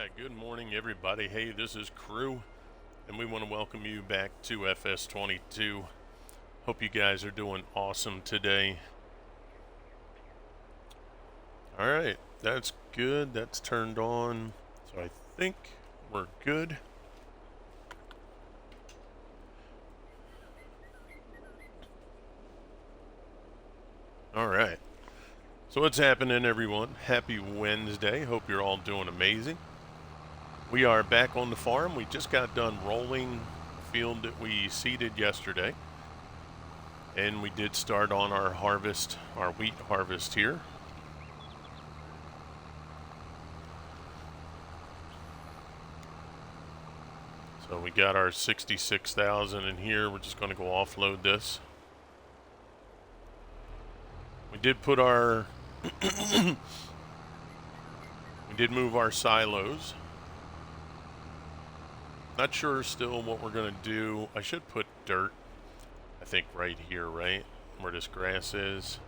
Alright, good morning everybody. Hey, this is Crew, and we want to welcome you back to FS22. Hope you guys are doing awesome today. Alright, that's good. That's turned on. So I think we're good. Alright. So what's happening, everyone? Happy Wednesday. Hope you're all doing amazing. We are back on the farm. We just got done rolling the field that we seeded yesterday. And we did start on our harvest, our wheat harvest here. So we got our 66,000 in here. We're just going to go offload this. We did put our, we did move our silos. Not sure still what we're going to do. I should put dirt, I think, right here, right? Where this grass is.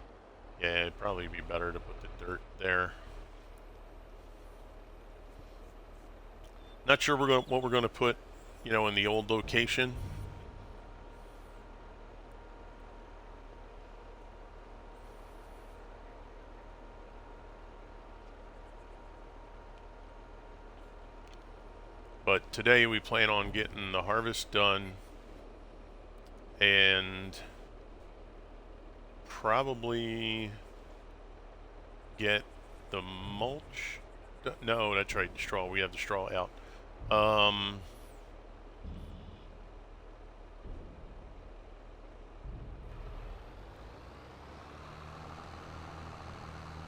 Yeah, it'd probably be better to put the dirt there. Not sure what we're going to put, you know, in the old location. But today we plan on getting the harvest done and probably get the mulch. No, that's right, straw. We have the straw out.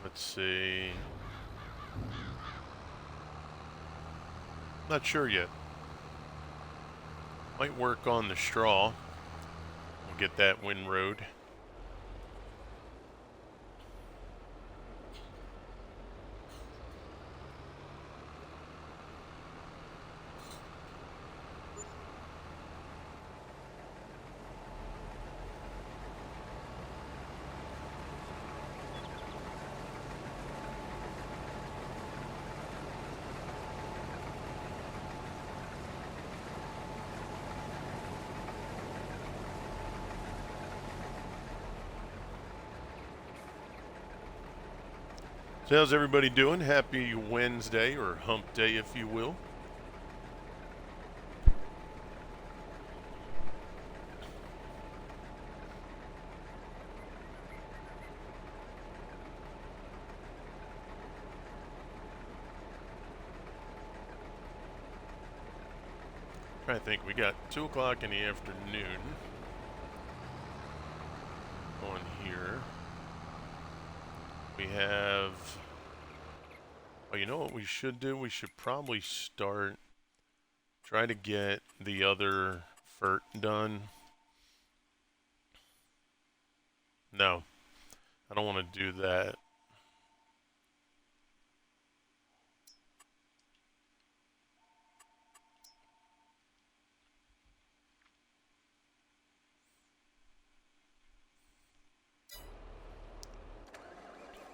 Let's see. Not sure yet. Might work on the straw. We'll get that windrowed. So how's everybody doing? Happy Wednesday, or hump day if you will. I think we got 2 o'clock in the afternoon on here. We have, well, you know what we should do? We should probably try to get the other FERT done. No, I don't want to do that.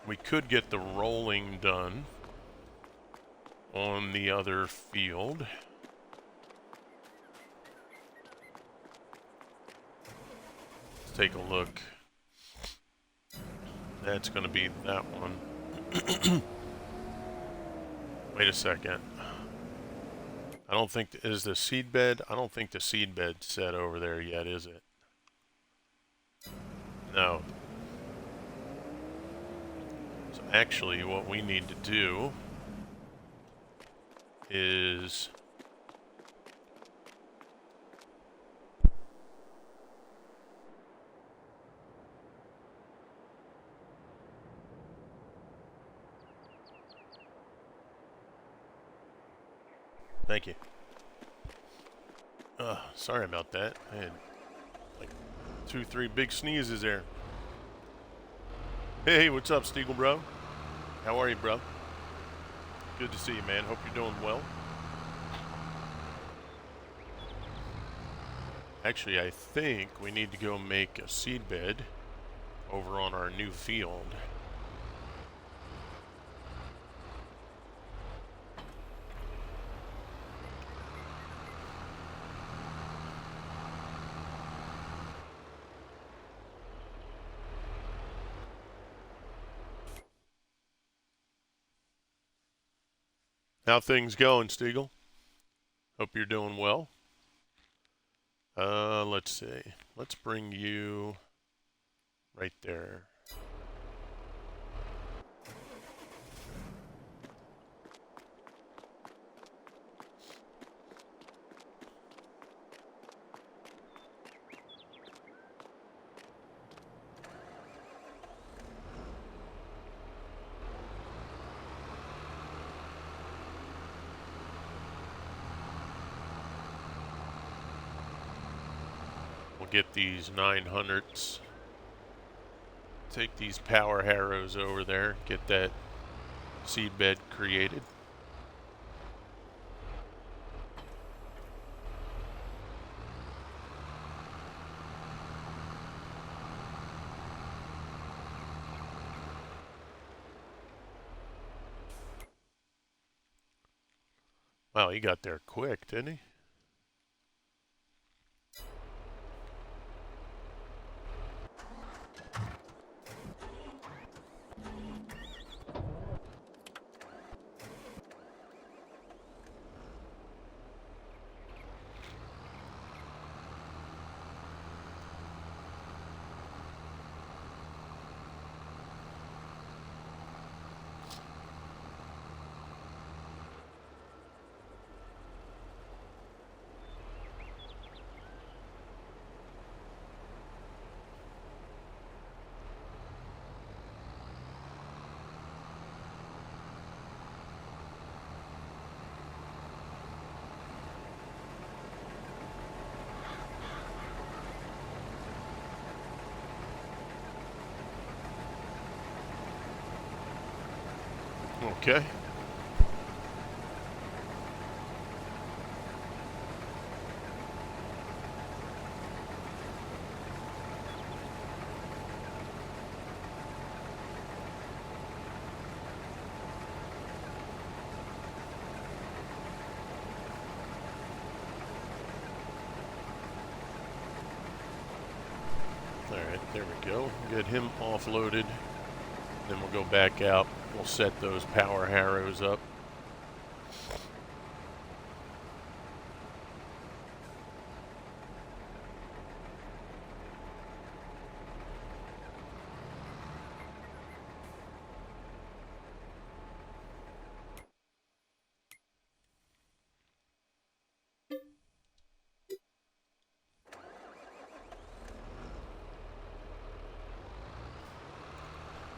We could get the rolling done on the other field. Let's take a look. That's going to be that one. Wait a second. I don't think, is the seed bed? I don't think the seed bed's set over there yet, is it? No. So actually, what we need to do is thank you. Sorry about that. I had like 2-3 big sneezes there. Hey, what's up, Stiegel bro? How are you, bro? Good to see you, man. Hope you're doing well. Actually, I think we need to go make a seed bed over on our new field. How things going, Stiegel? Hope you're doing well. Let's see. Let's bring you right there. We'll get these 900s. Take these power harrows over there. Get that seed bed created. Wow, he got there quick, didn't he? Okay. Alright, there we go. Get him offloaded. Then we'll go back out. We'll set those power harrows up.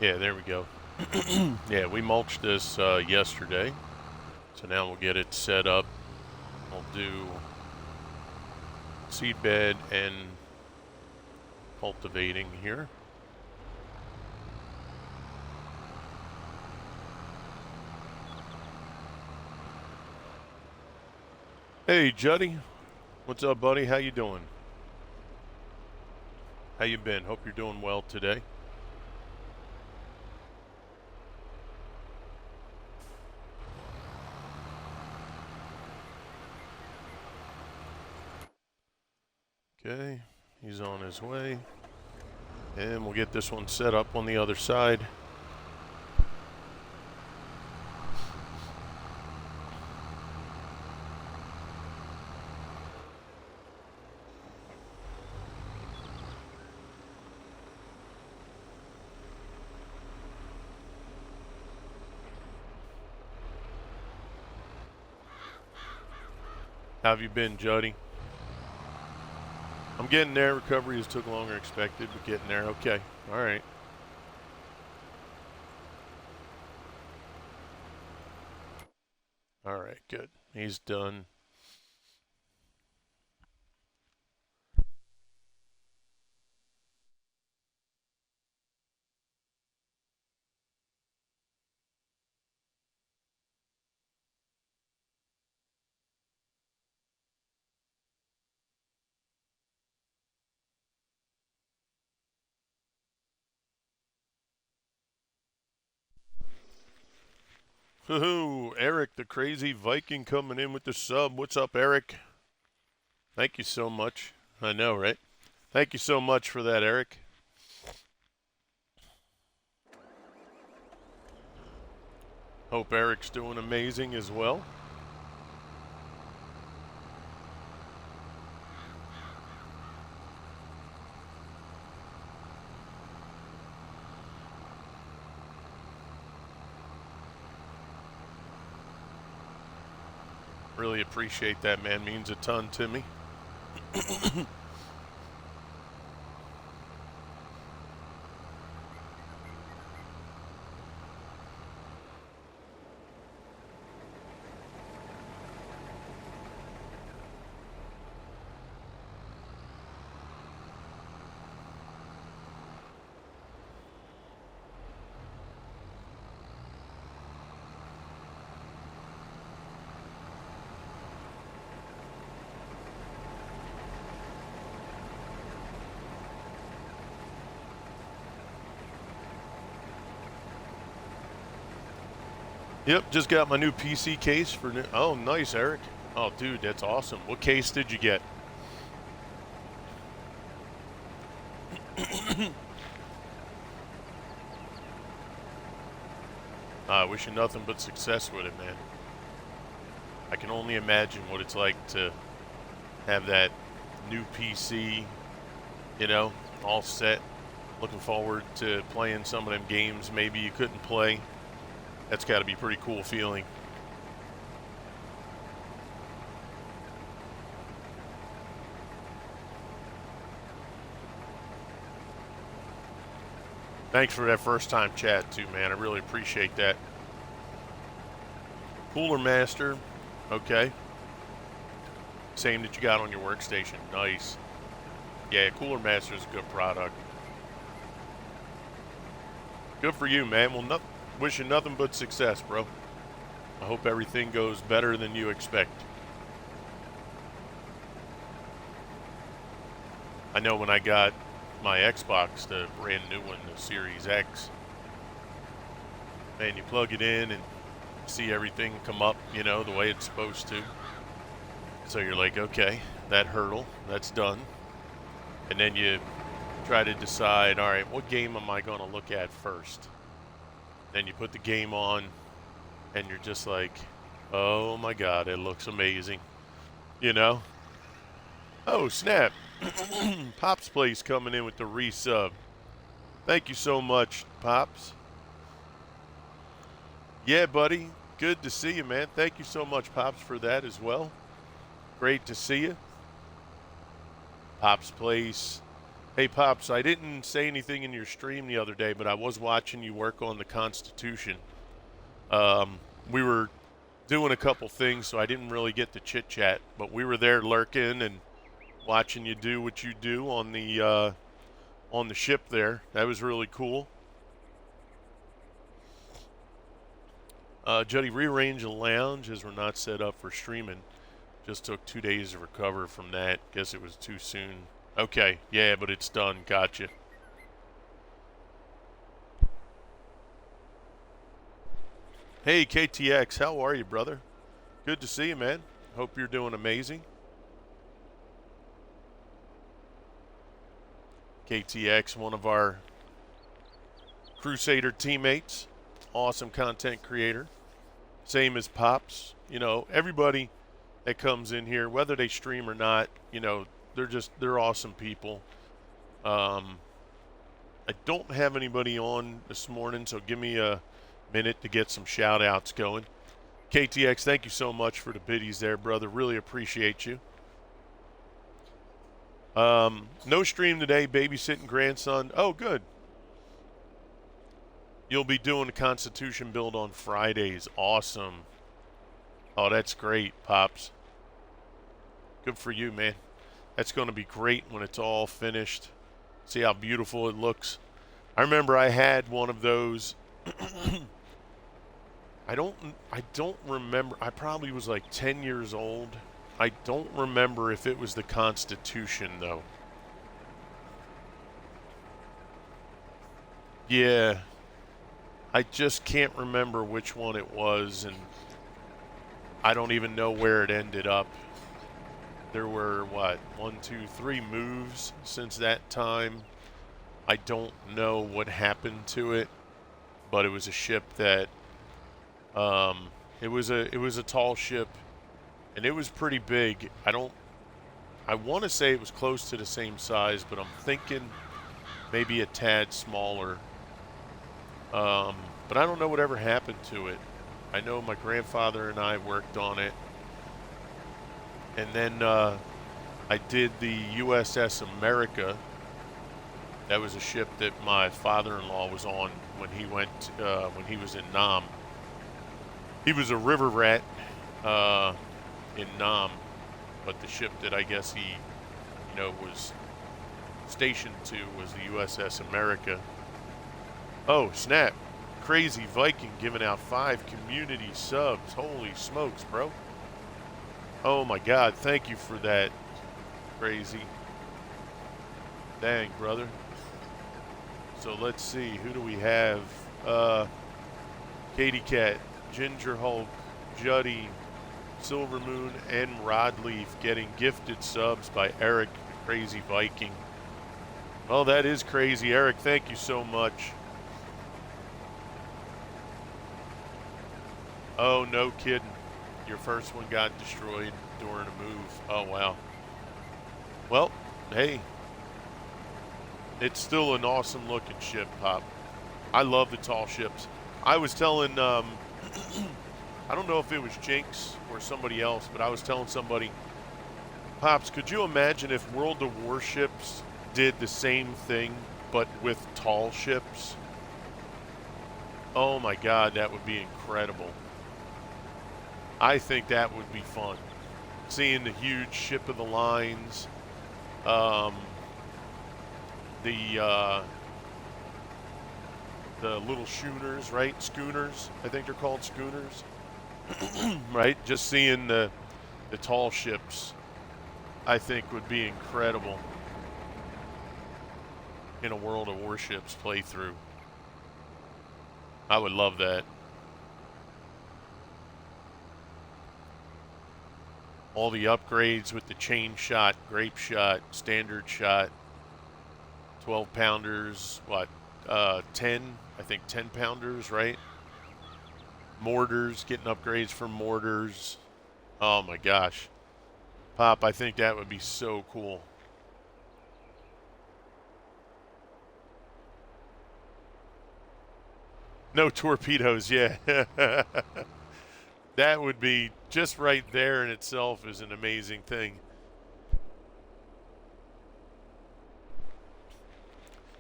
Yeah, there we go. Yeah, we mulched this yesterday. So now we'll get it set up. We'll do seed bed and cultivating here. Hey, Juddy. What's up, buddy? How you doing? How you been? Hope you're doing well today. Okay, he's on his way. And we'll get this one set up on the other side. How have you been, Juddy? I'm getting there. Recovery has took longer than expected, but getting there. Okay. All right. All right, good. He's done. Hoo-hoo, Eric, the crazy Viking coming in with the sub. What's up, Eric? Thank you so much. I know, right? Thank you so much for that, Eric. Hope Eric's doing amazing as well. Really appreciate that, man. Means a ton to me. Yep, just got my new PC case for new. Oh, nice, Eric. Oh, dude, that's awesome. What case did you get? I wish you nothing but success with it, man. I can only imagine what it's like to have that new PC, you know, all set. Looking forward to playing some of them games maybe you couldn't play. That's got to be a pretty cool feeling. Thanks for that first time chat too, man. I really appreciate that. Cooler Master, okay. Same that you got on your workstation. Nice. Yeah, Cooler Master is a good product. Good for you, man. Well, wish you nothing but success, bro. I hope everything goes better than you expect. I know when I got my Xbox, the brand new one, the Series X, man, you plug it in and see everything come up, you know, the way it's supposed to. So you're like, okay, that hurdle, that's done. And then you try to decide, all right, what game am I going to look at first? Then you put the game on, and you're just like, oh my God, it looks amazing. You know? Oh, snap. Pops Place coming in with the resub. Thank you so much, Pops. Yeah, buddy. Good to see you, man. Thank you so much, Pops, for that as well. Great to see you. Pops Place. Hey, Pops, I didn't say anything in your stream the other day, but I was watching you work on the Constitution. We were doing a couple things, so I didn't really get to chit-chat, but we were there lurking and watching you do what you do on the ship there. That was really cool. Juddy, rearrange the lounge as we're not set up for streaming. Just took 2 days to recover from that. Guess it was too soon. Okay, yeah, but it's done. Gotcha. Hey, KTX, how are you, brother? Good to see you, man. Hope you're doing amazing. KTX, one of our Crusader teammates. Awesome content creator. Same as Pops. You know, everybody that comes in here, whether they stream or not, you know, they're awesome people. I don't have anybody on this morning, so give me a minute to get some shout outs going. KTX, thank you so much for the biddies there, brother. Really appreciate you. No stream today, babysitting grandson. Oh, good. You'll be doing the Constitution build on Fridays. Awesome. Oh, that's great, Pops. Good for you, man. That's going to be great when it's all finished. See how beautiful it looks. I remember I had one of those. I don't remember. I probably was like 10 years old. I don't remember if it was the Constitution, though. Yeah. I just can't remember which one it was, and I don't even know where it ended up. There were, 1, 2, 3 moves since that time. I don't know what happened to it, but it was a ship that Um, it was a tall ship, and it was pretty big. I want to say it was close to the same size, but I'm thinking maybe a tad smaller. But I don't know whatever happened to it. I know my grandfather and I worked on it, and then I did the USS America. That was a ship that my father-in-law was on when when he was in Nam. He was a river rat in Nam, but the ship that I guess he, was stationed to was the USS America. Oh, snap. Crazy Viking giving out 5 community subs. Holy smokes, bro. Oh my God, thank you for that. Crazy. Dang, brother. So let's see, who do we have? Katie Cat, Ginger Hulk, Juddy, Silver Moon, and Rodleaf getting gifted subs by Eric, Crazy Viking. Well, that is crazy. Eric, thank you so much. Oh, no kidding. Your first one got destroyed during a move. Oh, wow. Well, hey, it's still an awesome looking ship, Pop. I love the tall ships. I was telling, I don't know if it was Jinx or somebody else, but I was telling somebody, Pops, could you imagine if World of Warships did the same thing, but with tall ships? Oh my God, that would be incredible. I think that would be fun. Seeing the huge ship of the lines, the little schooners, right? Schooners, I think they're called schooners, right? Just seeing the tall ships, I think would be incredible in a World of Warships playthrough. I would love that. All the upgrades with the chain shot, grape shot, standard shot, 12 pounders, what, 10, I think 10 pounders, right? Mortars, getting upgrades for mortars. Oh my gosh. Pop, I think that would be so cool. No torpedoes, yeah. That would be just right there in itself is an amazing thing.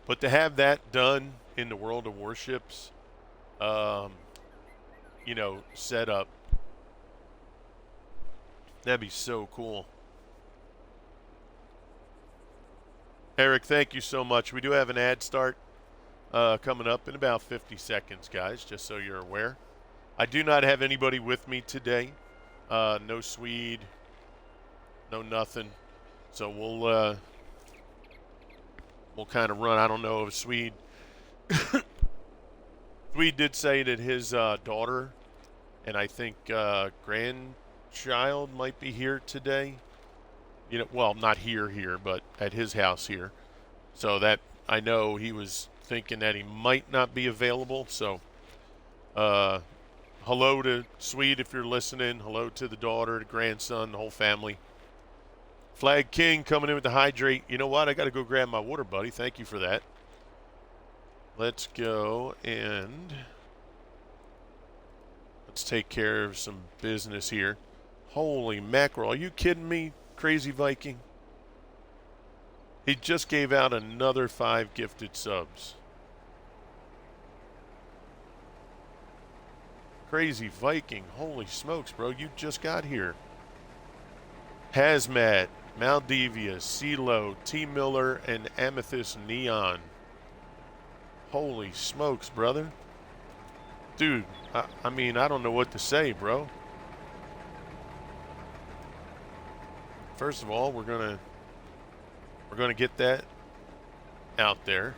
But to have that done in the World of Warships, um, set up, that'd be so cool. Eric, thank you so much. We do have an ad start coming up in about 50 seconds, guys, just so you're aware. I do not have anybody with me today. No Swede, no nothing. So we'll kind of run. I don't know if Swede did say that his daughter and I think grandchild might be here today. Well, not here, but at his house here. So that I know he was thinking that he might not be available. So, hello to Swede if you're listening. Hello to the daughter, the grandson, the whole family. Flag King coming in with the hydrate. You know what? I got to go grab my water, buddy. Thank you for that. Let's go and let's take care of some business here. Holy mackerel. Are you kidding me, Crazy Viking? He just gave out another 5 gifted subs. Crazy Viking. Holy smokes, bro. You just got here. Hazmat, Maldivia, CeeLo, T. Miller, and Amethyst Neon. Holy smokes, brother. Dude, I mean, I don't know what to say, bro. First of all, we're gonna get that out there.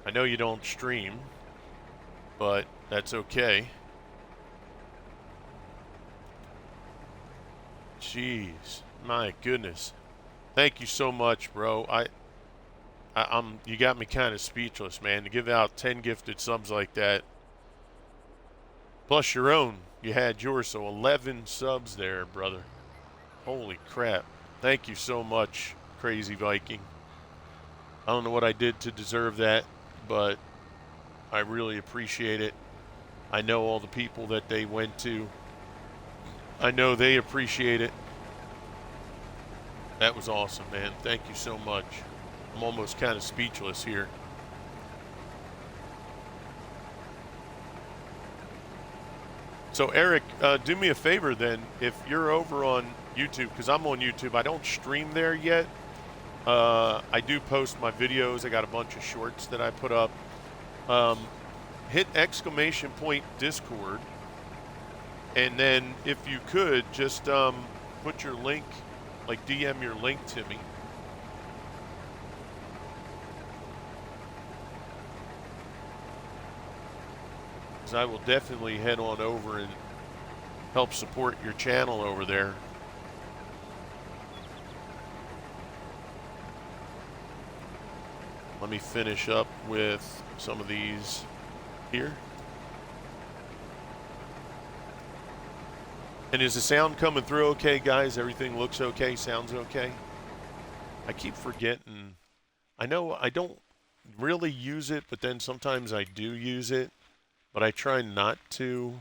I know you don't stream, but that's okay. Jeez, my goodness. Thank you so much, bro. I'm you got me kind of speechless, man. To give out 10 gifted subs like that, Plus your own. You had yours, so 11 subs there, brother. Holy crap. Thank you so much, Crazy Viking. I don't know what I did to deserve that, but I really appreciate it. I know all the people that they went to. I know they appreciate it. That was awesome, man. Thank you so much. I'm almost kind of speechless here. So, Eric, do me a favor then. If you're over on YouTube, because I'm on YouTube, I don't stream there yet. I do post my videos. I got a bunch of shorts that I put up. Hit ! Discord. And then if you could, just put your link, like DM your link to me. Because I will definitely head on over and help support your channel over there. Let me finish up with some of these here. And is the sound coming through okay, guys? Everything looks okay? Sounds okay? I keep forgetting. I know I don't really use it, but then sometimes I do use it. But I try not to.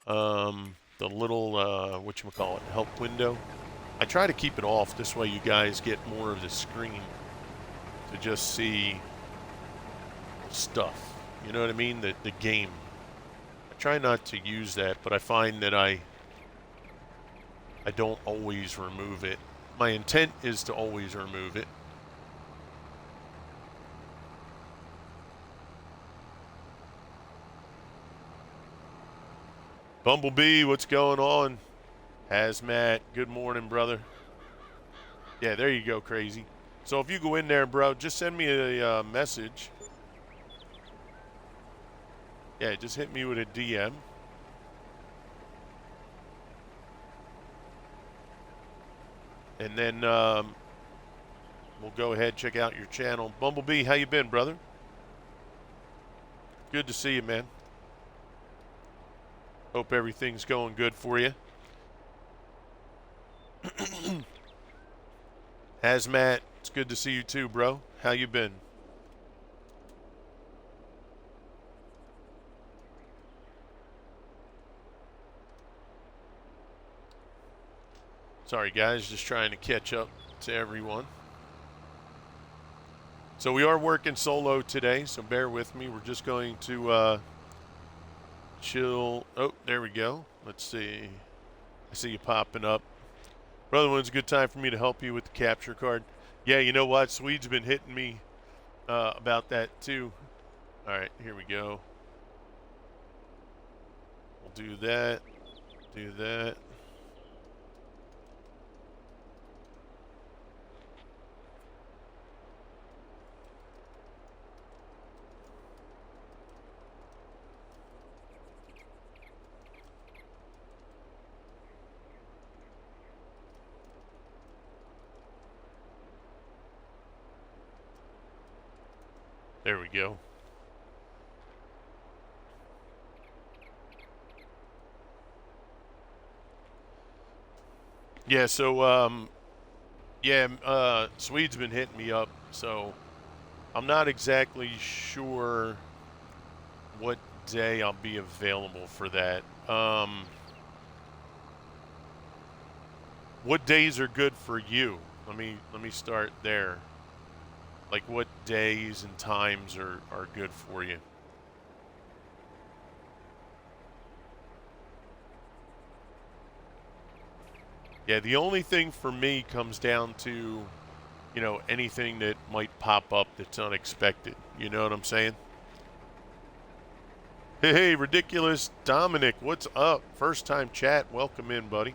The little, whatchamacallit, help window. I try to keep it off. This way you guys get more of the screen to just see stuff. You know what I mean? The game. I try not to use that, but I find that I don't always remove it. My intent is to always remove it. Bumblebee, what's going on? Hazmat, good morning, brother. Yeah, there you go, Crazy. So if you go in there, bro, just send me a message. Yeah, just hit me with a DM. And then we'll go ahead and check out your channel. Bumblebee, how you been, brother? Good to see you, man. Hope everything's going good for you. Hazmat, it's good to see you too, bro. How you been? Sorry, guys, just trying to catch up to everyone. So we are working solo today, so bear with me. We're just going to chill. Oh, there we go. Let's see. I see you popping up. Brother, when's a good time for me to help you with the capture card? Yeah, you know what? Swede's been hitting me about that too. All right, here we go. We'll do that. Do that. There we go. Yeah, so, Swede's been hitting me up, so I'm not exactly sure what day I'll be available for that. What days are good for you? Let me start there. Like, what days and times are good for you? Yeah, the only thing for me comes down to, you know, anything that might pop up that's unexpected. You know what I'm saying? Hey, Ridiculous Dominic, what's up? First time chat. Welcome in, buddy.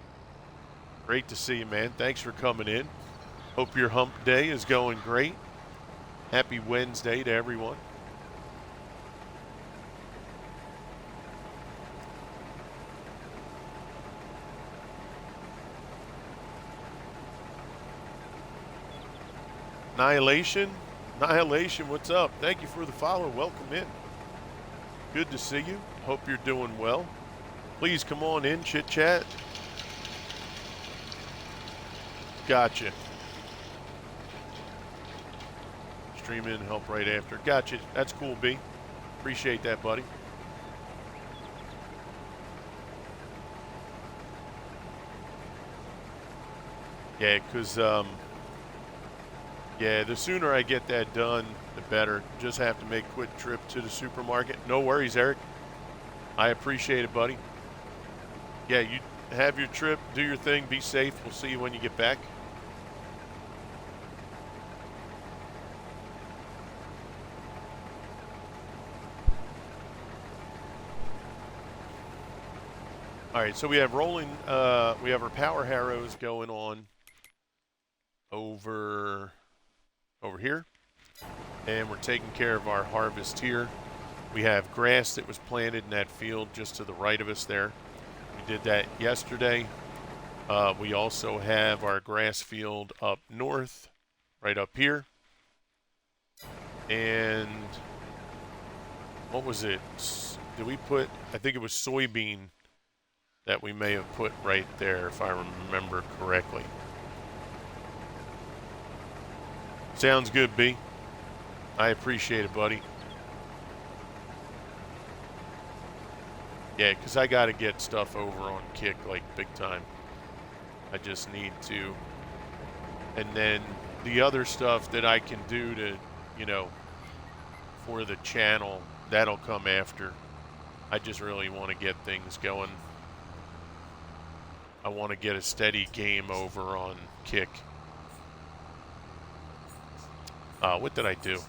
Great to see you, man. Thanks for coming in. Hope your hump day is going great. Happy Wednesday to everyone. Annihilation, what's up? Thank you for the follow. Welcome in. Good to see you. Hope you're doing well. Please come on in, chit chat. Gotcha. Stream in, help right after. Gotcha. That's cool, B. Appreciate that, buddy. Yeah, because, yeah, the sooner I get that done, the better. Just have to make a quick trip to the supermarket. No worries, Eric. I appreciate it, buddy. Yeah, you have your trip, do your thing, be safe. We'll see you when you get back. All right, so we have rolling, we have our power harrows going on over here, and we're taking care of our harvest here. We have grass that was planted in that field just to the right of us there. We did that yesterday. We also have our grass field up north, right up here. And what was it? Did we put, I think it was soybean that we may have put right there, if I remember correctly. Sounds good, B. I appreciate it, buddy. Yeah, because I got to get stuff over on Kick, like, big time. I just need to. And then the other stuff that I can do to, you know, for the channel, that'll come after. I just really want to get things going. I want to get a steady game over on Kick. What did I do?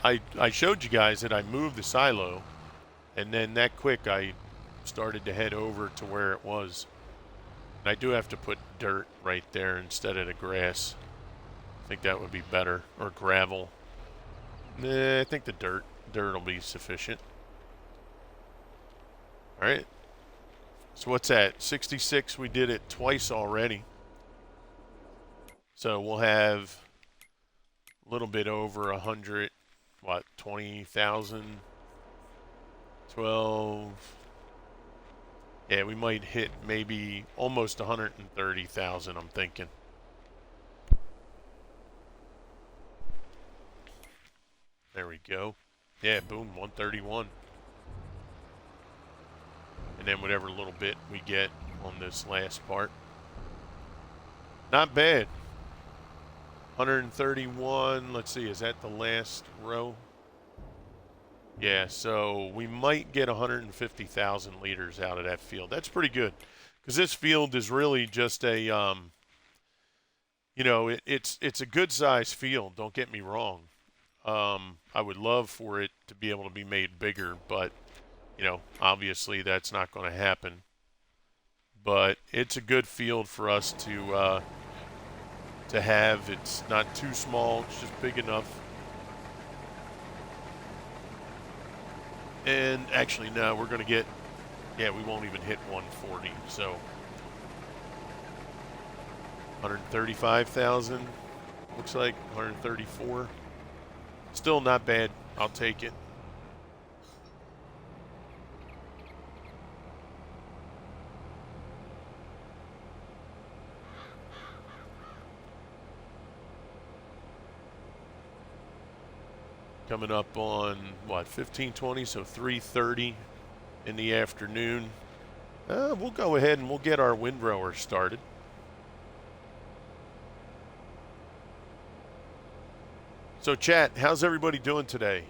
I showed you guys that I moved the silo, and then that quick I started to head over to where it was. And I do have to put dirt right there instead of the grass. I think that would be better, or gravel. Nah, I think the dirt will be sufficient. All right. So what's that? 66. We did it twice already. So we'll have a little bit over 100. What? 20,000. 12. Yeah, we might hit maybe almost 130,000. I'm thinking. There we go. Yeah, boom, 131. And then whatever little bit we get on this last part. Not bad. 131, let's see, is that the last row? Yeah, so we might get 150,000 liters out of that field. That's pretty good. Because this field is really just a, you know, it's a good-sized field, don't get me wrong. I would love for it to be able to be made bigger, but, you know, obviously that's not going to happen. But it's a good field for us to have. It's not too small, it's just big enough. And actually, no, we're going to get, yeah, we won't even hit 140, so 135,000, looks like 134. Still not bad. I'll take it. Coming up on, what, 15:20, so 3:30 in the afternoon. We'll go ahead and we'll get our windrower started. So chat, how's everybody doing today?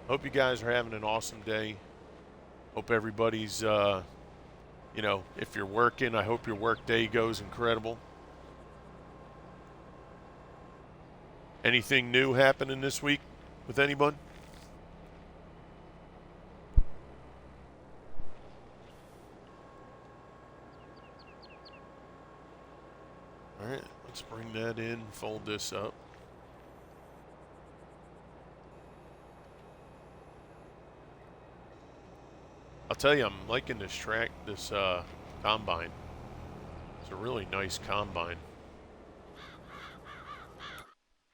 Hope you guys are having an awesome day. Hope everybody's, you know, if you're working, I hope your work day goes incredible. Anything new happening this week with anyone? All right, let's bring that in, fold this up. I'll tell you, I'm liking this track, this combine. It's a really nice combine.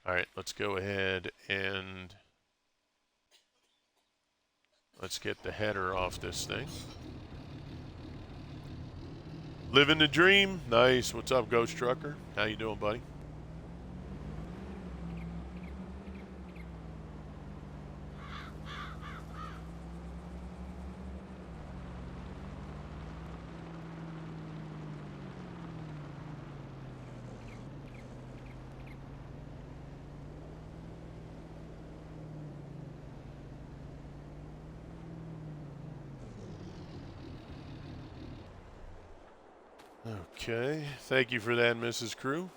All right, let's go ahead and let's get the header off this thing. Living the dream. Nice. What's up, Ghost Trucker? How you doing, buddy? Okay. Thank you for that, Mrs. Crew.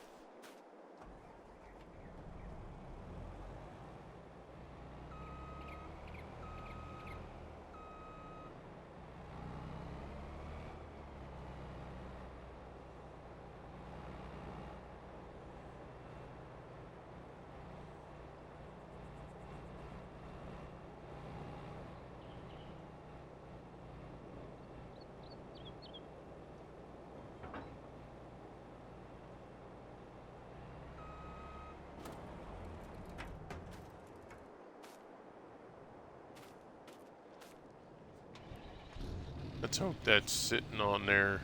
Let's hope that's sitting on there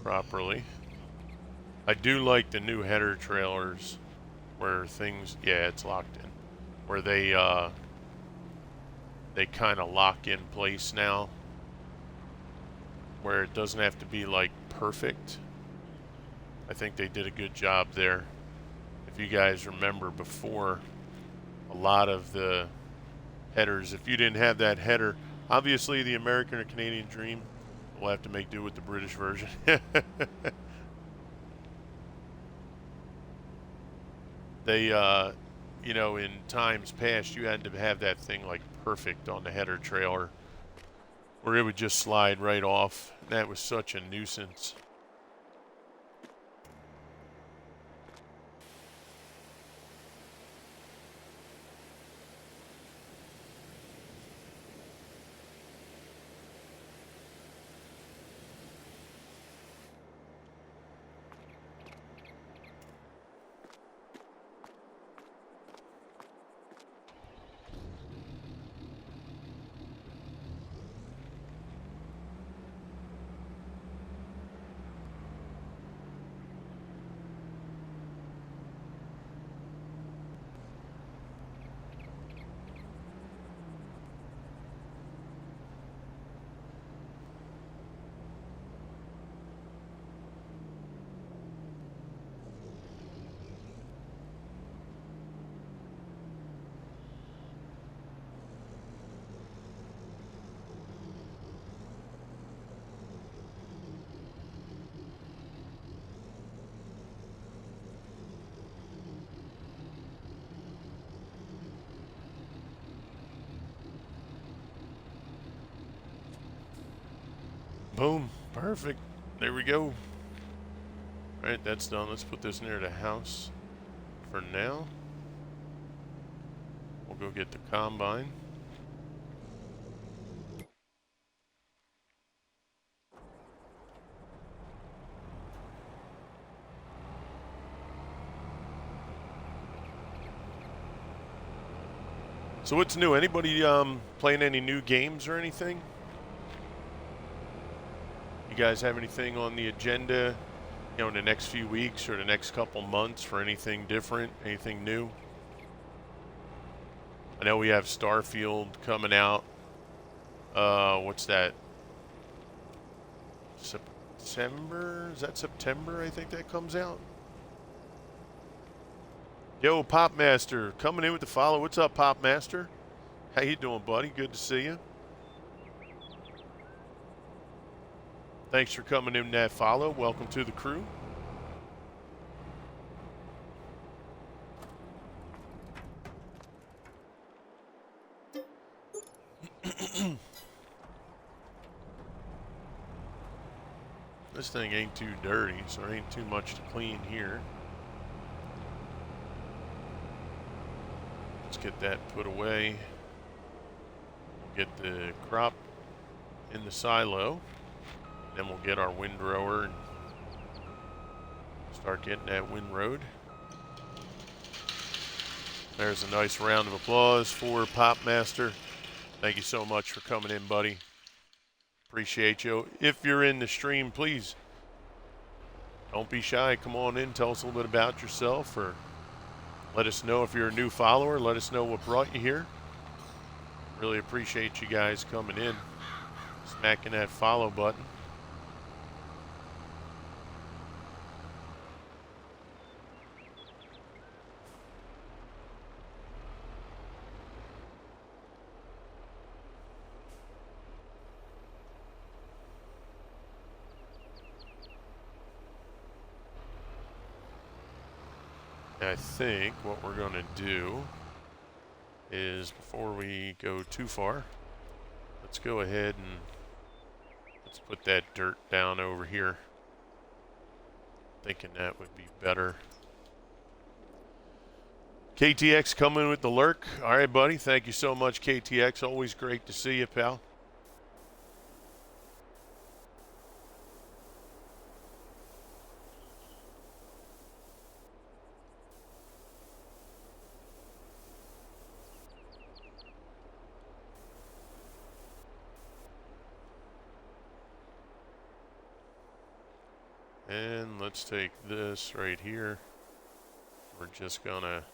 properly. I do like the new header trailers where things, yeah, it's locked in, where they kind of lock in place now, where it doesn't have to be like perfect. I think they did a good job there. If you guys remember before, a lot of the headers, if you didn't have that header, obviously the American or Canadian Dream will have to make do with the British version. They, you know, in times past, you had to have that thing like perfect on the header trailer, where it would just slide right off. That was such a nuisance. Boom. Perfect. There we go. Alright, that's done. Let's put this near the house for now. We'll go get the combine. So what's new? Anybody playing any new games or anything? You guys have anything on the agenda, you know, in the next few weeks or the next couple months for anything different, anything new? I know we have Starfield coming out. What's that? September? Is that September? I think that comes out. Yo, Popmaster, coming in with the follow. What's up, Popmaster? How you doing, buddy? Good to see you. Thanks for coming in that follow. Welcome to the crew. This thing ain't too dirty, so there ain't too much to clean here. Let's get that put away. We'll get the crop in the silo. Then we'll get our windrower and start getting that windrowed. There's a nice round of applause for Popmaster. Thank you so much for coming in, buddy. Appreciate you. If you're in the stream, please don't be shy. Come on in. Tell us a little bit about yourself, or let us know if you're a new follower. Let us know what brought you here. Really appreciate you guys coming in, smacking that follow button. I think what we're going to do is, before we go too far, let's go ahead and let's put that dirt down over here. Thinking that would be better. KTX coming with the lurk. All right, buddy. Thank you so much, KTX. Always great to see you, pal. And let's take this right here. We're just gonna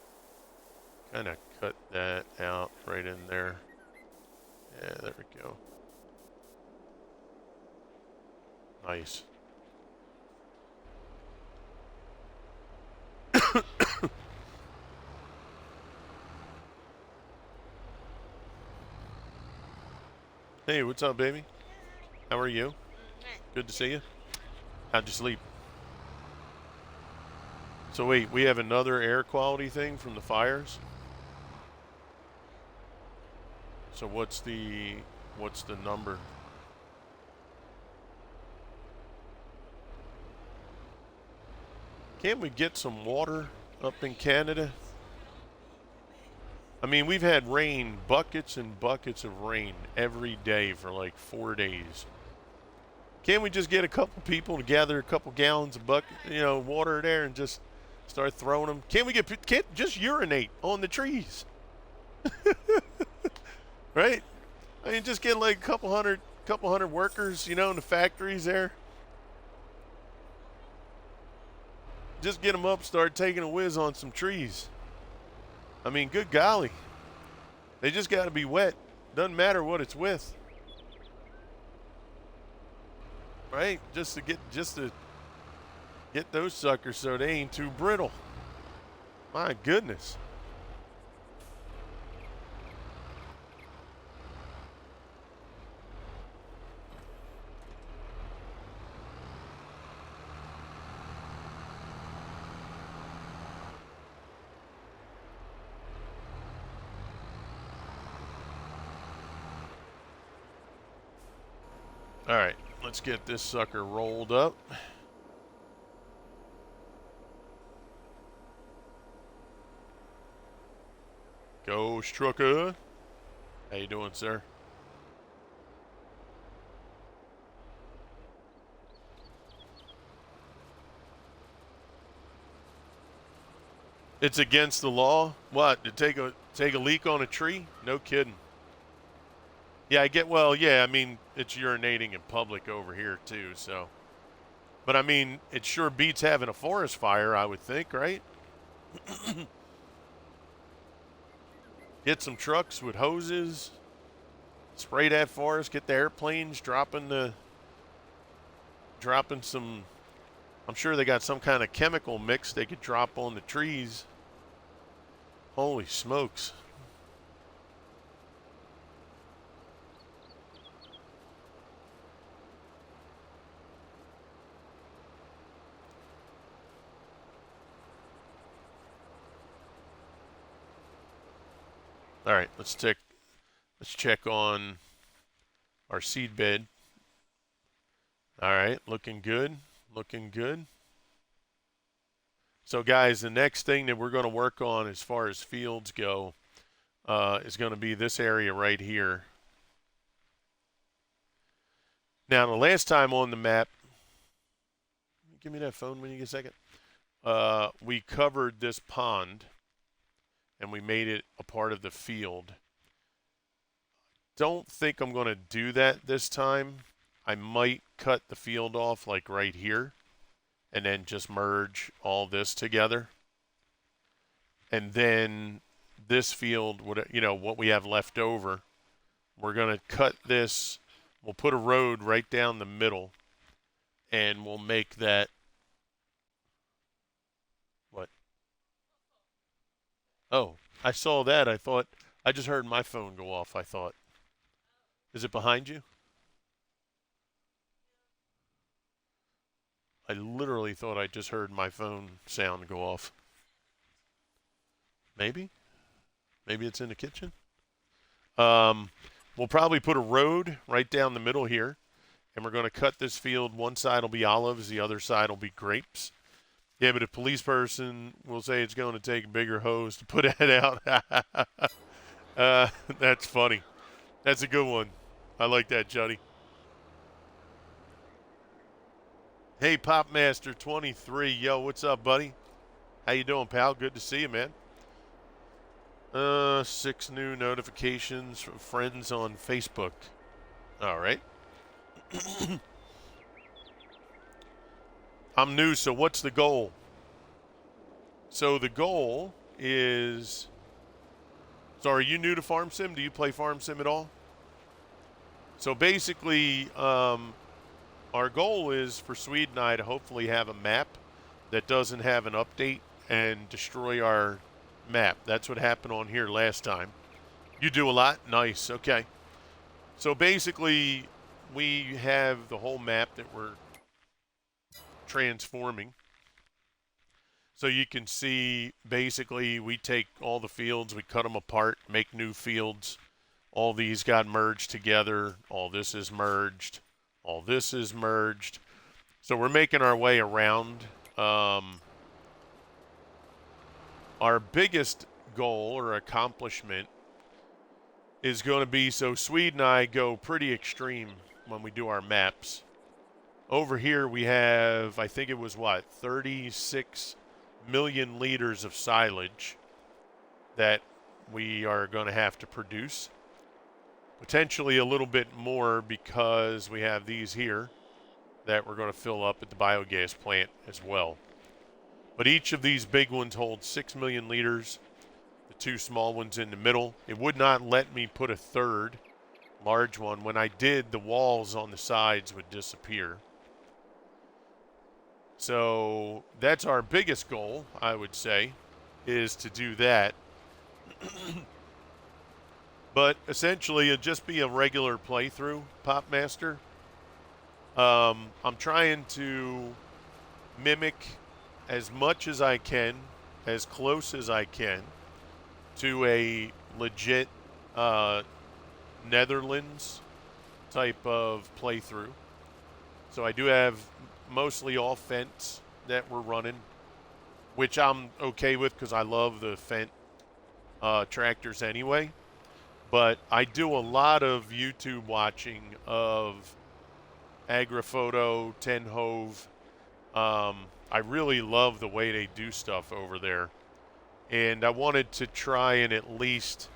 kind of cut that out right in there. Yeah, there we go. Nice. Hey, what's up, baby? How are you? Good to see you. How'd you sleep? So wait, we have another air quality thing from the fires? So what's the number? Can't we get some water up in Canada? I mean, we've had rain, buckets and buckets of rain every day for like 4 days. Can't we just get a couple people to gather a couple gallons of water there and just start throwing them? Can't just urinate on the trees? Right? I mean, just get like a couple hundred workers, in the factories there. Just get them up, start taking a whiz on some trees. I mean, good golly. They just got to be wet. Doesn't matter what it's with. Right? Just to get those suckers so they ain't too brittle. My goodness. All right, let's get this sucker rolled up. Ghost trucker. How you doing, sir? It's against the law? What, to take a leak on a tree? No kidding. Yeah, I mean, it's urinating in public over here too, so. But I mean, it sure beats having a forest fire, I would think, right? Get some trucks with hoses, spray that forest, get the airplanes dropping some, I'm sure they got some kind of chemical mix they could drop on the trees. Holy smokes. All right, let's check on our seed bed. All right, looking good, looking good. So guys, the next thing that we're going to work on as far as fields go is going to be this area right here. Now, the last time on the map, give me that phone when you get a second. We covered this pond and we made it a part of the field. Don't think I'm going to do that this time. I might cut the field off like right here and then just merge all this together. And then this field, what we have left over, we're going to cut this. We'll put a road right down the middle and we'll make that. What? Oh, I saw that. I just heard my phone go off, I thought. Is it behind you? I literally thought I just heard my phone sound go off. Maybe? Maybe it's in the kitchen? We'll probably put a road right down the middle here, and we're going to cut this field. One side will be olives, the other side will be grapes. Yeah, but a police person will say it's going to take a bigger hose to put that out. That's funny. That's a good one. I like that, Johnny. Hey, Popmaster23. Yo, what's up, buddy? How you doing, pal? Good to see you, man. 6 new notifications from friends on Facebook. All right. I'm new, so what's the goal? So the goal is... So are you new to Farm Sim? Do you play Farm Sim at all? So basically, our goal is for Swede and I to hopefully have a map that doesn't have an update and destroy our map. That's what happened on here last time. You do a lot? Nice. Okay. So basically, we have the whole map that we're transforming. So you can see, basically, we take all the fields, we cut them apart, make new fields. All these got merged together. All this is merged. All this is merged. So we're making our way around. Our biggest goal or accomplishment is going to be, so Swede and I go pretty extreme when we do our maps. Over here we have, I think it was 36 million liters of silage that we are going to have to produce. Potentially a little bit more because we have these here that we're going to fill up at the biogas plant as well. But each of these big ones holds 6 million liters. The 2 small ones in the middle. It would not let me put a third large one. When I did, the walls on the sides would disappear. So that's our biggest goal, I would say, is to do that. But essentially, it'll just be a regular playthrough, Popmaster. I'm trying to mimic as much as I can, as close as I can, to a legit Netherlands type of playthrough. So I do have mostly all Fendt that we're running, which I'm okay with because I love the Fendt tractors anyway. But I do a lot of YouTube watching of Agriphoto, Tenhove. I really love the way they do stuff over there. And I wanted to try and at least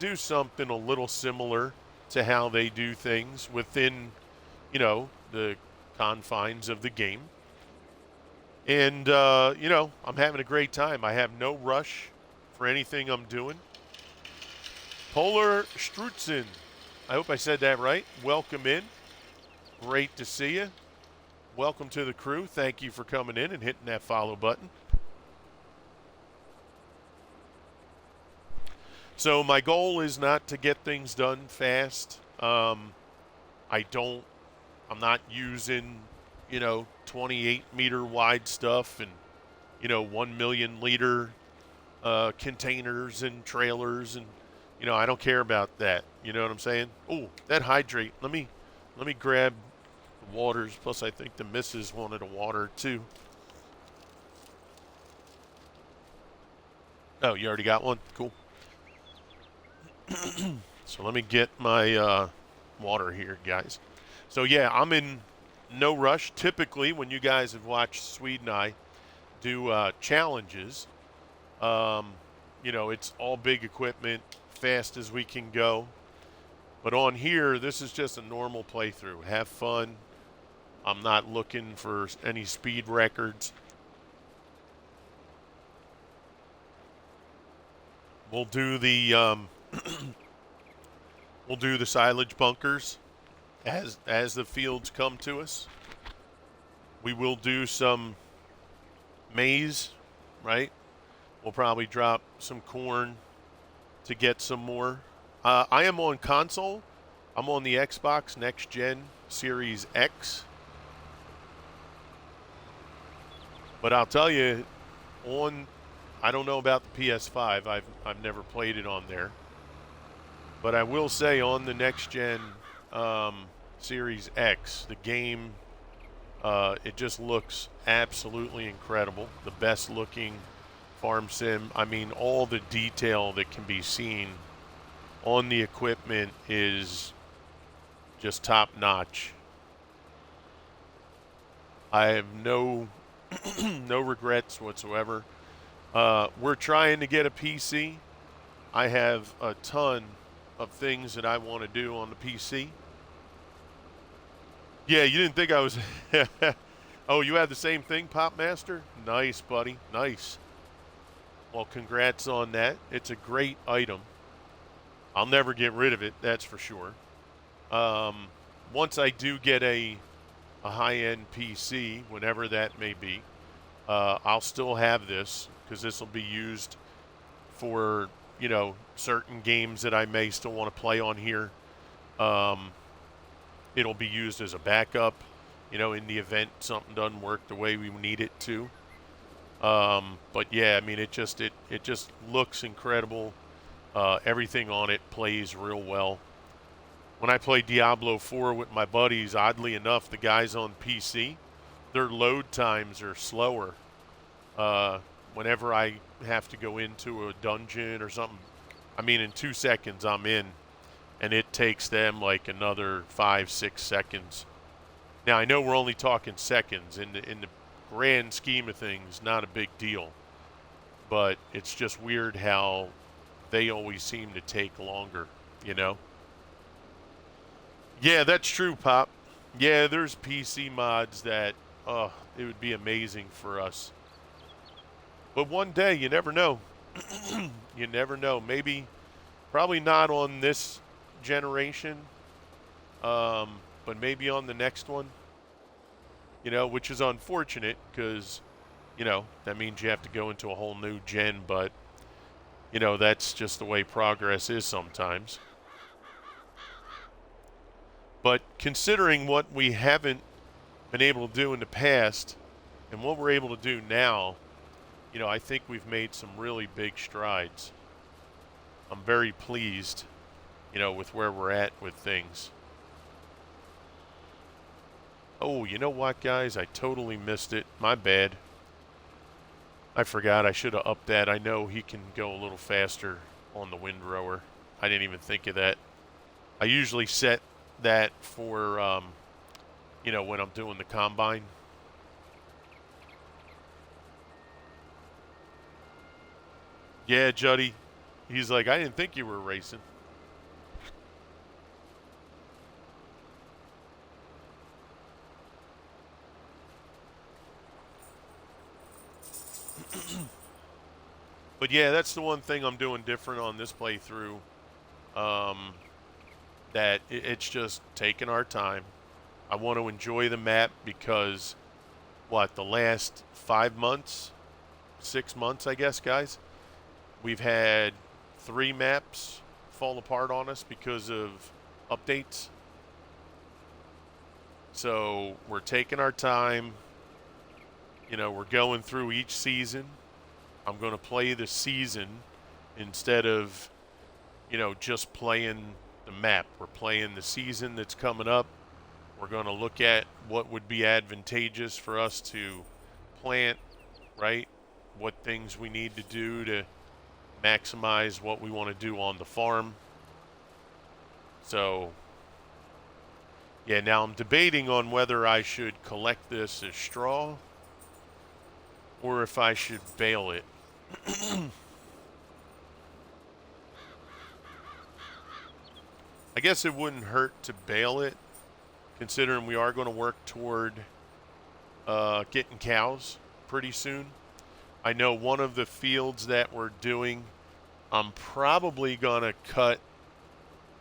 do something a little similar to how they do things within, the confines of the game. And, I'm having a great time. I have no rush for anything I'm doing. Polar Strutzen, I hope I said that right. Welcome in. Great to see you. Welcome to the crew. Thank you for coming in and hitting that follow button. So my goal is not to get things done fast. I'm not using, 28 meter wide stuff and, 1 million liter containers and trailers and, I don't care about that. You know what I'm saying? Oh, that hydrate. Let me grab the waters. Plus, I think the missus wanted a water too. Oh, you already got one? Cool. So let me get my water here, guys. So yeah, I'm in no rush. Typically, when you guys have watched Swede and I do challenges, um, it's all big equipment, fast as we can go. But on here, this is just a normal playthrough. Have fun. I'm not looking for any speed records. We'll do the we'll do the silage bunkers as the fields come to us. We will do some maize, right? We'll probably drop some corn to get some more. I am on console. I'm on the Xbox Next Gen Series X. But I'll tell you, I don't know about the PS5. I've never played it on there. But I will say on the Next Gen Series X, the game, it just looks absolutely incredible. The best looking farm sim. I mean, all the detail that can be seen on the equipment is just top notch. I have no no regrets whatsoever. We're trying to get a PC. I have a ton of things that I want to do on the PC. Yeah, you didn't think I was. Oh, you had the same thing, Pop Master? Nice, buddy. Nice. Well, congrats on that. It's a great item. I'll never get rid of it, that's for sure. Once I do get a high-end PC, whenever that may be, I'll still have this because this will be used for, certain games that I may still want to play on here. It'll be used as a backup, in the event something doesn't work the way we need it to. But yeah, I mean, it just looks incredible. Everything on it plays real well. When I play Diablo 4 with my buddies, oddly enough, the guys on PC, their load times are slower. Whenever I have to go into a dungeon or something, I mean, in 2 seconds I'm in, and it takes them like another 5-6 seconds. Now I know we're only talking seconds. In the grand scheme of things, not a big deal. But it's just weird how they always seem to take longer, Yeah, that's true, Pop. Yeah, there's PC mods that, it would be amazing for us. But one day, you never know. You never know. Maybe, probably not on this generation, but maybe on the next one, which is unfortunate because, that means you have to go into a whole new gen, but, that's just the way progress is sometimes. But considering what we haven't been able to do in the past and what we're able to do now, I think we've made some really big strides. I'm very pleased, with where we're at with things. Oh, you know what, guys? I totally missed it. My bad. I forgot. I should have upped that. I know he can go a little faster on the windrower. I didn't even think of that. I usually set that for, when I'm doing the combine. Yeah, Juddy. He's like, I didn't think you were racing. But yeah, that's the one thing I'm doing different on this playthrough. That it's just taking our time. I want to enjoy the map because, the last 5 months, 6 months, I guess, guys, we've had 3 maps fall apart on us because of updates. So we're taking our time. We're going through each season. I'm going to play the season instead of, just playing the map. We're playing the season that's coming up. We're going to look at what would be advantageous for us to plant, right? What things we need to do to maximize what we want to do on the farm. So, Yeah, now I'm debating on whether I should collect this as straw or if I should bale it. I guess it wouldn't hurt to bale it, considering we are going to work toward getting cows pretty soon. I know one of the fields that we're doing, I'm probably going to cut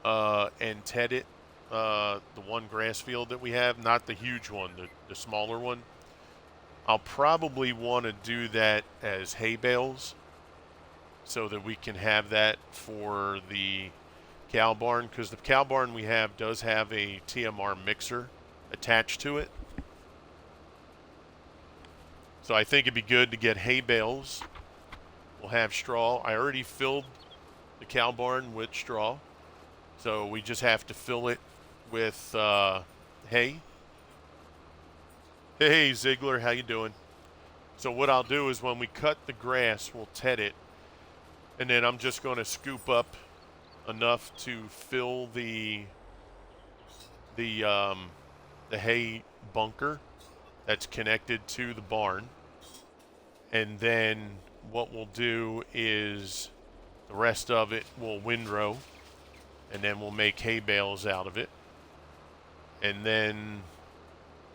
and ted it. The one grass field that we have, not the huge one, the smaller one. I'll probably want to do that as hay bales so that we can have that for the cow barn, because the cow barn we have does have a TMR mixer attached to it. So I think it'd be good to get hay bales. We'll have straw. I already filled the cow barn with straw, so we just have to fill it with hay. Hey Ziegler, how you doing? So what I'll do is when we cut the grass, we'll ted it, and then I'm just going to scoop up enough to fill the hay bunker that's connected to the barn. And then what we'll do is the rest of it we'll windrow, and then we'll make hay bales out of it. And then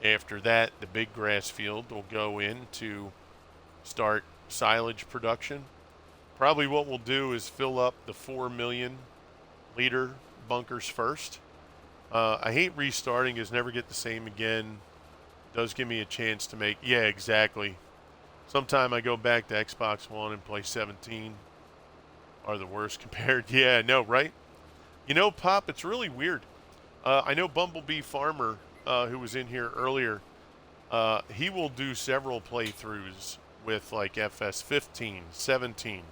after that, the big grass field will go in to start silage production. Probably what we'll do is fill up the 4 million liter bunkers first. I hate restarting, is never get the same again. Does give me a chance to make, yeah, exactly. Sometime I go back to Xbox One and play 17. Are the worst compared. Yeah, no, right? You know, Pop, it's really weird. I know Bumblebee Farmer, who was in here earlier, he will do several playthroughs with like FS 15, 17,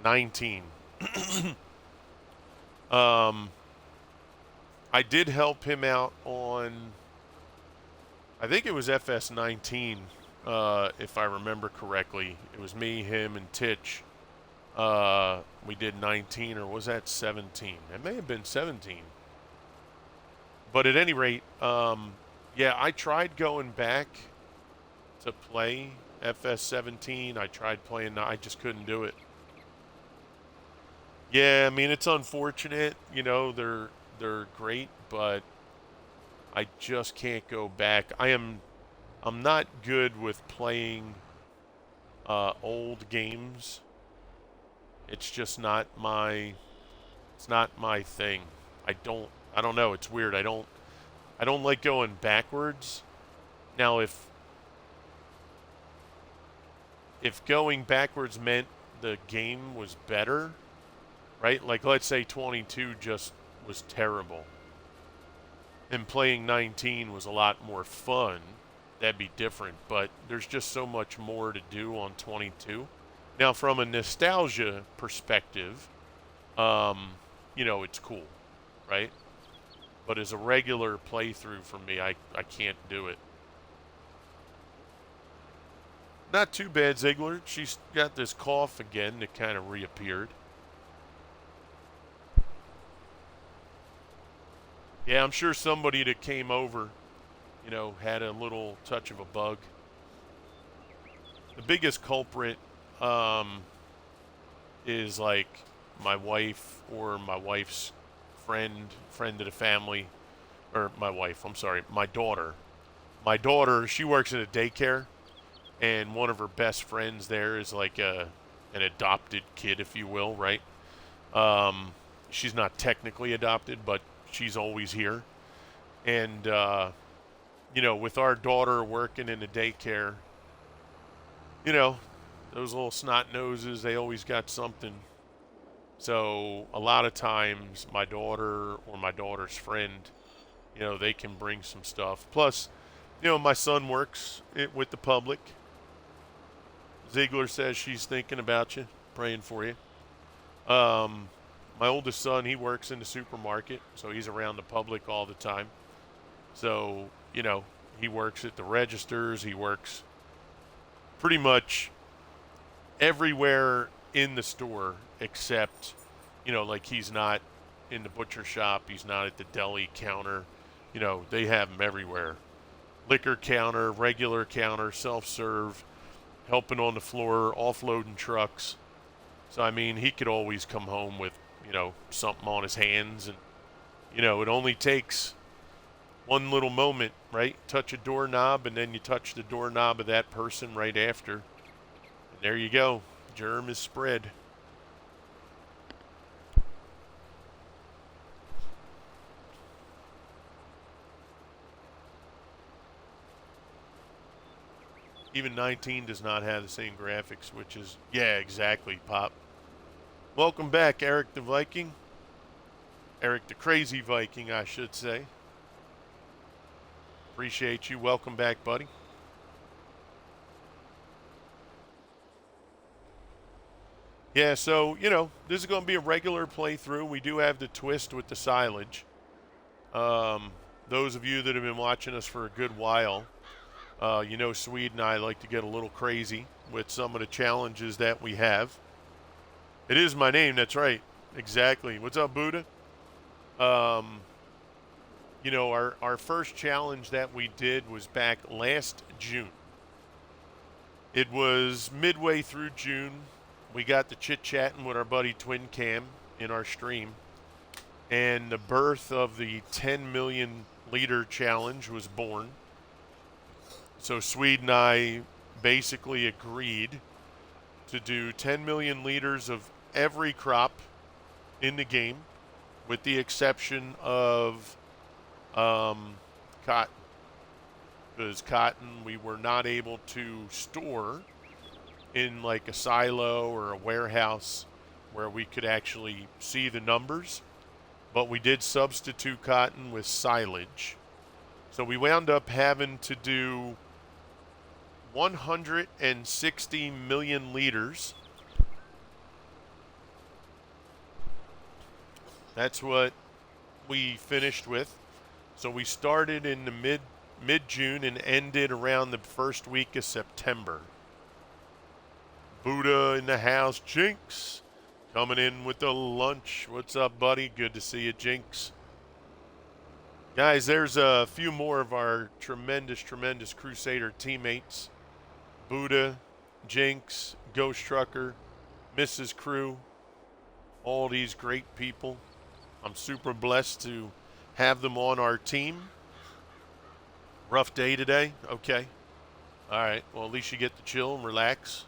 19. I did help him out on, I think it was FS 19, if I remember correctly. It was me, him, and Titch. We did 19, or was that 17? It may have been 17. But at any rate, yeah, I tried going back to play FS 17. I tried playing, I just couldn't do it. Yeah, I mean, it's unfortunate. You know, they're great, but I just can't go back. I'm not good with playing old games. It's just not my thing. I don't know, it's weird. I don't like going backwards. Now if going backwards meant the game was better, right? Like let's say 22 just was terrible and playing 19 was a lot more fun, that'd be different, but there's just so much more to do on 22. Now from a nostalgia perspective, you know, it's cool, right? But as a regular playthrough for me, I can't do it. Not too bad, Ziegler. She's got this cough again that kind of reappeared. Yeah, I'm sure somebody that came over, you know, had a little touch of a bug. The biggest culprit is like my wife or my wife's friend of the family, or my daughter. My daughter, she works at a daycare, and one of her best friends there is like an adopted kid, if you will, right? She's not technically adopted, but she's always here. And, you know, with our daughter working in a daycare, you know, those little snot noses, they always got something. So a lot of times my daughter or my daughter's friend, you know, they can bring some stuff. Plus, you know, my son works with the public. Ziegler says she's thinking about you, praying for you. My oldest son, he works in the supermarket, so he's around the public all the time. So, you know, he works at the registers. He works pretty much everywhere in the store except, you know, like he's not in the butcher shop. He's not at the deli counter. You know, they have them everywhere. Liquor counter, regular counter, self-serve, helping on the floor, offloading trucks. So, I mean, he could always come home with, you know, something on his hands. And, you know, it only takes one little moment, right? Touch a doorknob, and then you touch the doorknob of that person right after. And there you go. Germ is spread. Even 19 does not have the same graphics, which is, yeah, exactly, Pop. Welcome back, Eric the Viking. Eric the Crazy Viking, I should say. Appreciate you. Welcome back, buddy. Yeah, so, you know, this is going to be a regular playthrough. We do have the twist with the silage. Those of you that have been watching us for a good while, you know, Swede and I like to get a little crazy with some of the challenges that we have. It is my name, that's right. Exactly. What's up, Buddha? You know, our first challenge that we did was back last June. It was midway through June. We got to chit-chatting with our buddy Twin Cam in our stream. And the birth of the 10 million liter challenge was born. So Swede and I basically agreed to do 10 million liters of every crop in the game, with the exception of cotton. Because cotton we were not able to store in like a silo or a warehouse where we could actually see the numbers. But we did substitute cotton with silage. So we wound up having to do 160 million liters. That's what we finished with. So we started in the mid-June and ended around the first week of September. Buddha in the house. Jinx coming in with the lunch. What's up, buddy? Good to see you, Jinx. Guys, there's a few more of our tremendous Crusader teammates. Buddha, Jinx, Ghost Trucker, Mrs. Crew, all these great people. I'm super blessed to have them on our team. Rough day today? Okay. All right. Well, at least you get to chill and relax.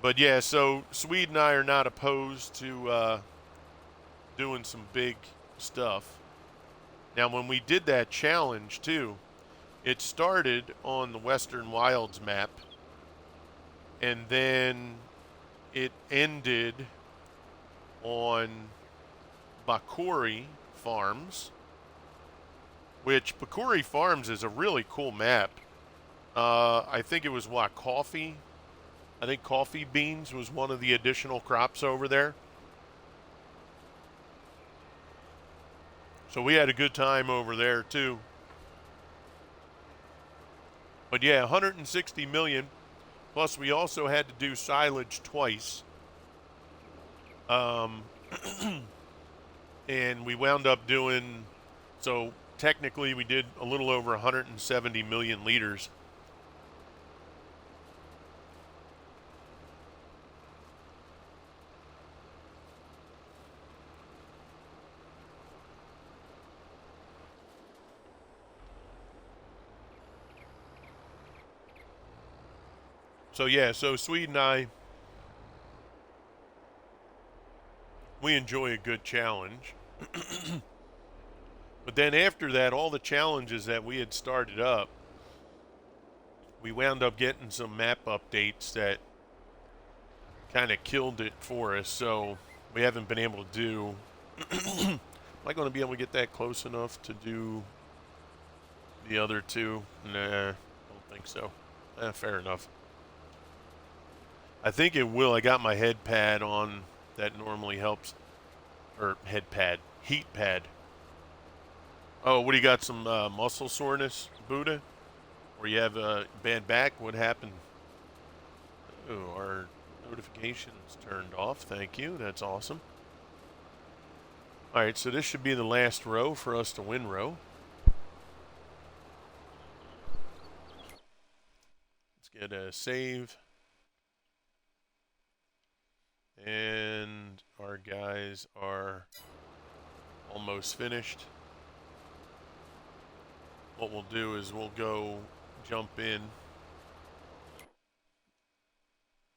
But yeah, so Swede and I are not opposed to doing some big stuff. Now, when we did that challenge, too, it started on the Western Wilds map, and then it ended on Bakuri Farms, which Bakuri Farms is a really cool map. I think it was, what, coffee? I think coffee beans was one of the additional crops over there. So we had a good time over there, too. But yeah, 160 million. Plus, we also had to do silage twice. And we wound up doing, so technically we did a little over 170 million liters. So yeah, so Swede and I, we enjoy a good challenge. But then after that, all the challenges that we had started up, we wound up getting some map updates that kind of killed it for us. So we haven't been able to do. Am I going to be able to get that close enough to do the other two? Nah, don't think so. Fair enough. I think it will. I got my head pad on. That normally helps. Or head pad. Heat pad. Oh, what do you got? Some muscle soreness, Buddha? Or you have a bad back? What happened? Oh, our notifications turned off. Thank you. That's awesome. All right, so this should be the last row for us to win row. Let's get a save. And our guys are almost finished. What we'll do is we'll go jump in.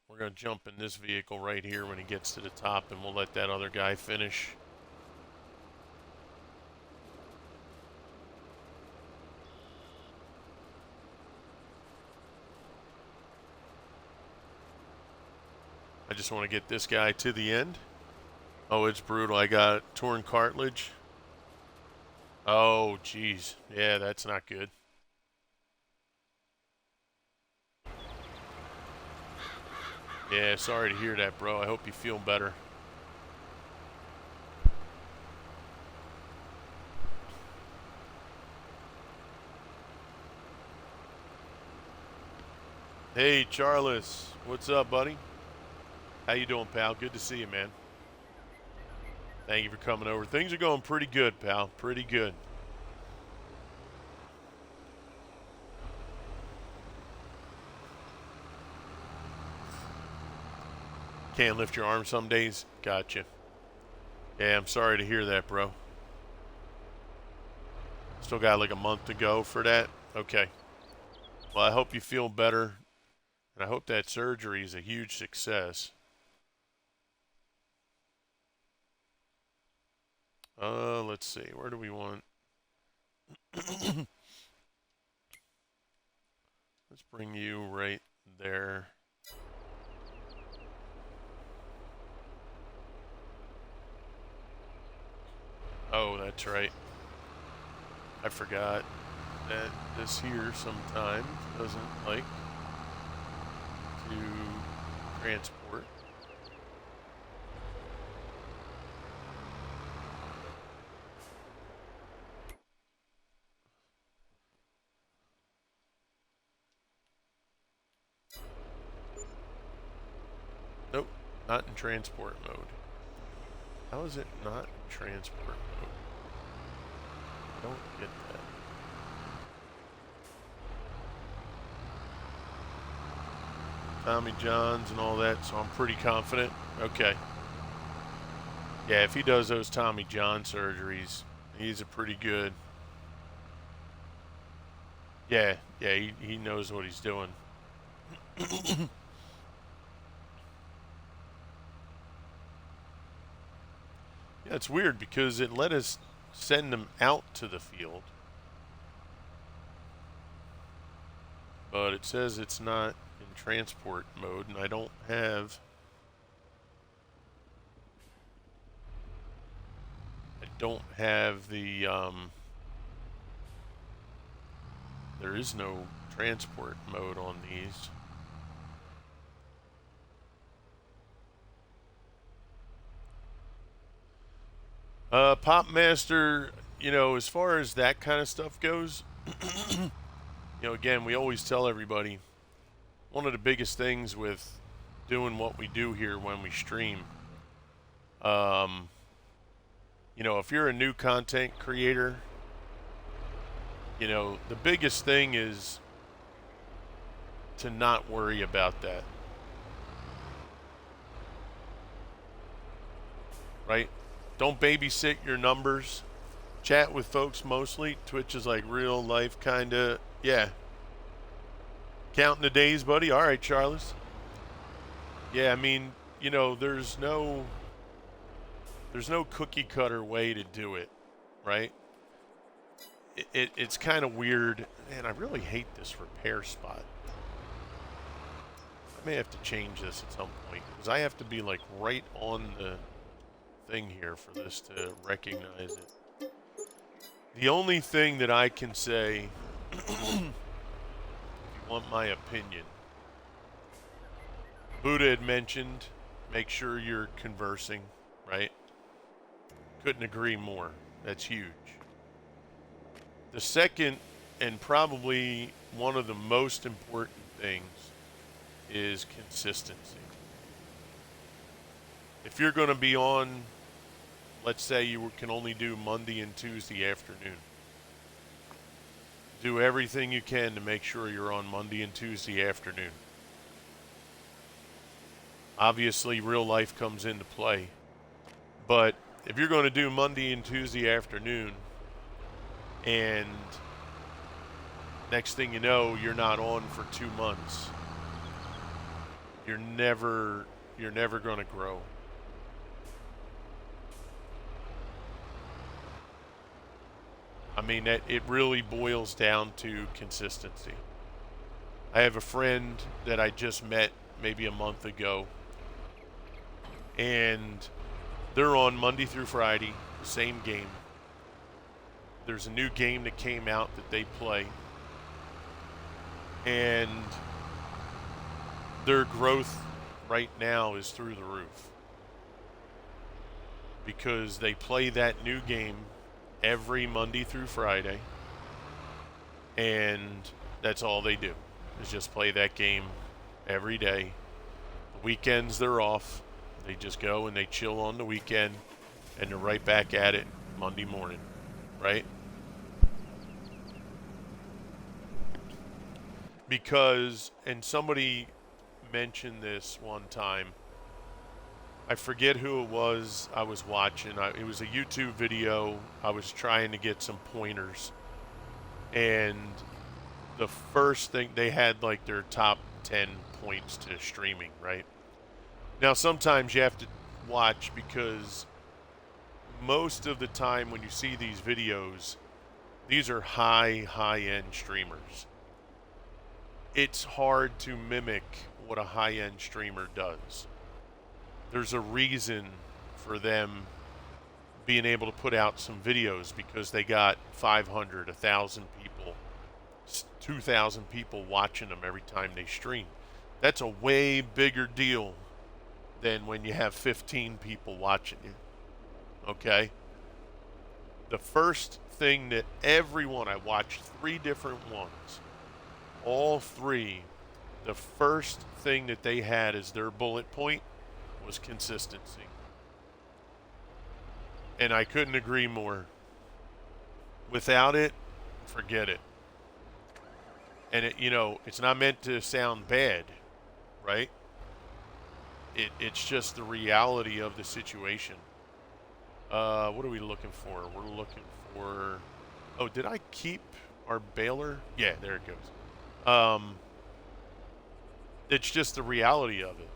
We're going to jump in this vehicle right here when he gets to the top, and we'll let that other guy finish. I just want to get this guy to the end. Oh, it's brutal. I got torn cartilage. Oh, geez. Yeah, that's not good. Yeah, sorry to hear that, bro. I hope you feel better. Hey, Charles. What's up, buddy? How you doing, pal? Good to see you, man. Thank you for coming over. Things are going pretty good, pal. Pretty good. Can't lift your arm some days? Gotcha. Yeah, I'm sorry to hear that, bro. Still got like a month to go for that? Okay. Well, I hope you feel better, and I hope that surgery is a huge success. Let's see. Where do we want? Let's bring you right there. Oh, that's right. I forgot that this here sometimes doesn't like to transport. Nope, not in transport mode. How is it not in transport mode? I don't get that. Tommy Johns and all that, so I'm pretty confident. Okay. Yeah, if he does those Tommy John surgeries, he's a pretty good. Yeah, he knows what he's doing. Yeah, it's weird because it let us send them out to the field, but it says it's not in transport mode, and I don't have the there is no transport mode on these. Popmaster, as far as that kind of stuff goes, again, we always tell everybody one of the biggest things with doing what we do here when we stream, if you're a new content creator, the biggest thing is to not worry about that. Right? Don't babysit your numbers. Chat with folks mostly. Twitch is like real life kind of. Yeah. Counting the days, buddy. All right, Charles. Yeah, I mean, there's no cookie cutter way to do it, right? It's kind of weird. Man, I really hate this repair spot. I may have to change this at some point because I have to be like right on the thing here for this to recognize it. The only thing that I can say, if you want my opinion, Buddha had mentioned make sure you're conversing, right? Couldn't agree more. That's huge. The second, and probably one of the most important things, is consistency. If you're going to be on let's say you can only do Monday and Tuesday afternoon. Do everything you can to make sure you're on Monday and Tuesday afternoon. Obviously, real life comes into play. But if you're going to do Monday and Tuesday afternoon, and next thing you know, you're not on for 2 months, you're never going to grow. I mean, it really boils down to consistency. I have a friend that I just met maybe a month ago, and they're on Monday through Friday, same game. There's a new game that came out that they play, and their growth right now is through the roof because they play that new game every Monday through Friday, and that's all they do is just play that game every day. The weekends they're off. They just go and they chill on the weekend, and they're right back at it Monday morning, right? Because, and somebody mentioned this one time, I forget who it was I was watching. It was a YouTube video. I was trying to get some pointers. And the first thing, they had like their top 10 points to streaming, right? Now, sometimes you have to watch because most of the time when you see these videos, these are high-end streamers. It's hard to mimic what a high-end streamer does. There's a reason for them being able to put out some videos because they got 500, 1,000 people, 2,000 people watching them every time they stream. That's a way bigger deal than when you have 15 people watching you. Okay? The first thing that everyone, I watched 3 different ones, all 3, the first thing that they had as their bullet point was consistency. And I couldn't agree more. Without it, forget it. And it's not meant to sound bad, right? It's just the reality of the situation. What are we looking for? We're looking for... Oh, did I keep our baler? Yeah, there it goes. It's just the reality of it.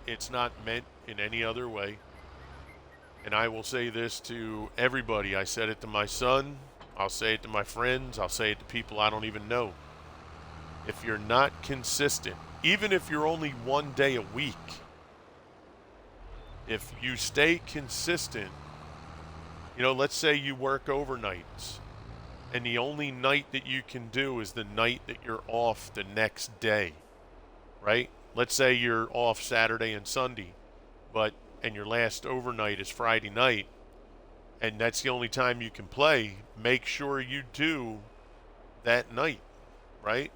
It's not meant in any other way. And I will say this to everybody. I said it to my son. I'll say it to my friends. I'll say it to people I don't even know. If you're not consistent, even if you're only 1 day a week, if you stay consistent, let's say you work overnights, and the only night that you can do is the night that you're off the next day, right? Let's say you're off Saturday and Sunday, and your last overnight is Friday night, and that's the only time you can play. Make sure you do that night, right?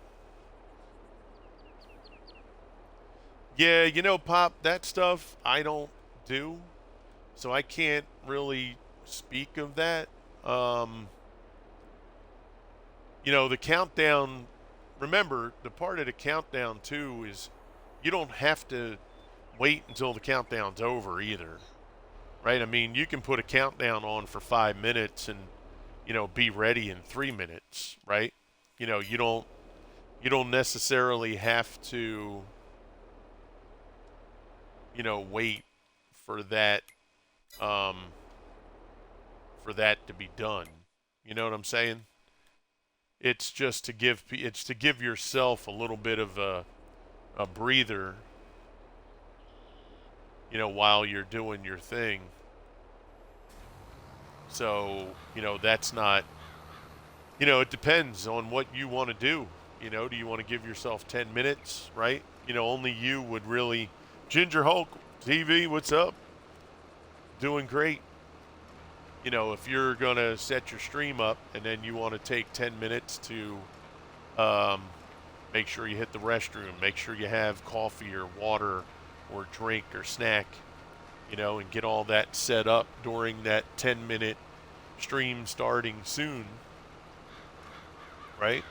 Yeah, Pop, that stuff I don't do, so I can't really speak of that. The countdown, remember, the part of the countdown, too, is you don't have to wait until the countdown's over either, right? I mean, you can put a countdown on for 5 minutes and, be ready in 3 minutes, right? You don't necessarily have to, wait for that, to be done. You know what I'm saying? It's just to give yourself a little bit of a breather, while you're doing your thing. So, that's not, it depends on what you want to do. Do you want to give yourself 10 minutes, right? Only you would really. Ginger Hulk TV, what's up? Doing great. If you're going to set your stream up and then you want to take 10 minutes to make sure you hit the restroom, make sure you have coffee or water or drink or snack, and get all that set up during that 10-minute stream starting soon, right?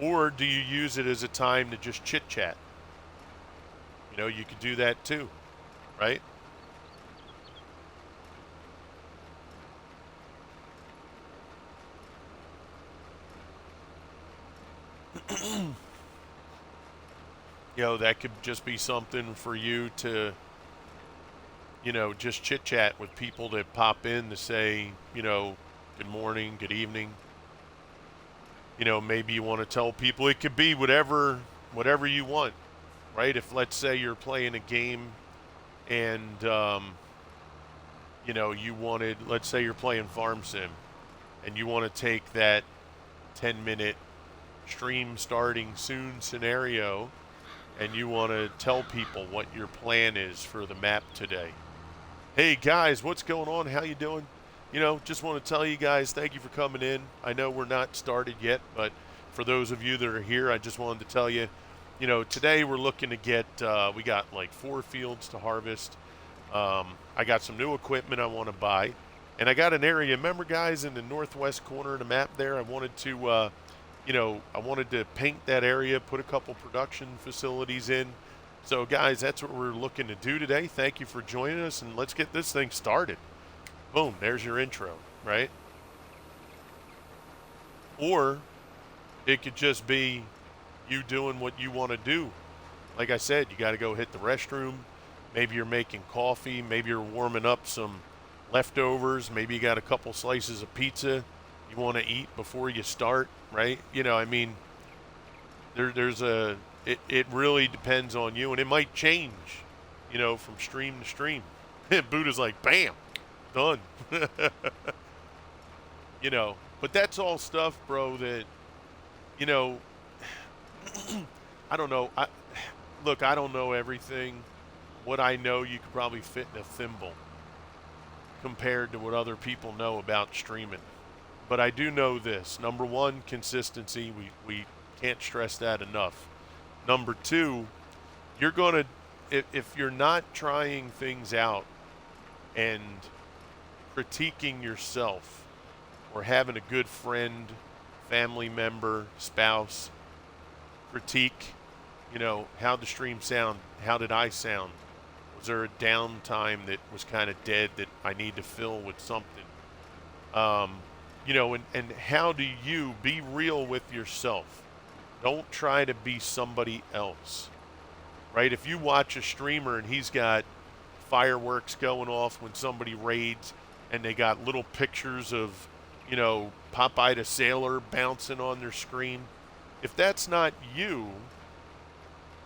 Or do you use it as a time to just chit chat? You could do that too, right? That could just be something for you to, just chit chat with people that pop in to say, good morning, good evening. Maybe you want to tell people, it could be whatever you want, right? If let's say you're playing a game and let's say you're playing Farm Sim and you want to take that 10-minute stream starting soon scenario and you want to tell people what your plan is for the map today. Hey guys, what's going on? How you doing? Just want to tell you guys, thank you for coming in. I know we're not started yet, but for those of you that are here, I just wanted to tell you, today we're looking to get, we got like 4 fields to harvest. I got some new equipment I want to buy. And I got an area, remember guys, in the northwest corner of the map there, I wanted to, paint that area, put a couple production facilities in. So guys, that's what we're looking to do today. Thank you for joining us, and let's get this thing started. Boom, there's your intro, right? Or it could just be you doing what you want to do. Like I said, you got to go hit the restroom. Maybe you're making coffee. Maybe you're warming up some leftovers. Maybe you got a couple slices of pizza you want to eat before you start, right? It really depends on you, and it might change, from stream to stream. Buddha's like, bam, done. But that's all stuff, bro, that, I don't know. Look, I don't know everything. What I know, you could probably fit in a thimble compared to what other people know about streaming. But I do know this. Number one, consistency. We can't stress that enough. Number two, you're going to, if you're not trying things out and critiquing yourself or having a good friend, family member, spouse critique, how'd the stream sound? How did I sound? Was there a downtime that was kind of dead that I need to fill with something? And how do you be real with yourself? Don't try to be somebody else, right? If you watch a streamer and he's got fireworks going off when somebody raids and they got little pictures of, Popeye the Sailor bouncing on their screen, if that's not you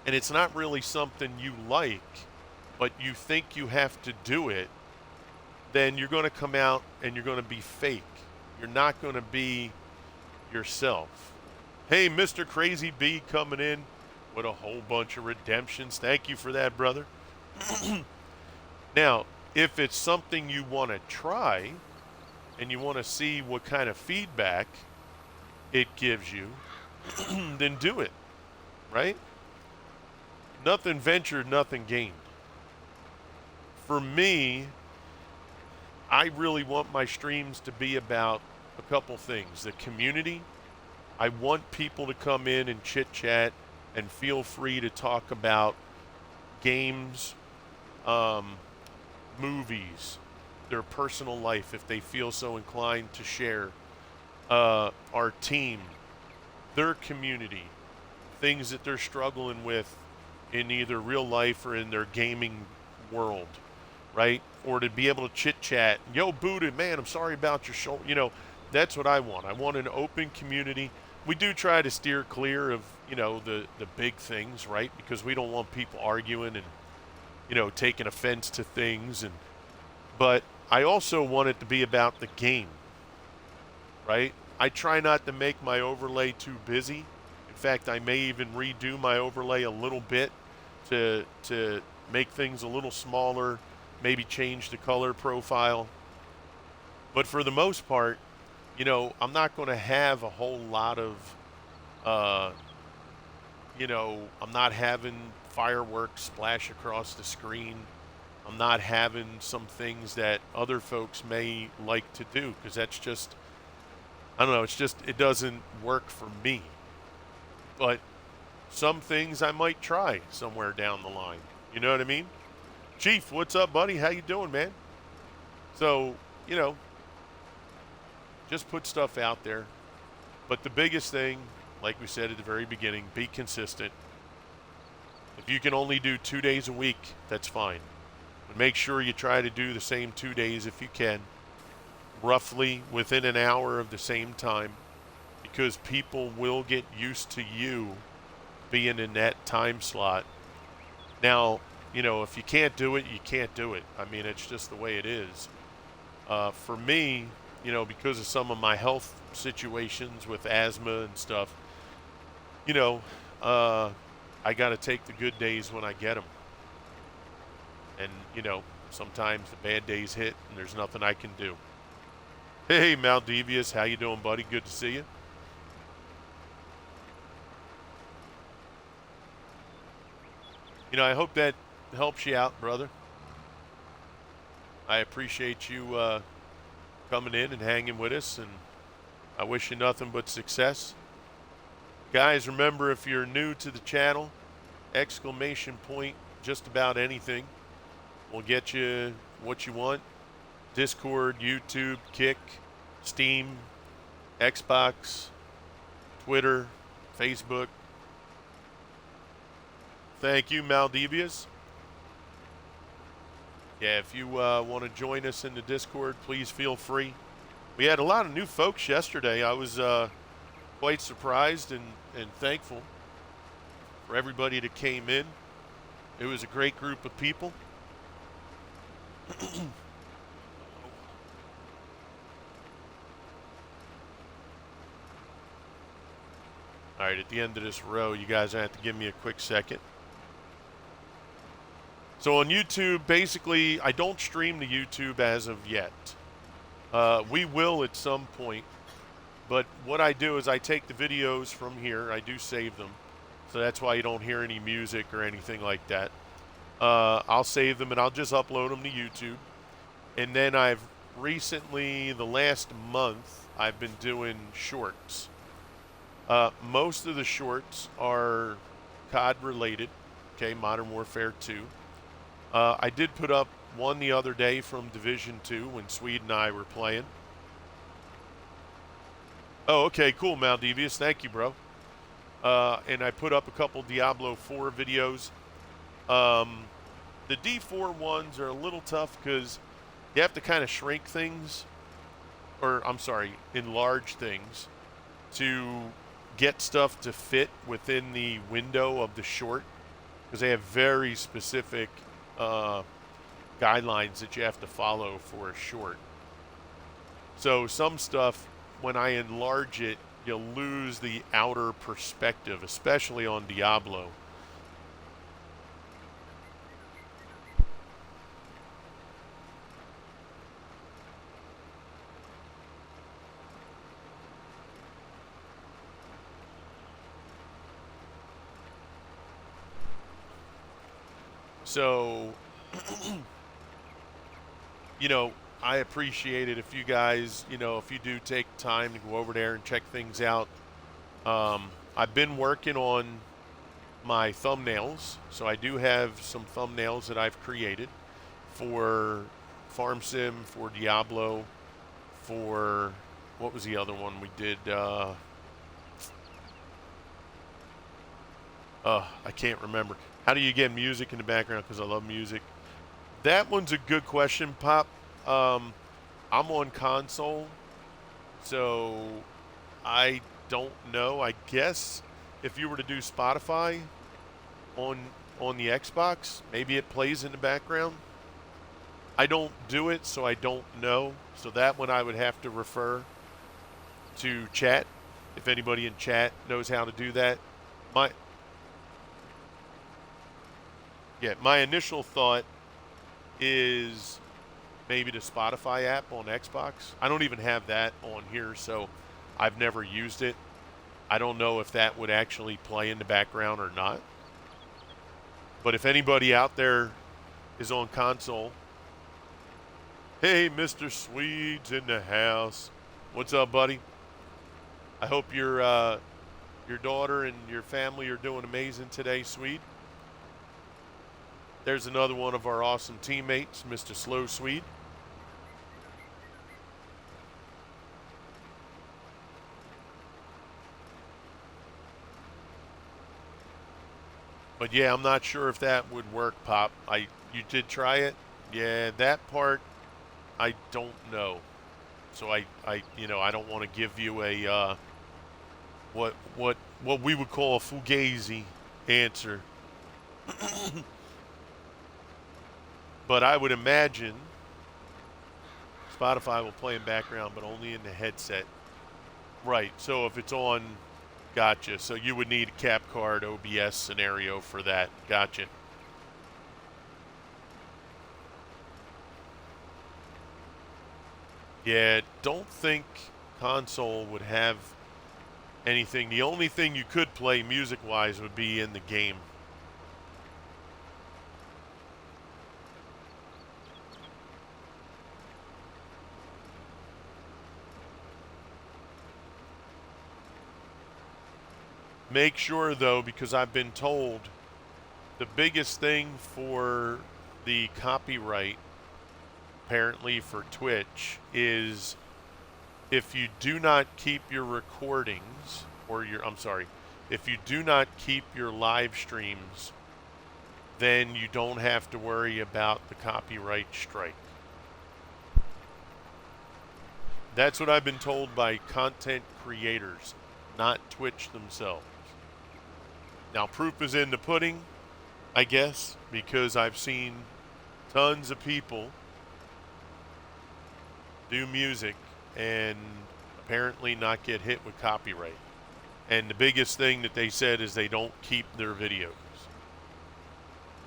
and it's not really something you like, but you think you have to do it, then you're going to come out and you're going to be fake. You're not going to be yourself. Hey, Mr. Crazy B coming in with a whole bunch of redemptions. Thank you for that, brother. Now, if it's something you want to try and you want to see what kind of feedback it gives you, then do it, right? Nothing ventured, nothing gained. For me, I really want my streams to be about a couple things. The community. I want people to come in and chit chat and feel free to talk about games, movies, their personal life if they feel so inclined to share, our team, their community, things that they're struggling with in either real life or in their gaming world, right? Or to be able to chit chat. Yo, Buddha, man, I'm sorry about your shoulder. That's what I want. I want an open community. We do try to steer clear of, the big things, right? Because we don't want people arguing and, taking offense to things. But I also want it to be about the game, right? I try not to make my overlay too busy. In fact, I may even redo my overlay a little bit to make things a little smaller, maybe change the color profile. But for the most part, I'm not going to have a whole lot of, I'm not having fireworks splash across the screen. I'm not having some things that other folks may like to do, because that's just, I don't know, it's just, it doesn't work for me. But some things I might try somewhere down the line. You know what I mean? Chief, what's up, buddy? How you doing, man? So, you know, just put stuff out there. But the biggest thing, like we said at the very beginning, be consistent. If you can only do 2 days a week, that's fine. But make sure you try to do the same 2 days if you can, roughly within an hour of the same time, because people will get used to you being in that time slot. Now, you know, if you can't do it, you can't do it. I mean, it's just the way it is. For me, you know, because of some of my health situations with asthma and stuff, you know, I got to take the good days when I get them. And, you know, sometimes the bad days hit and there's nothing I can do. Hey, Maldivius, how you doing, buddy? Good to see you. You know, I hope that helps you out, brother. I appreciate you coming in and hanging with us, and I wish you nothing but success. Guys, remember, if you're new to the channel, exclamation point just about anything will get you what you want. Discord, YouTube, Kick, Steam, Xbox, Twitter, Facebook. Thank you, Maldivius. Yeah, if you want to join us in the Discord, please feel free. We had a lot of new folks yesterday. I was quite surprised and thankful for everybody that came in. It was a great group of people. All right, at the end of this row, you guys have to give me a quick second. So on YouTube, basically, I don't stream to YouTube as of yet. We will at some point. But what I do is I take the videos from here. I do save them. So that's why you don't hear any music or anything like that. I'll save them and I'll just upload them to YouTube. And then I've recently, the last month, I've been doing shorts. Most of the shorts are COD related. Okay, Modern Warfare 2. I did put up one the other day from Division 2 when Swede and I were playing. Oh, okay, cool, Maldivius. Thank you, bro. And I put up a couple Diablo 4 videos. The D4 ones are a little tough because you have to kind of shrink things, or I'm sorry, enlarge things to get stuff to fit within the window of the short, because they have very specific guidelines that you have to follow for a short. So some stuff, when I enlarge it, you'll lose the outer perspective, especially on Diablo. So, you know, I appreciate it if you guys, you know, if you do take time to go over there and check things out. I've been working on my thumbnails, so I do have some thumbnails that I've created for Farm Sim, for Diablo, for, what was the other one we did? I can't remember. How do you get music in the background? Because I love music. That one's a good question, Pop. I'm on console, so I don't know. I guess if you were to do Spotify on the Xbox, maybe it plays in the background. I don't do it, so I don't know. So that one I would have to refer to chat, if anybody in chat knows how to do that. My initial thought is maybe the Spotify app on Xbox. I don't even have that on here, so I've never used it. I don't know if that would actually play in the background or not. But if anybody out there is on console. Hey, Mr. Swede's in the house. What's up, buddy? I hope your daughter and your family are doing amazing today, Swede. There's another one of our awesome teammates, Mr. Slow Swede. But yeah, I'm not sure if that would work, Pop. You did try it? Yeah, that part I don't know. So I don't want to give you a what we would call a fugazi answer. But I would imagine Spotify will play in background, but only in the headset. Right. So if it's on, gotcha. So you would need a cap card OBS scenario for that. Gotcha. Yeah, don't think console would have anything. The only thing you could play music-wise would be in the game. Make sure, though, because I've been told the biggest thing for the copyright, apparently for Twitch, is if you do not keep your recordings, or if you do not keep your live streams, then you don't have to worry about the copyright strike. That's what I've been told by content creators, not Twitch themselves. Now, proof is in the pudding, I guess, because I've seen tons of people do music and apparently not get hit with copyright. And the biggest thing that they said is they don't keep their videos.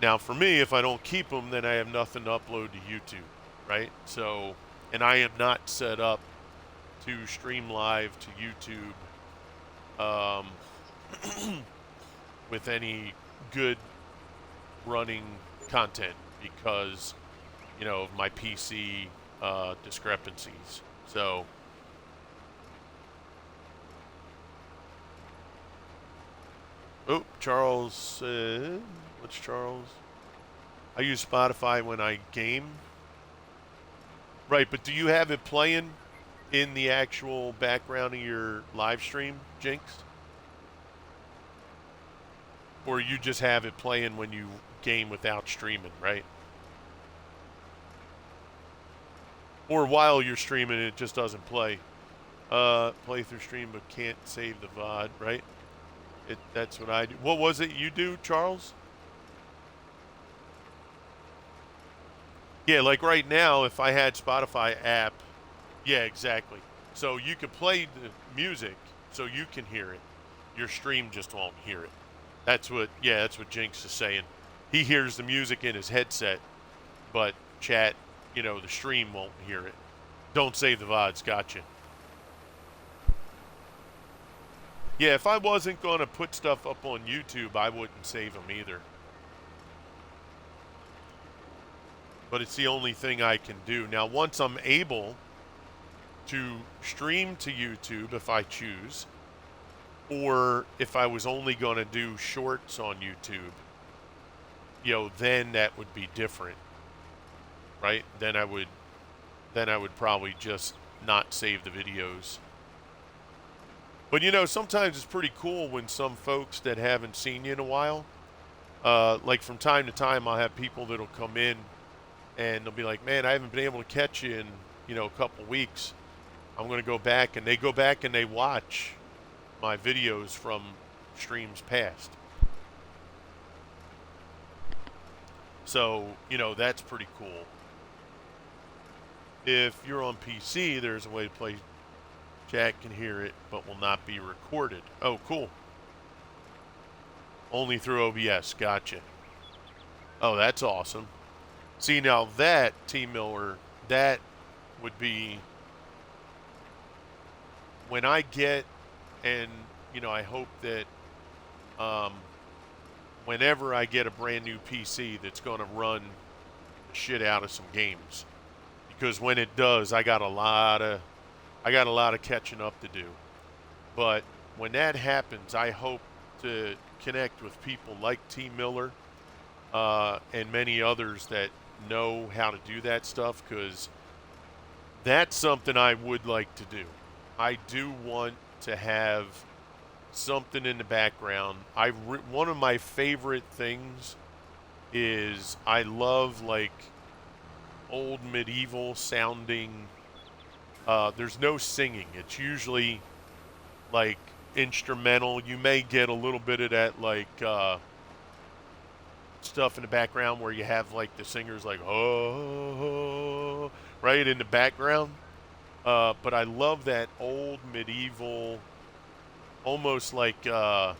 Now, for me, if I don't keep them, then I have nothing to upload to YouTube, right? So, and I am not set up to stream live to YouTube with any good running content because, of my PC discrepancies. So, Charles, what's Charles? I use Spotify when I game. Right, but do you have it playing in the actual background of your live stream, Jinx? Or you just have it playing when you game without streaming, right? Or while you're streaming, it just doesn't play. Play through stream but can't save the VOD, right? That's what I do. What was it you do, Charles? Yeah, like right now, if I had Spotify app, yeah, exactly. So you could play the music so you can hear it. Your stream just won't hear it. That's what Jinx is saying. He hears the music in his headset, but chat, the stream won't hear it. Don't save the VODs, gotcha. Yeah, if I wasn't going to put stuff up on YouTube, I wouldn't save them either. But it's the only thing I can do. Now, once I'm able to stream to YouTube if I choose, or if I was only going to do shorts on YouTube, then that would be different, right? Then I would probably just not save the videos. But sometimes it's pretty cool when some folks that haven't seen you in a while, like from time to time, I'll have people that'll come in and they'll be like, "Man, I haven't been able to catch you in a couple weeks. I'm going to go back," and they go back and they watch my videos from streams past. So, that's pretty cool. If you're on PC, there's a way to play. Jack can hear it, but will not be recorded. Oh, cool. Only through OBS. Gotcha. Oh, that's awesome. See, now that, T. Miller, that would be when I get, and, I hope that whenever I get a brand new PC that's going to run the shit out of some games, because when it does, I got a lot of catching up to do. But when that happens, I hope to connect with people like T. Miller and many others that know how to do that stuff, because that's something I would like to do. I do want to have something in the background. One of my favorite things is I love like old medieval sounding. There's no singing. It's usually like instrumental. You may get a little bit of that like stuff in the background where you have like the singers like oh right in the background. But I love that old medieval, almost like I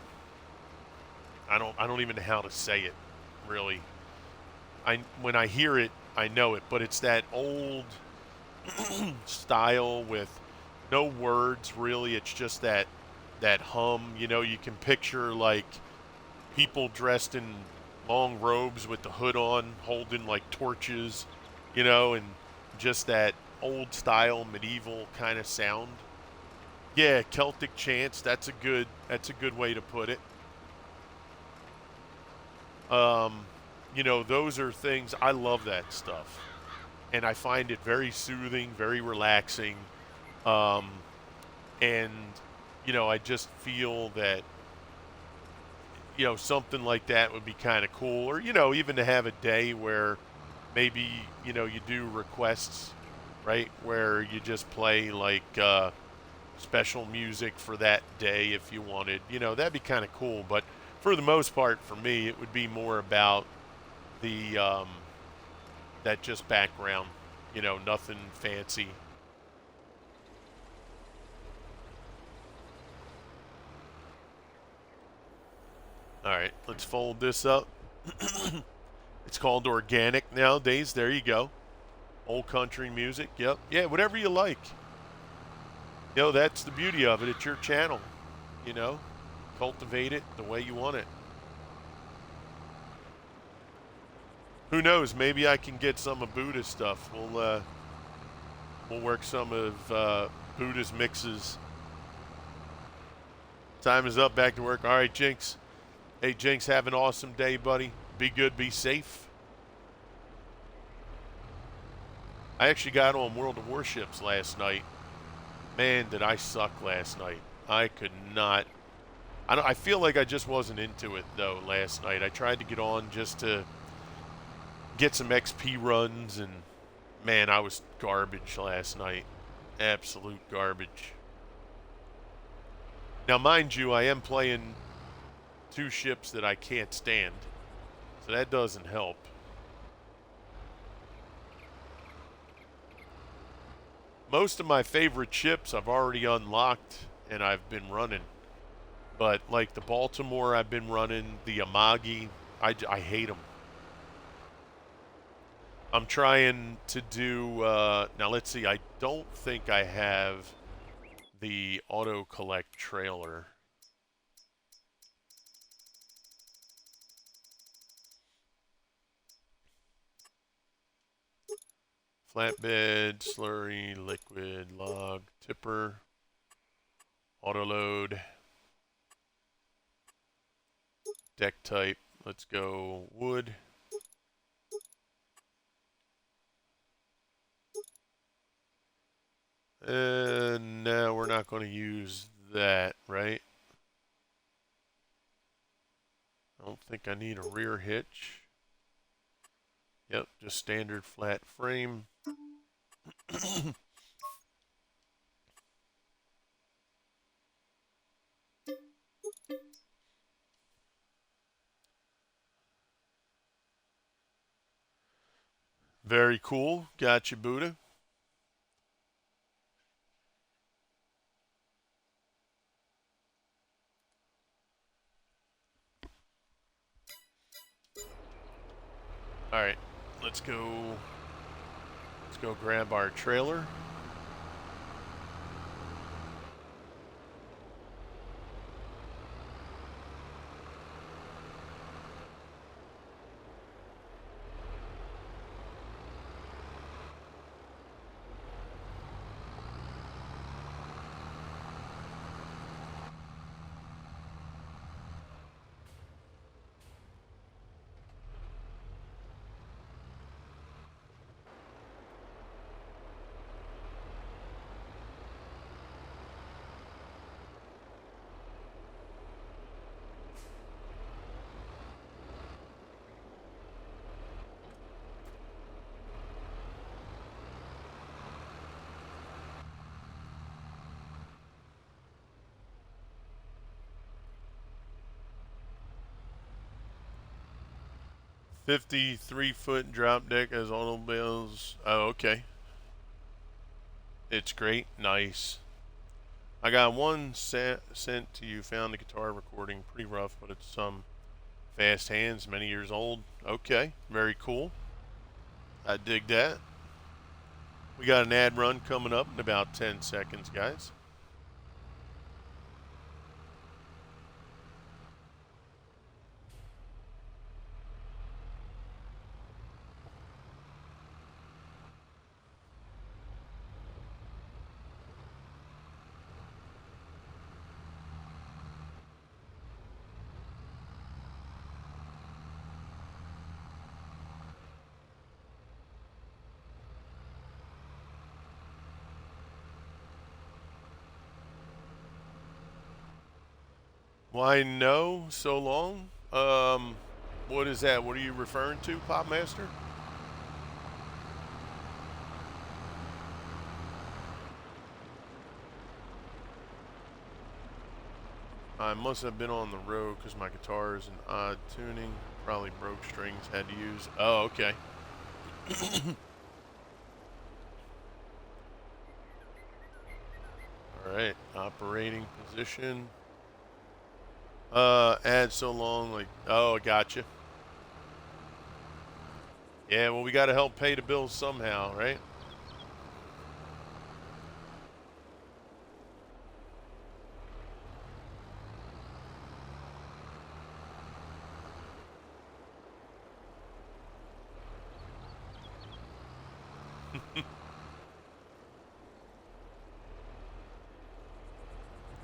don't even know how to say it really. When I hear it, I know it, but it's that old style with no words really. It's just that hum. You know, you can picture like people dressed in long robes with the hood on, holding like torches, you know, and just that old style medieval kind of sound. Yeah, Celtic chants. That's a good way to put it. Um, you know, those are things I love that stuff, and I find it very soothing, very relaxing, um, and you know, I just feel that you know something like that would be kind of cool, or you know, even to have a day where maybe you know you do requests, right, where you just play like special music for that day if you wanted. You know, that'd be kind of cool. But for the most part, for me, it would be more about the that just background. You know, nothing fancy. All right, let's fold this up. It's called organic nowadays. There you go. Old country music. Yep. Yeah, whatever you like. You know, that's the beauty of it. It's your channel. You know, cultivate it the way you want it. Who knows? Maybe I can get some of Buddha's stuff. We'll work some of Buddha's mixes. Time is up. Back to work. All right, Jinx. Hey, Jinx, have an awesome day, buddy. Be good. Be safe. I actually got on World of Warships last night. Man, did I suck last night. I could not. I feel like I just wasn't into it, though, last night. I tried to get on just to get some XP runs, and man, I was garbage last night. Absolute garbage. Now, mind you, I am playing two ships that I can't stand, so that doesn't help. Most of my favorite ships I've already unlocked and I've been running. But like the Baltimore I've been running, the Amagi, I hate them. I'm trying to do, now let's see, I don't think I have the auto collect trailer. Flatbed, slurry, liquid, log, tipper, auto load, deck type, let's go wood. No, we're not going to use that, right? I don't think I need a rear hitch. Yep, just standard flat frame. Very cool. Gotcha, Buddha. All right, let's go. Let's go grab our trailer. 53-foot drop deck as automobiles. Oh, okay. It's great. Nice. I got one sent to you. Found the guitar recording. Pretty rough, but it's some fast hands, many years old. Okay. Very cool. I dig that. We got an ad run coming up in about 10 seconds, guys. Why no? So long? What is that? What are you referring to, Popmaster? I must have been on the road because my guitar is in odd tuning. Probably broke strings, had to use. Oh, okay. All right. Operating position. Add so long, like, oh, gotcha. Yeah, well, we got to help pay the bills somehow, right?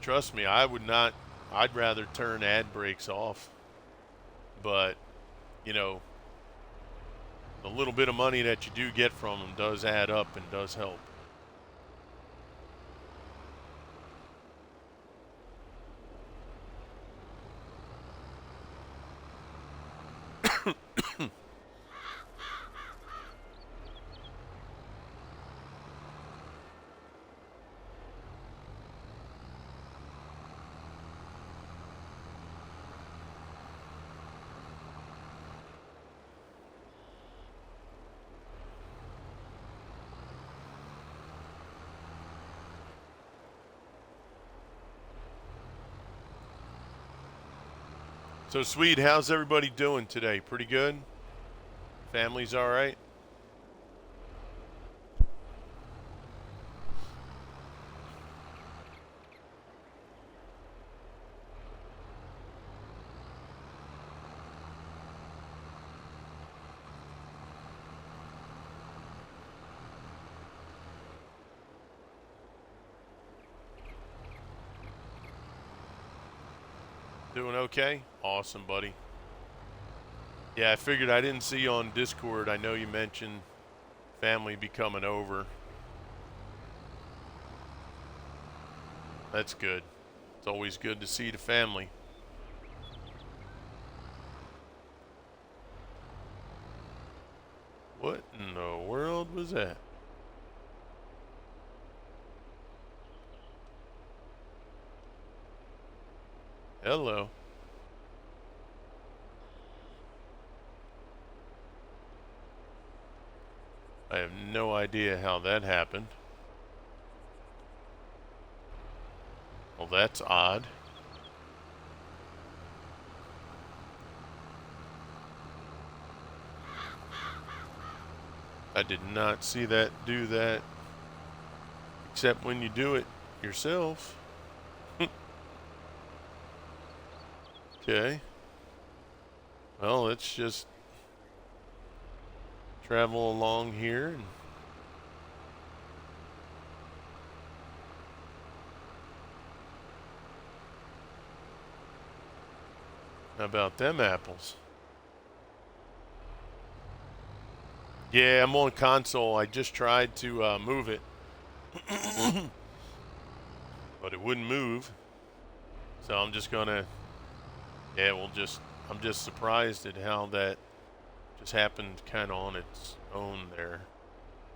Trust me, I would not. I'd rather turn ad breaks off. But, you know, the little bit of money that you do get from them does add up and does help. So, Swede, how's everybody doing today? Pretty good? Family's all right? Doing okay? Awesome, buddy. Yeah, I figured I didn't see you on Discord. I know you mentioned family be coming over. That's good. It's always good to see the family. What in the world was that? Hello. I have no idea how that happened. Well, that's odd. I did not see that do that. Except when you do it yourself. Okay. Well, let's just travel along here. How about them apples? Yeah, I'm on console. I just tried to move it, but it wouldn't move. So I'm just gonna, yeah, I'm just surprised at how that just happened kind of on its own there.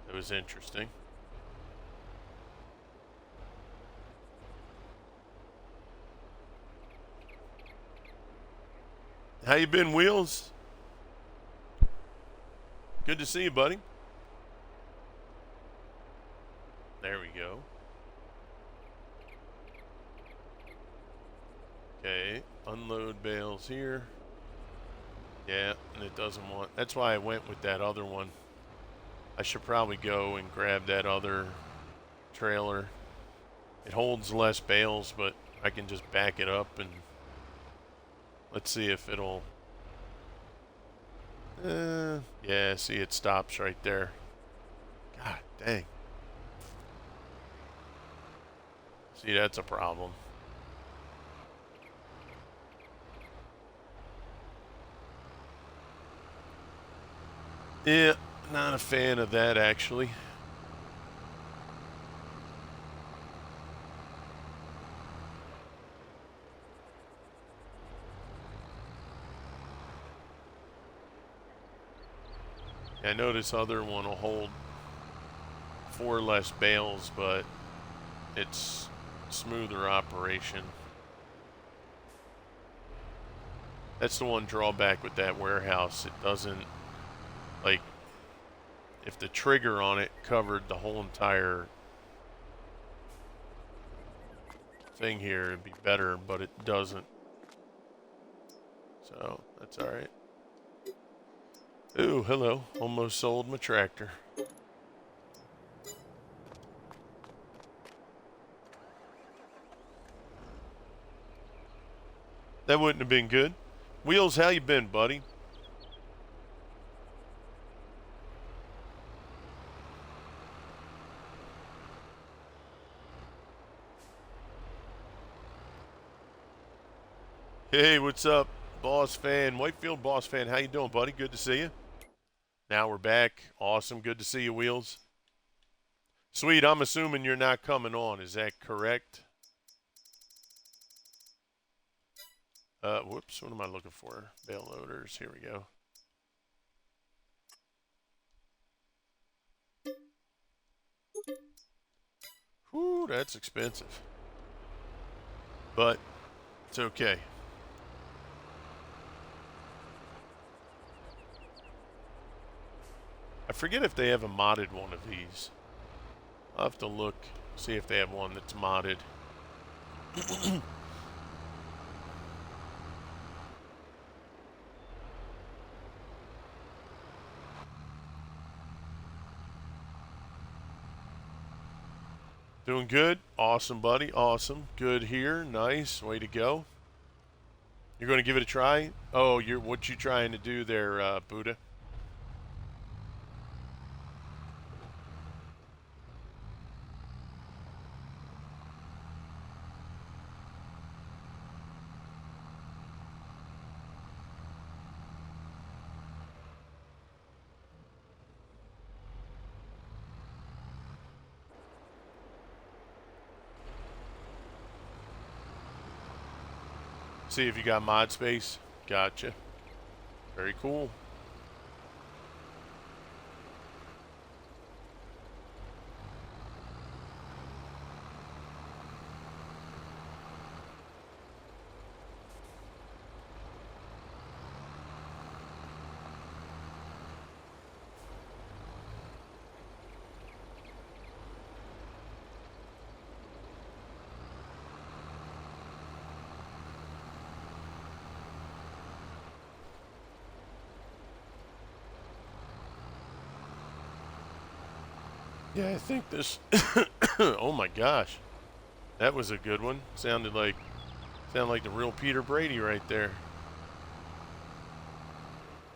It was interesting. How you been, Wheels? Good to see you, buddy. There we go. Okay, unload bales here. Yeah, and it doesn't want... That's why I went with that other one. I should probably go and grab that other trailer. It holds less bales, but I can just back it up and... Let's see if it'll... yeah, see, it stops right there. God dang. See, that's a problem. Yeah, not a fan of that, actually. I know this other one will hold 4 less bales, but it's smoother operation. That's the one drawback with that warehouse. It doesn't, like, if the trigger on it covered the whole entire thing here, it'd be better, but it doesn't. So, that's alright. Ooh, hello. Almost sold my tractor. That wouldn't have been good. Wheels, how you been, buddy? Hey, what's up, boss fan? Whitefield boss fan, how you doing, buddy? Good to see you. Now we're back. Awesome. Good to see you, Wheels. Sweet, I'm assuming you're not coming on. Is that correct? Whoops, what am I looking for? Bale loaders. Here we go. Whew, that's expensive. But it's okay. I forget if they have a modded one of these. I'll have to look, see if they have one that's modded. Doing good? Awesome, buddy. Awesome. Good here. Nice. Way to go. You're going to give it a try? Oh, what you trying to do there, Buddha? See if you got mod space. Gotcha. Very cool. Yeah, I think this... oh my gosh. That was a good one. Sounded like the real Peter Brady right there.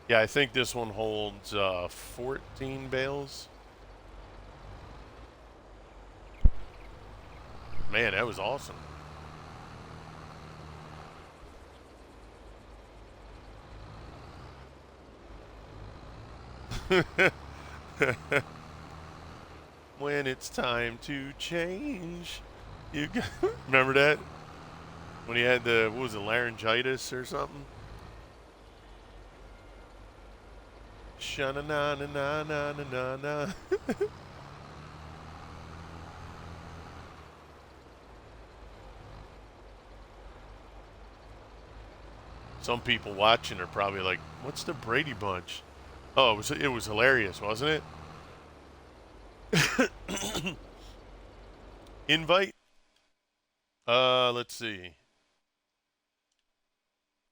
Yeah, I think this one holds 14 bales. Man, that was awesome. When it's time to change. You got, remember that? When he had the, what was it, laryngitis or something? Sha-na-na-na-na-na-na-na. Some people watching are probably like, what's the Brady Bunch? Oh, it was hilarious, wasn't it? Invite. Let's see.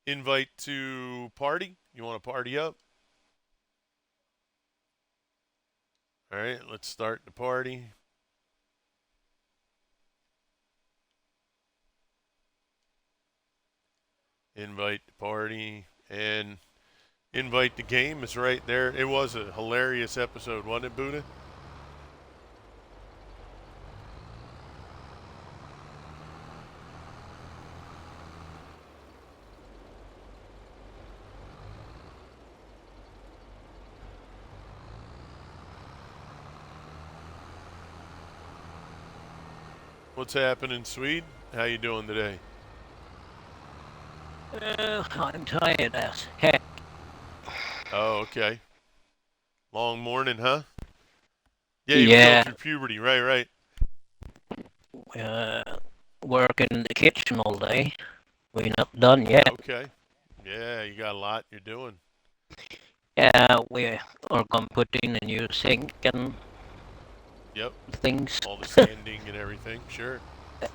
Invite to party. You want to party up? All right, let's start the party. Invite the party and invite the game is right there. It was a hilarious episode, wasn't it, Buddha? What's happening, Swede? How you doing today? I'm tired as heck. Oh, okay. Long morning, huh? Yeah, you were going Yeah, through puberty, right? Right. uh, working in the kitchen all day. We're not done yet. Okay. Yeah, you got a lot you're doing. Yeah, we are gonna put in a new sink and Yep. things. All the sanding and everything. Sure.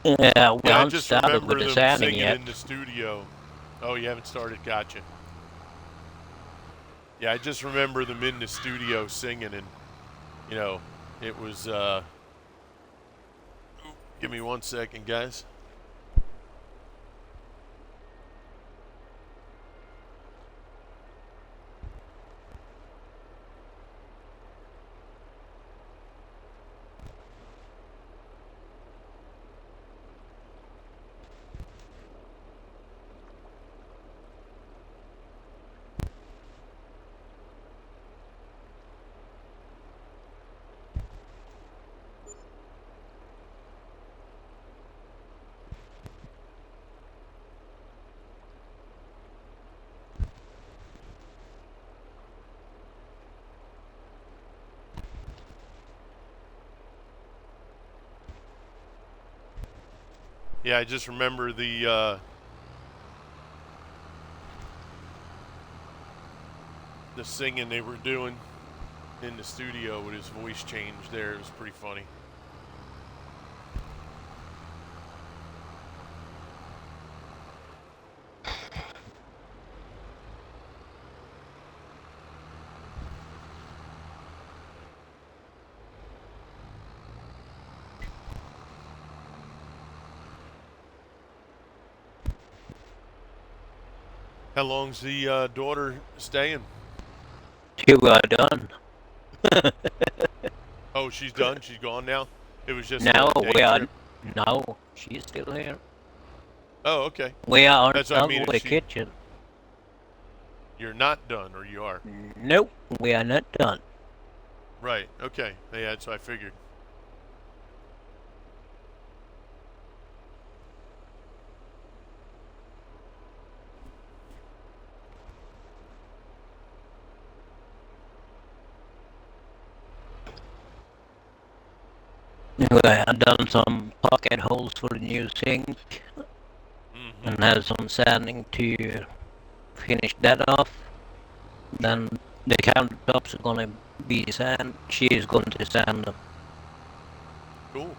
Yeah, we Yeah, I haven't just started with remember the them sanding singing yet. in the studio. Oh, you haven't started? Gotcha. Yeah, I just remember them in the studio singing, and you know, it was. Give me 1 second, guys. Yeah, I just remember the singing they were doing in the studio with his voice change there. It was pretty funny. How long's the daughter staying? You are done. Oh, she's done. She's gone now. It was just Now a day we are. trip. No, she's still here. Oh, okay. We aren't That's what I done mean. with If the she, kitchen. you're not done, or you are. Nope, we are not done. Right. Okay. Yeah, that's what I figured. We have done some pocket holes for the new sink Mm-hmm. and have some sanding to finish that off. Sure. Then the countertops are gonna be sand. She is going to sand them. Cool.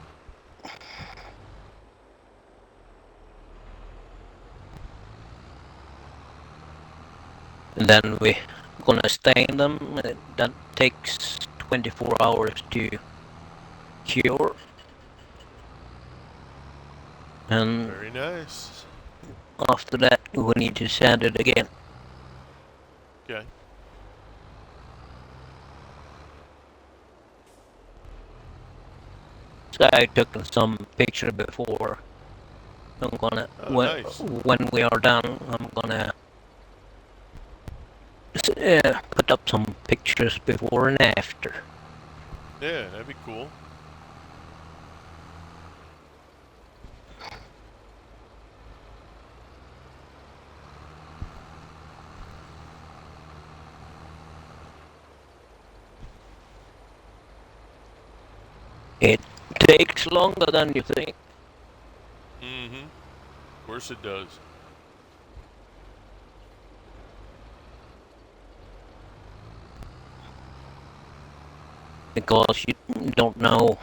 And then we gonna stain them. That takes 24 hours to cure. And Very nice. after that, we need to sand it again. Okay. So I took some picture before. I'm gonna Oh, nice. when we are done, I'm gonna put up some pictures before and after. Yeah, that'd be cool. It takes longer than you think. Mm-hmm. Of course it does. because you don't know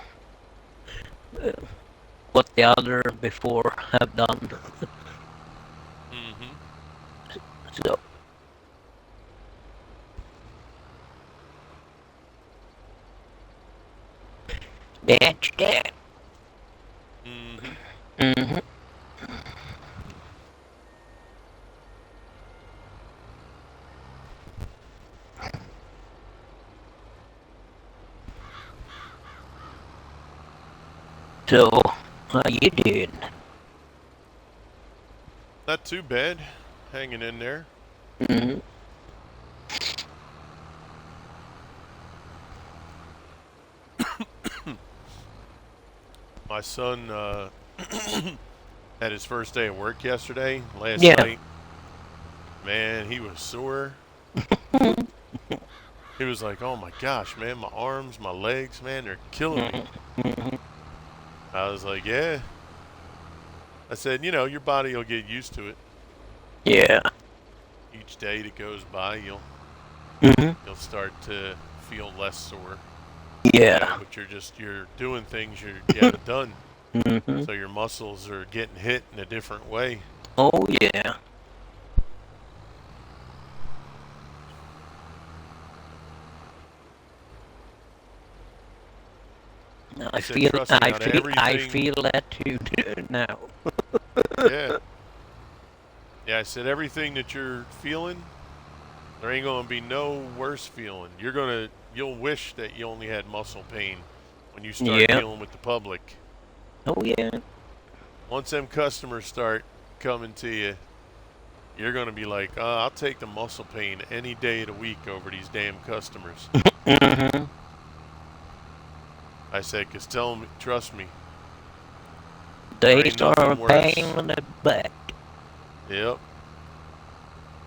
what the other before have done. Mm-hmm. So that's that. Mm-hmm. Hmm. So how you doing? Not too bad. Hanging in there. Hmm. My son had his first day of work yesterday. Last Yeah. night, man, he was sore. He was like, "Oh my gosh, man, my arms, my legs, man, they're killing me." Hmm. I was like, "Yeah." I said, your body will get used to it. Yeah. Each day that goes by, Hmm. you'll start to feel less sore. Yeah. But you're doing things you haven't done, Hmm. so your muscles are getting hit in a different way. Oh yeah. I said, "Trust me, out of I everything, feel that too now. yeah, yeah." I said, "Everything that you're feeling, there ain't gonna be no worse feeling. You'll wish that you only had muscle pain when you start Yeah. dealing with the public. Oh yeah. Once them customers start coming to you, you're gonna be like, I'll take the muscle pain any day of the week over these damn customers." Hmm. I said, "'Cause tell them, trust me, there They ain't are a nothing pain worse." in the butt. Yep.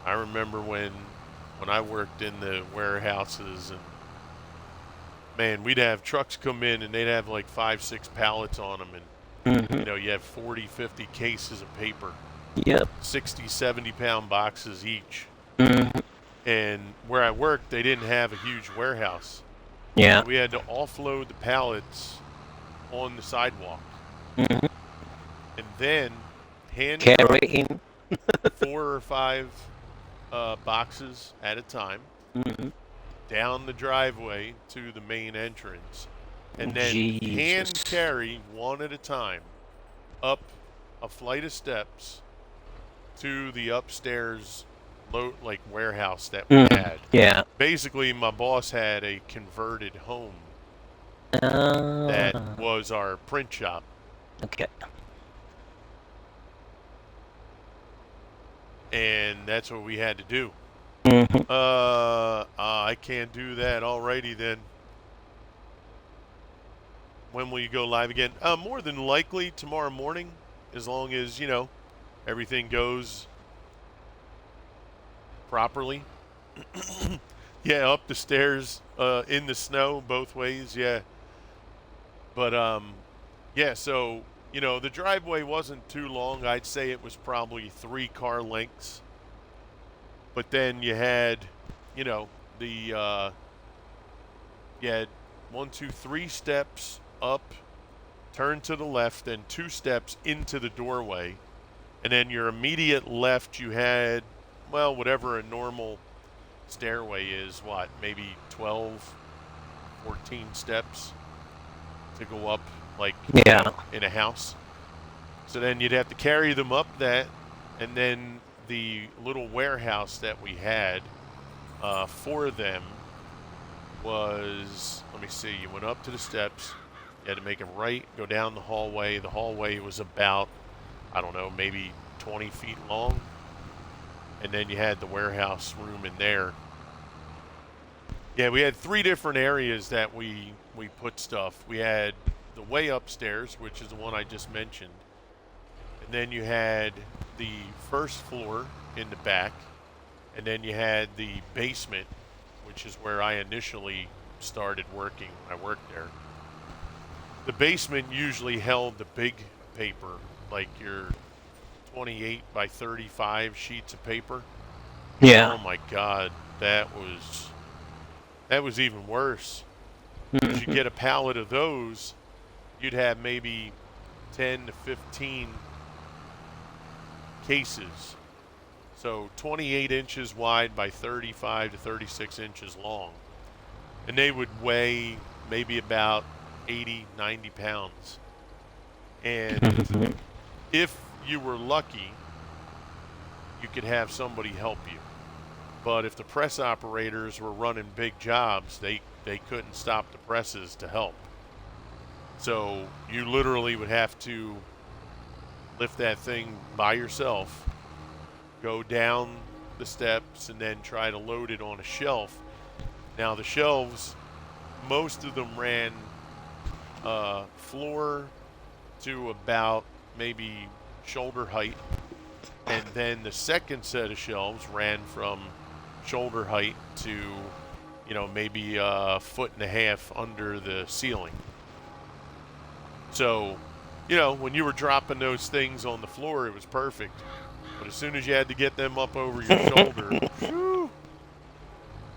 I remember when I worked in the warehouses, and man, we'd have trucks come in and they'd have like 5, 6 pallets on them, and Hmm. you have 40, 50 cases of paper, Yep. 60, 70 pound boxes each. Hmm. And where I worked, they didn't have a huge warehouse, Yeah. so we had to offload the pallets on the sidewalk Hmm. and then hand truck Carrying. 4 or 5 boxes at a time Hmm. down the driveway to the main entrance, and then hand Jesus. carry one at a time up a flight of steps to the upstairs like warehouse that we Hmm. had. Yeah. Basically, my boss had a converted home that Uh, was our print shop, okay. and that's what we had to do. Hmm. I can't do that. Alrighty then. When will you go live again? More than likely tomorrow morning, as long as everything goes properly. Yeah, up the stairs, in the snow both ways. Yeah, but yeah. So the driveway wasn't too long. I'd say it was probably 3 car lengths. But then you know, the you had 1, 2, 3 steps up, turn to the left, then 2 steps into the doorway, and then your immediate left you had, well, whatever a normal stairway is, what, maybe 12, 14 steps to go up, like, Yeah. in a house. So then you'd have to carry them up that, and then the little warehouse that we had for them was, let me see, you went up to the steps, you had to make a right, go down the hallway. The hallway was about, I don't know, maybe 20 feet long, and then you had the warehouse room in there. Yeah, we had 3 different areas that we put stuff. We had the way upstairs, which is the one I just mentioned, and then you had the first floor in the back, and then you had the basement, which is where I initially started working when I worked there. The basement usually held the big paper, like your 28 by 35 sheets of paper. Yeah. Oh my God, that was even worse. Because you get a pallet of those, you'd have maybe 10 to 15 cases. So 28 inches wide by 35 to 36 inches long. And they would weigh maybe about 80, 90 pounds. And if you were lucky, you could have somebody help you. But if the press operators were running big jobs, they couldn't stop the presses to help. So you literally would have to lift that thing by yourself, go down the steps, and then try to load it on a shelf. Now the shelves, most of them ran floor to about maybe shoulder height, and then the second set of shelves ran from shoulder height to, maybe a foot and a half under the ceiling. So, when you were dropping those things on the floor, it was perfect. But as soon as you had to get them up over your shoulder, whew,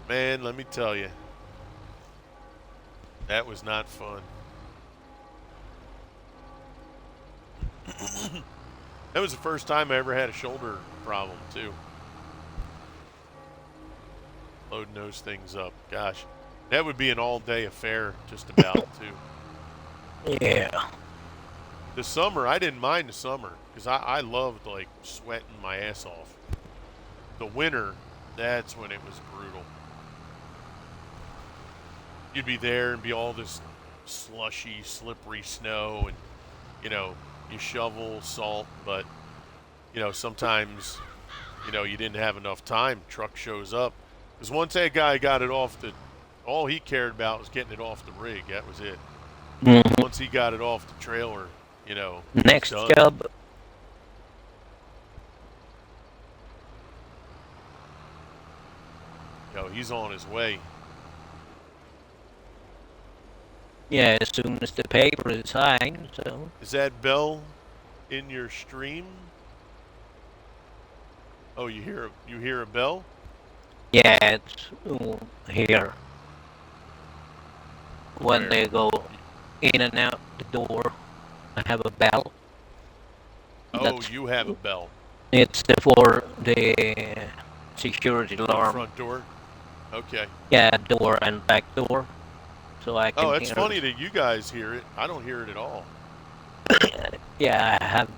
man, let me tell you, that was not fun. That was the first time I ever had a shoulder problem, too. Loading those things up. Gosh, that would be an all-day affair, just about, too. Yeah. The summer, I didn't mind the summer, because I loved, like, sweating my ass off. The winter, that's when it was brutal. You'd be there and be all this slushy, slippery snow, and, you shovel salt, but, sometimes, you didn't have enough time. Truck shows up. Because once that guy got it off all he cared about was getting it off the rig. That was it. Once he got it off the trailer, Next done. job. He's on his way. Yeah, as soon as the paper is signed, so. Is that bell in your stream? Oh, you hear a bell? Yeah, it's here. When Where? they go in and out the door, I have a bell. Oh, you have a bell. It's for the security The alarm. front door? Okay. Yeah, door and back door. So I can Oh, that's hear funny that you guys hear it. I don't hear it at all. Yeah, I have.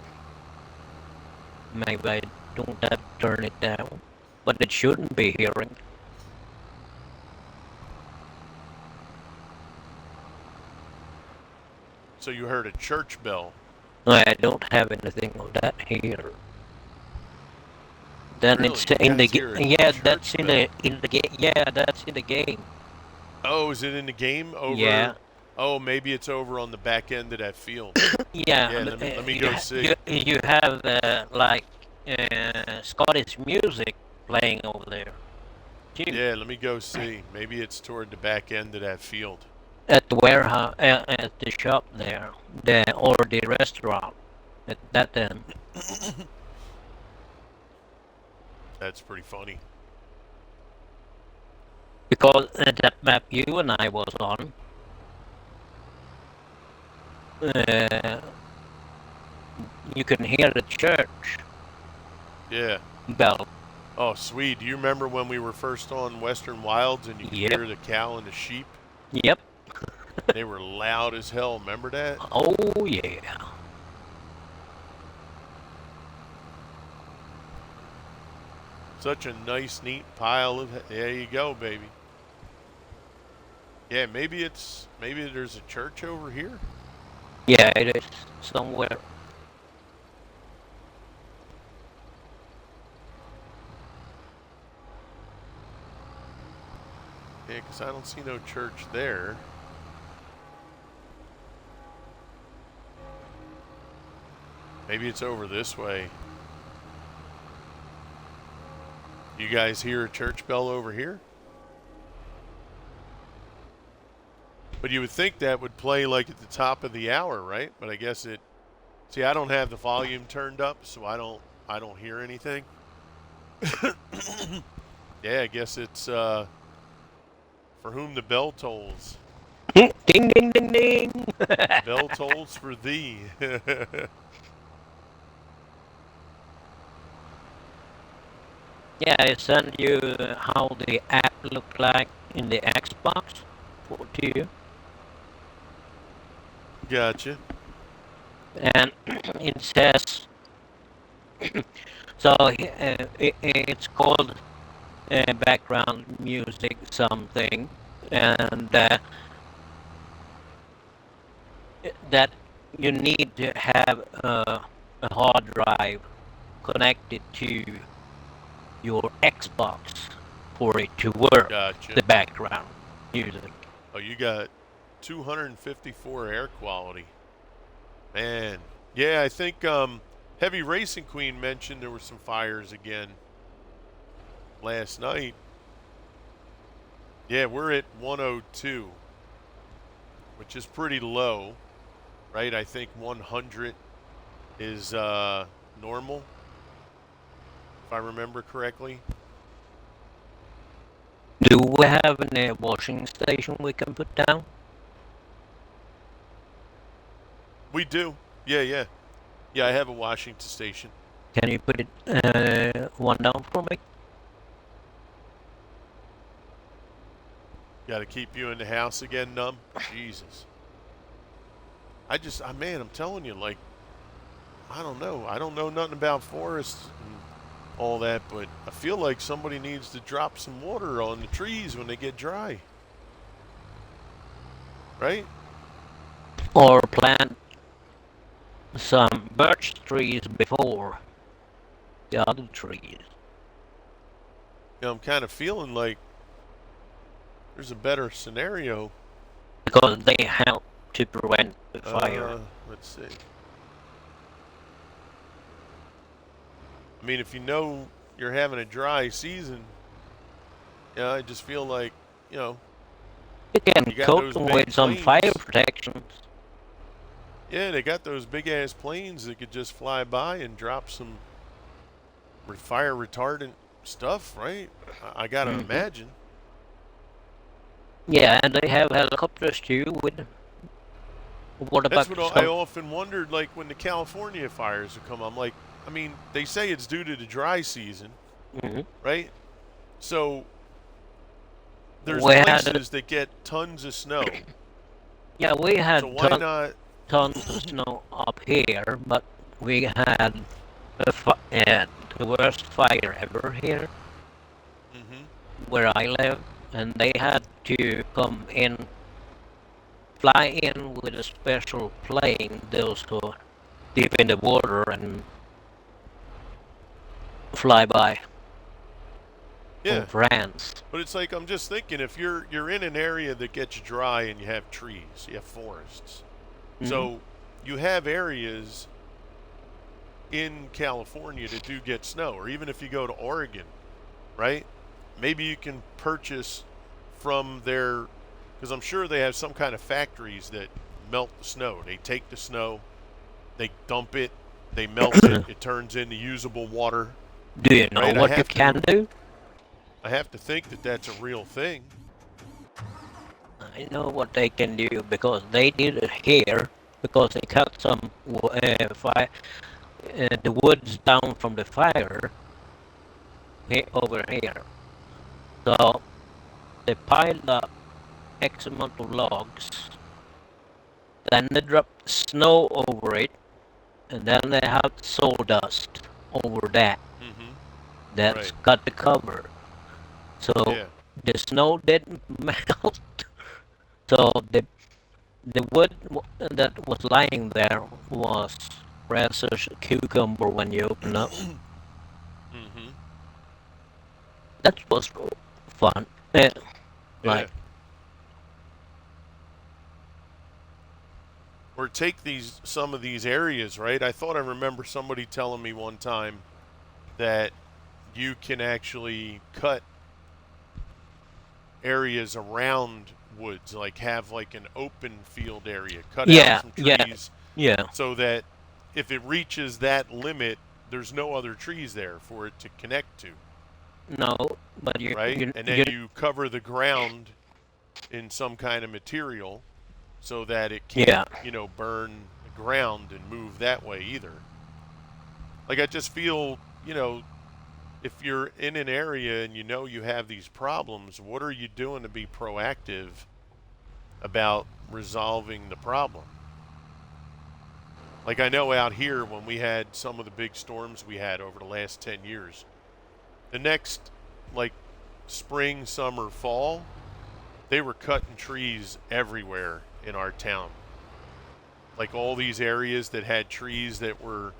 Maybe I don't have to turn it down. But it shouldn't be hearing. So you heard a church bell. I don't have anything of that here. Then Really? it's You in the guys hear a yeah, church that's in bell? the game. Yeah, that's in the game. Oh, is it in the game? Over? Yeah. Oh, maybe it's over on the back end of that field. Yeah, Yeah, let me go see. you have like Scottish music playing over there. Too. Yeah, let me go see. Maybe it's toward the back end of that field. At the warehouse, at the shop there, or the restaurant, at that end. That's pretty funny. Because that map you and I was on, you can hear the church Yeah. bell. Oh, sweet. Do you remember when we were first on Western Wilds and you could Yep. hear the cow and the sheep? Yep. They were loud as hell. Remember that? Oh yeah. Such a nice, neat pile of. There you go, baby. Yeah, maybe there's a church over here. Yeah, it is somewhere. Yeah, because I don't see no church there. Maybe it's over this way. You guys hear a church bell over here? But you would think that would play like at the top of the hour, right? But I guess it. See, I don't have the volume turned up, so I don't hear anything. Yeah, I guess it's for whom the bell tolls. Ding, ding, ding, ding. Bell tolls for thee. Yeah, I sent you how the app looked like in the Xbox for you, Gotcha. and it says so. It's called background music something, and that you need to have a hard drive connected to your Xbox for it to work. Gotcha. The background music. Oh, you got 254 air quality. Man. Yeah, I think Heavy Racing Queen mentioned there were some fires again last night. Yeah, we're at 102, which is pretty low, right? I think 100 is normal, if I remember correctly. Do we have a washing station we can put down? We do. Yeah, yeah. Yeah, I have a Washington station. Can you put it one down for me? Got to keep you in the house again, Numb? Jesus. Man, I'm telling you, like, I don't know. I don't know nothing about forests and all that, but I feel like somebody needs to drop some water on the trees when they get dry. Right? Or plant some birch trees before the other trees? I'm kind of feeling like there's a better scenario. Because they help to prevent the fire. Let's see. I mean, if you know you're having a dry season, yeah, I just feel like, you know, You can you got coat those them big with some fire planes. protection. Yeah, they got those big ass planes that could just fly by and drop some fire retardant stuff, right? I gotta imagine. Yeah, and they have helicopters too. With what That's about what I often wondered, like when the California fires would come. I'm like, I mean, they say it's due to the dry season, right? So there's we had places that get tons of snow. yeah, we had So why not? tons of snow up here, but we had the worst fire ever here where I live, and they had to come in, fly in with a special plane, those who are deep in the water, and fly by Yeah, France. but it's like I'm just thinking if you're in an area that gets dry and you have trees, you have forests. So you have areas in California that do get snow, or even if you go to Oregon, right? Maybe you can purchase from their, because I'm sure they have some kind of factories that melt the snow. They take the snow, they dump it, they melt it, it turns into usable water. Do you know Right? what you can do? I have to think that that's a real thing. I know what they can do because they did it here. Because they cut some the woods down from the fire over here. So they piled up X amount of logs, then they dropped snow over it, and then they have sawdust over that. That's Right. got the cover. So Yeah. the snow didn't melt. So the wood that was lying there was fresh as a cucumber when you open up. That was fun. Yeah, Yeah. like Or take some of these areas, right? I thought I remember somebody telling me one time that you can actually cut areas around woods, like have like an open field area, cut out yeah, some yeah, trees yeah. so that if it reaches that limit, there's no other trees there for it to connect to, No, but right? And then you cover the ground in some kind of material so that it can't, Yeah. burn the ground and move that way either. Like I just feel, if you're in an area and you have these problems, what are you doing to be proactive about resolving the problem? Like I know out here when we had some of the big storms we had over the last 10 years, the next like spring, summer, fall, they were cutting trees everywhere in our town. Like all these areas that had trees that were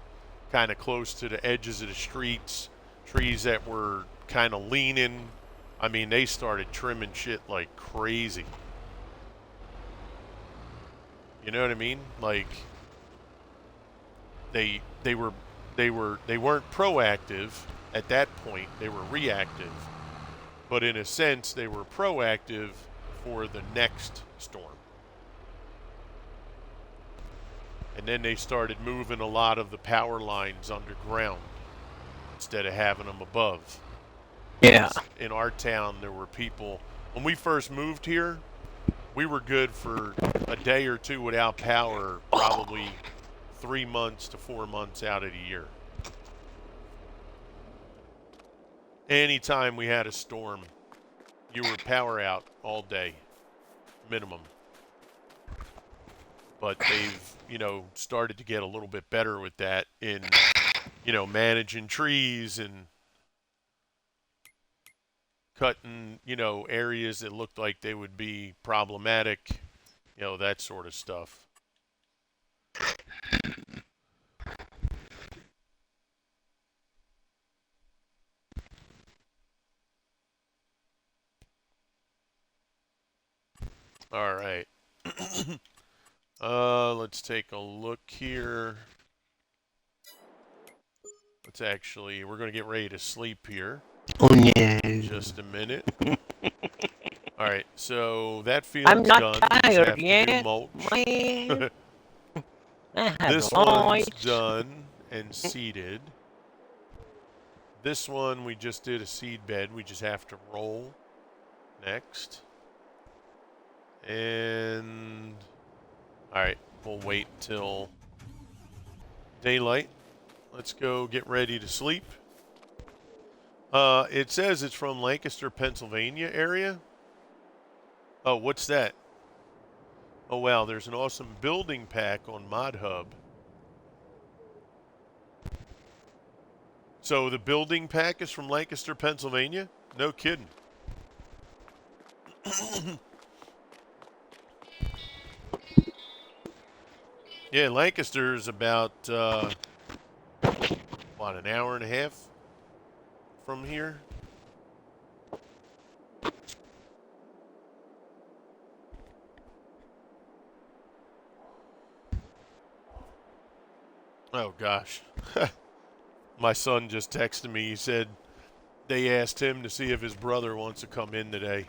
kind of close to the edges of the streets, trees that were kind of leaning. I mean, they started trimming shit like crazy. You know what I mean? Like they weren't proactive at that point. They were reactive. But in a sense, they were proactive for the next storm. And then they started moving a lot of the power lines underground instead of having them above. Yeah. In our town, there were people, when we first moved here, we were good for a day or two without power, probably 3 months to 4 months out of the year. Anytime we had a storm, you were power out all day, minimum. But they've, started to get a little bit better with that in, managing trees and cutting, areas that looked like they would be problematic, that sort of stuff. All right. Let's take a look here. We're going to get ready to sleep here. Oh no. Just a minute. All right, so that I'm field's not done. We just tired have to do yet, mulch. man. I have This one's lights. done and seeded. This one we just did a seed bed. We just have to roll next. And all right, we'll wait till daylight. Let's go get ready to sleep. It says it's from Lancaster, Pennsylvania area. Oh, what's that? Oh, wow, there's an awesome building pack on Mod Hub. So the building pack is from Lancaster, Pennsylvania? No kidding. Yeah, Lancaster is about, an hour and a half from here? Oh, gosh. My son just texted me. He said they asked him to see if his brother wants to come in today.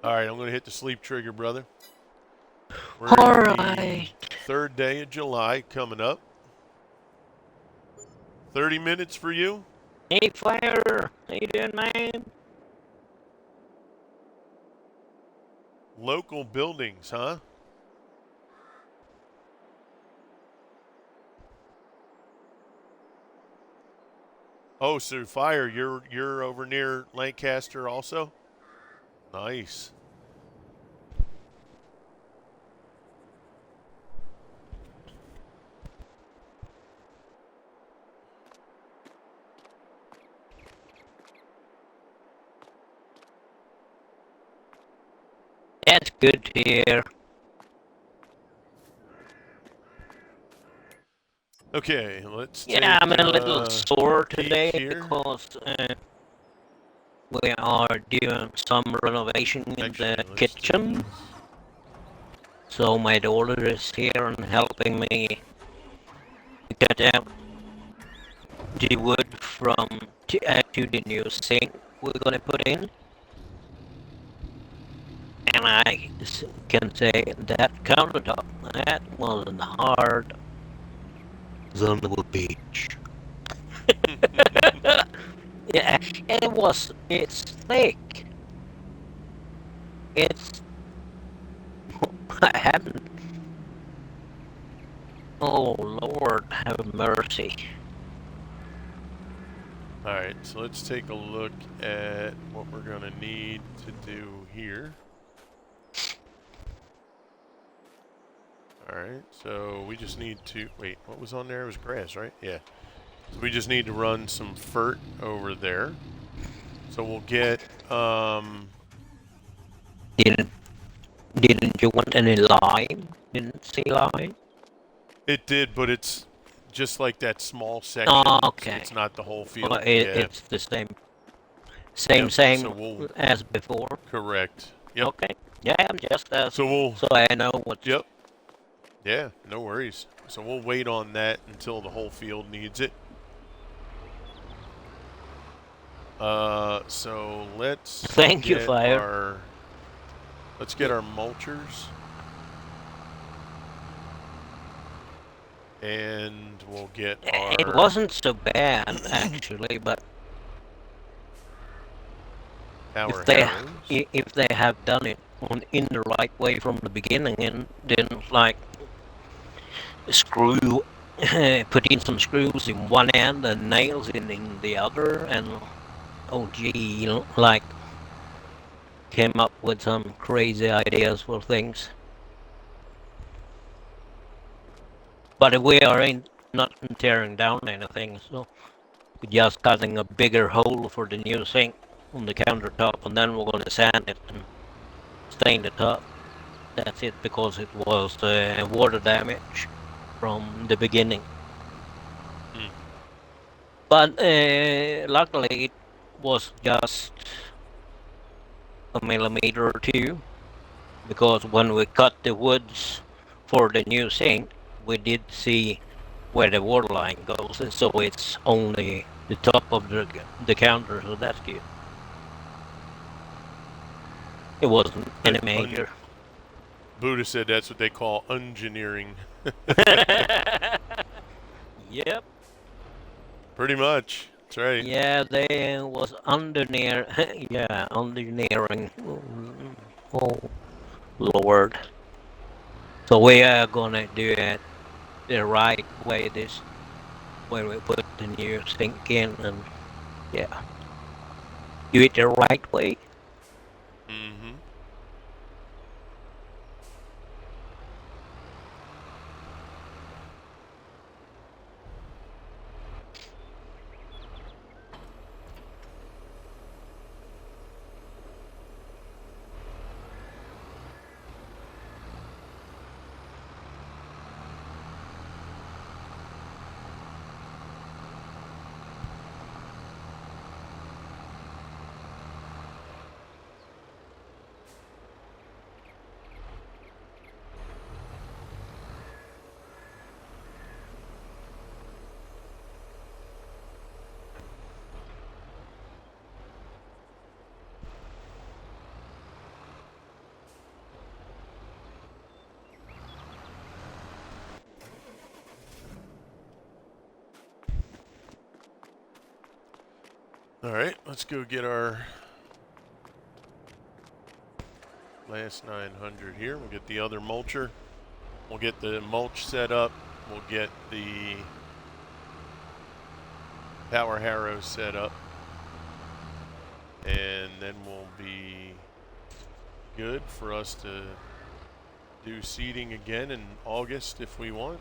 All right, I'm going to hit the sleep trigger, brother. We're All in right. the 3rd day of July coming up. 30 minutes for you? Hey, Fire. How you doing, man? Local buildings, huh? Oh, so Fire, you're over near Lancaster also? Nice. That's good to hear. Okay, let's take Yeah, I'm a little sore today here. because we are doing some renovation in the kitchen. So my daughter is here and helping me cut out the wood to the new sink we're gonna put in. And I can say that countertop, that was hard son of a bitch. Yeah, and it's thick. It's, I hadn't, oh Lord, have mercy. All right, so let's take a look at what we're going to need to do here. All right, so we just need to, wait, what was on there? It was grass, right? Yeah. So we just need to run some fert over there. So we'll get, Didn't, didn't you want any lime? Didn't see lime? it did, but it's just like that small Oh, section, so okay. it's not the whole Well, field. Yeah. it's the same, Yep. So same we'll, as before. correct. Yep. Okay. Yeah, I'm just So asking, we'll, so I know what's. yep. Yeah, no worries. So we'll wait on that until the whole field needs it. So Thank you, Fire. let's get our mulchers, and we'll get It our wasn't so bad actually, but power if they harrows. if they have done it on in the right way from the beginning and didn't like screw put in some screws in one end and nails in the other, and oh gee, like came up with some crazy ideas for things. But we are not tearing down anything, so we're just cutting a bigger hole for the new sink on the countertop, and then we're gonna sand it and stain the top. That's it, because it was water damage from the beginning. Hmm. But luckily, it was just a millimeter or two, because when we cut the woods for the new sink, we did see where the water line goes, and so it's only the top of the counter, so that's good. It wasn't any major. Buddha said that's what they call engineering. Yep. Pretty much. That's right. Yeah, they was under near. Yeah, under nearing. Oh Lord. So we are gonna do it the right way. This when we put the new sink in, and yeah, do it the right way. Mm-hmm. All right, let's go get our last 900 here. We'll get the other mulcher. We'll get the mulch set up. We'll get the power harrow set up. And then we'll be good for us to do seeding again in August if we want.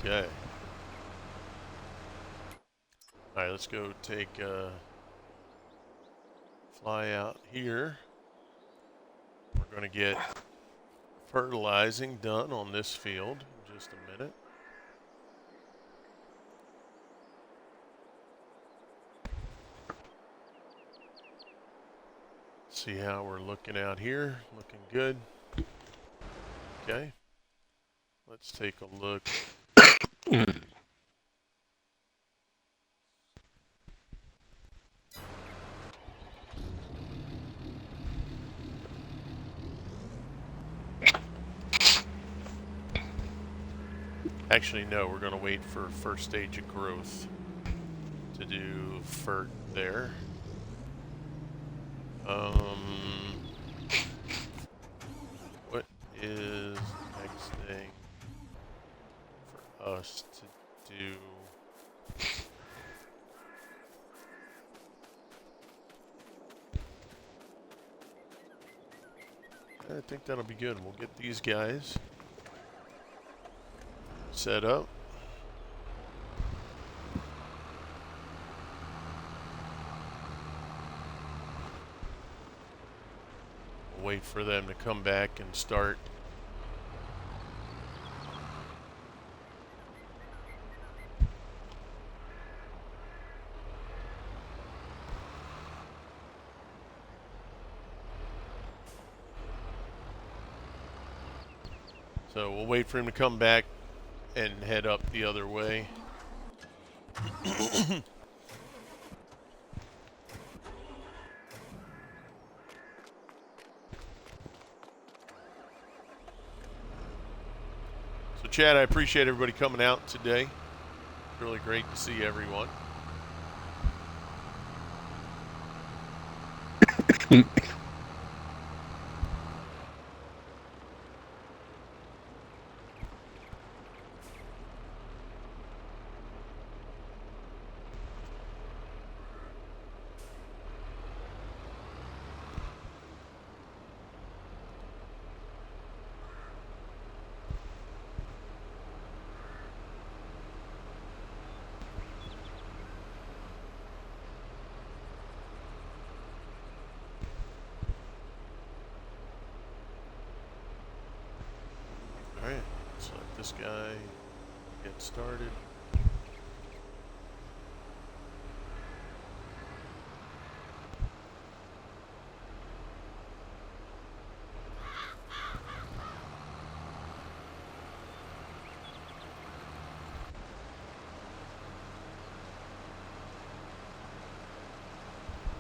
Okay. Alright, let's go take fly out here. We're going to get fertilizing done on this field in just a minute. See how we're looking out here. Looking good. Okay. Let's take a look. Actually, no, we're going to wait for first stage of growth to do fert there. What is the next thing for us to do? I think that'll be good. We'll get these guys set up. We'll wait for them to come back and start. So we'll wait for him to come back and head up the other way. So Chad, I appreciate everybody coming out today. It's really great to see everyone. Alright, let's let this guy get started.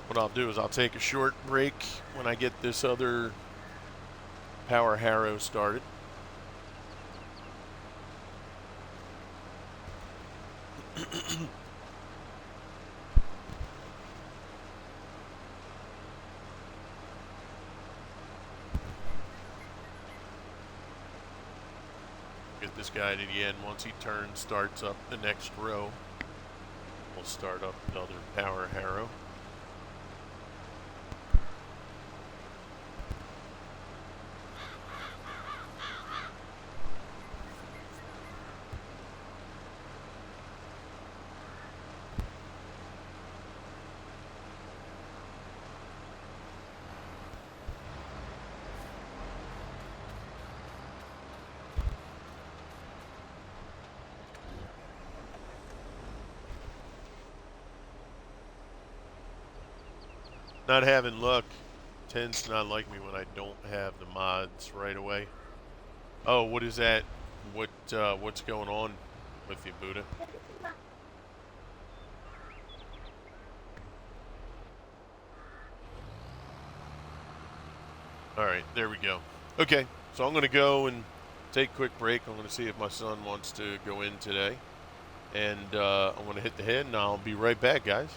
What I'll do is I'll take a short break when I get this other power harrow started. Get this guy to the end. Once he turns, starts up the next row, we'll start up another power harrow. Not having luck tends to not like me when I don't have the mods right away. Oh, what is that? What's going on with you, Buddha? Alright, there we go. Okay, so I'm going to go and take a quick break. I'm going to see if my son wants to go in today. And I'm going to hit the head, and I'll be right back, guys.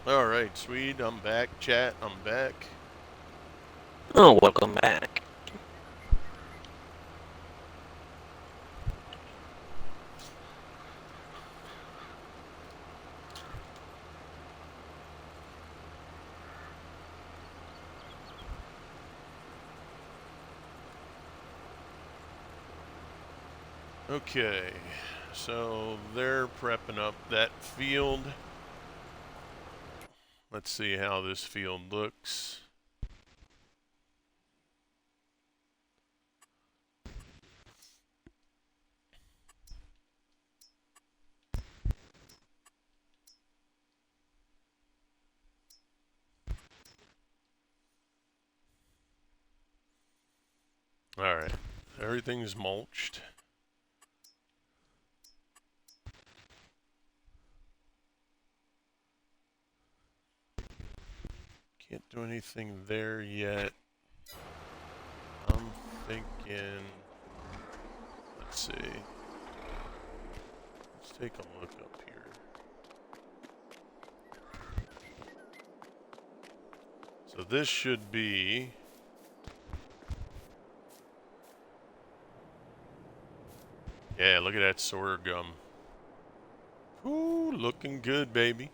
All right, Swede, I'm back. Chat, I'm back. Oh, welcome back. Okay, so they're prepping up that field. Let's see how this field looks. All right, everything's mulched. Can't do anything there yet. I'm thinking, let's see. Let's take a look up here. So this should be, yeah, look at that sorghum. Ooh, looking good, baby.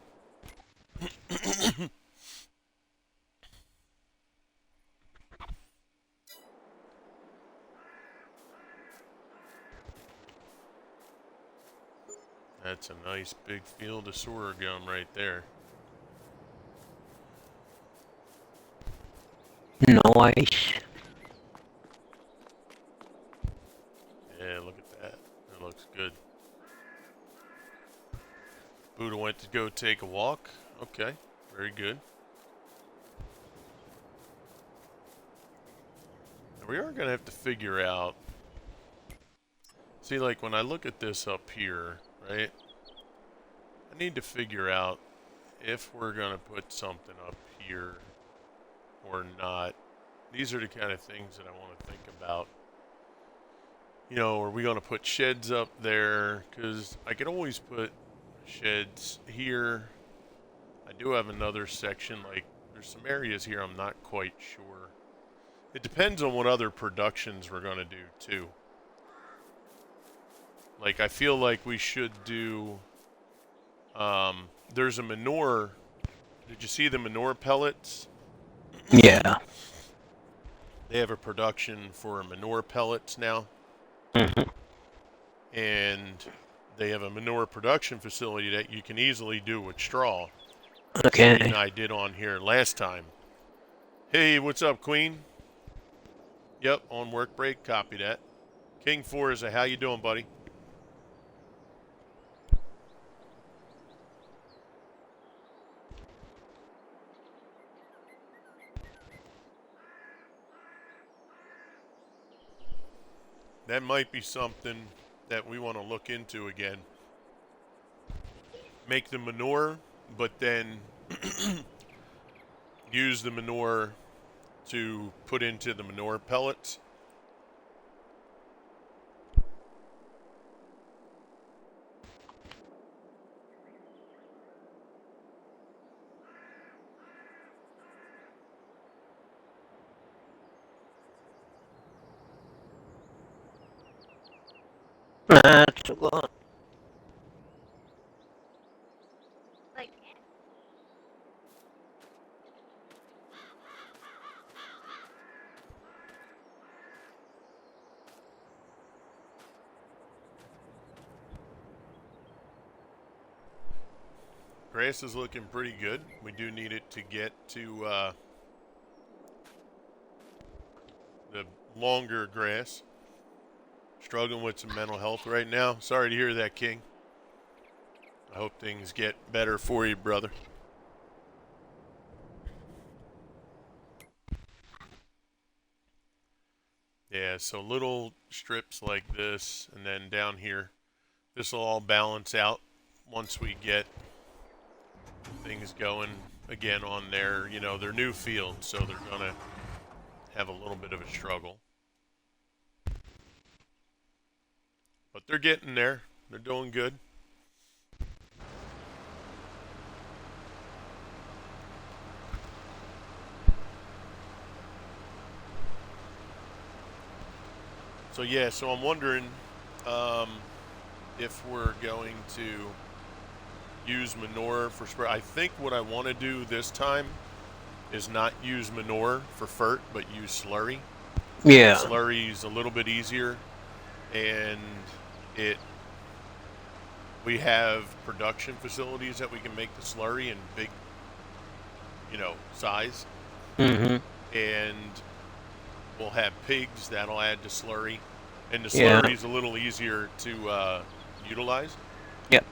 That's a nice big field of sorghum right there. Nice. Yeah, look at that. That looks good. Buddha went to go take a walk. Okay, very good. Now we are going to have to figure out. See, like when I look at this up here, right? I need to figure out if we're going to put something up here or not. These are the kind of things that I want to think about. You know, are we going to put sheds up there? Because I could always put sheds here. I do have another section, like, there's some areas here I'm not quite sure. It depends on what other productions we're going to do, too. Like, I feel like we should do, there's a manure. Did you see the manure pellets? Yeah. They have a production for manure pellets now. Hmm. And they have a manure production facility that you can easily do with straw. Swede and Okay. I did on here last time. Hey, what's up, Queen? Yep, on work break. Copy that. King Forza, how you doing, buddy? That might be something that we want to look into again. Make the manure, but then use the manure to put into the manure pellets. That's good. Grass is looking pretty good. We do need it to get to the longer grass. Struggling with some mental health right now. Sorry to hear that, King. I hope things get better for you, brother. Yeah, so little strips like this, and then down here, this will all balance out once we get things going again on their, their new field. So they're going to have a little bit of a struggle. But they're getting there. They're doing good. So yeah, so I'm wondering if we're going to use manure for spray. I think what I want to do this time is not use manure for fert, but use slurry. Yeah. Slurry's a little bit easier, and it we have production facilities that we can make the slurry in big, size, Mm-hmm. and we'll have pigs that'll add to slurry, and the Yeah. slurry's a little easier to utilize. Yep.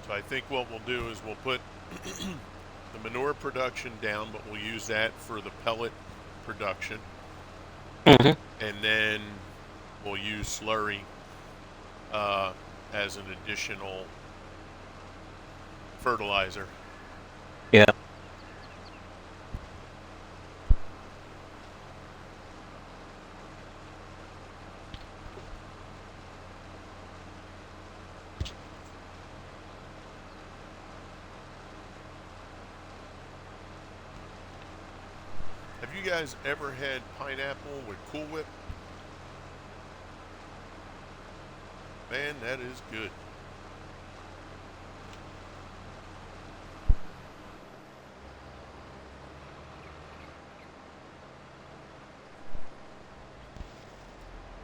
So I think what we'll do is we'll put the manure production down, but we'll use that for the pellet production, Mm-hmm. and then we'll use slurry uh, as an additional fertilizer. Yeah. Have you guys ever had pineapple with Cool Whip? Man, that is good.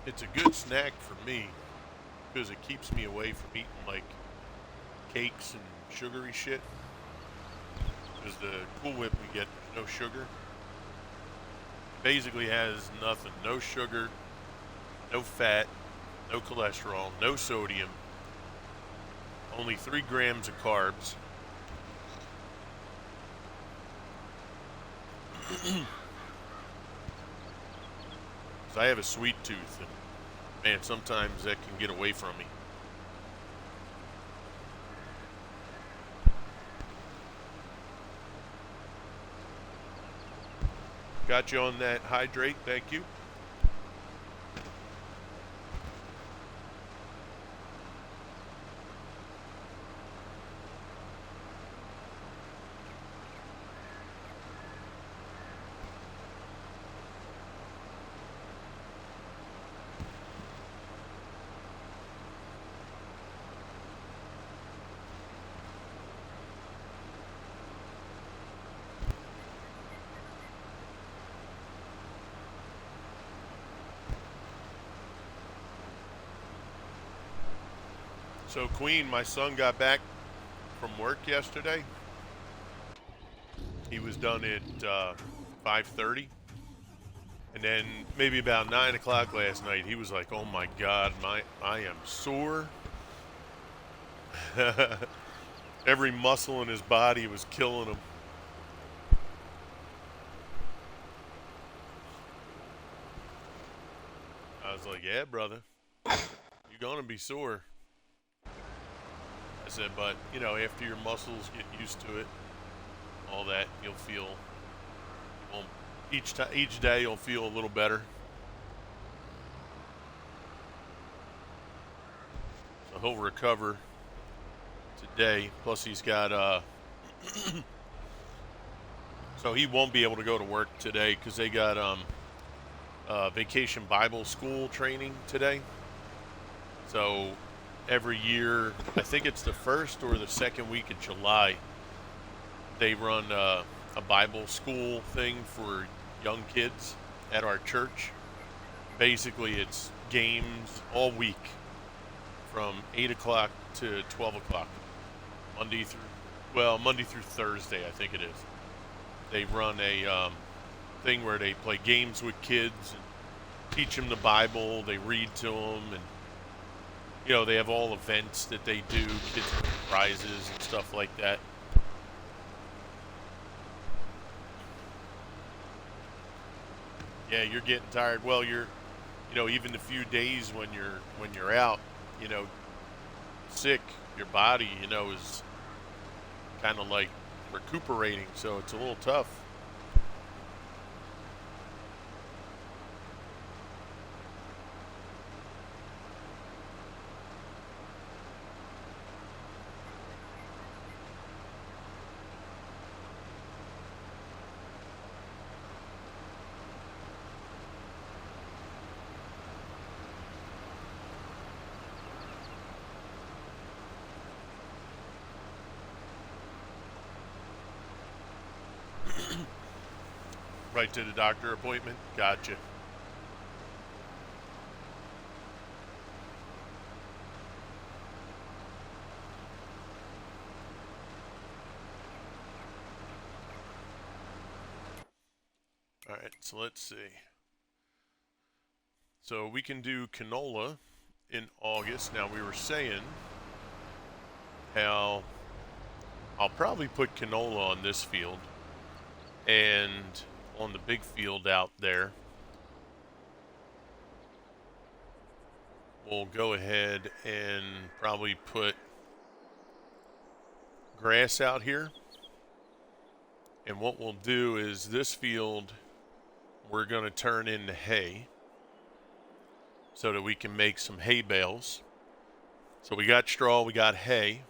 It's a good snack for me because it keeps me away from eating like cakes and sugary shit. Because the Cool Whip we get, there's no sugar. Basically has nothing. No sugar, no fat, no cholesterol, no sodium, only 3 grams of carbs. So I have a sweet tooth, and man, sometimes that can get away from me. Got you on that hydrate, thank you. So Queen, my son got back from work yesterday. He was done at 5:30, and then maybe about 9 o'clock last night, he was like, "Oh my God, I am sore." Every muscle in his body was killing him. I was like, "Yeah, brother, you're gonna be sore." I said, "But after your muscles get used to it, all that, you'll feel. Well, each day you'll feel a little better." So he'll recover today. Plus, he's got so he won't be able to go to work today because they got vacation Bible school training today. So every year, I think it's the first or the second week of July, they run a Bible school thing for young kids at our church. Basically, it's games all week from 8 o'clock to 12 o'clock, Monday through Thursday, I think it is. They run a thing where they play games with kids and teach them the Bible. They read to them, and they have all events that they do, kids win prizes and stuff like that. Yeah, you're getting tired. Well, even the few days when you're out, you know, sick, your body, is kind of like recuperating, so it's a little tough. Right to the doctor appointment? Gotcha. All right, so let's see. So we can do canola in August. Now we were saying how I'll probably put canola on this field and on the big field out there. We'll go ahead and probably put grass out here. And what we'll do is this field we're going to turn into hay so that we can make some hay bales. So we got straw, we got hay.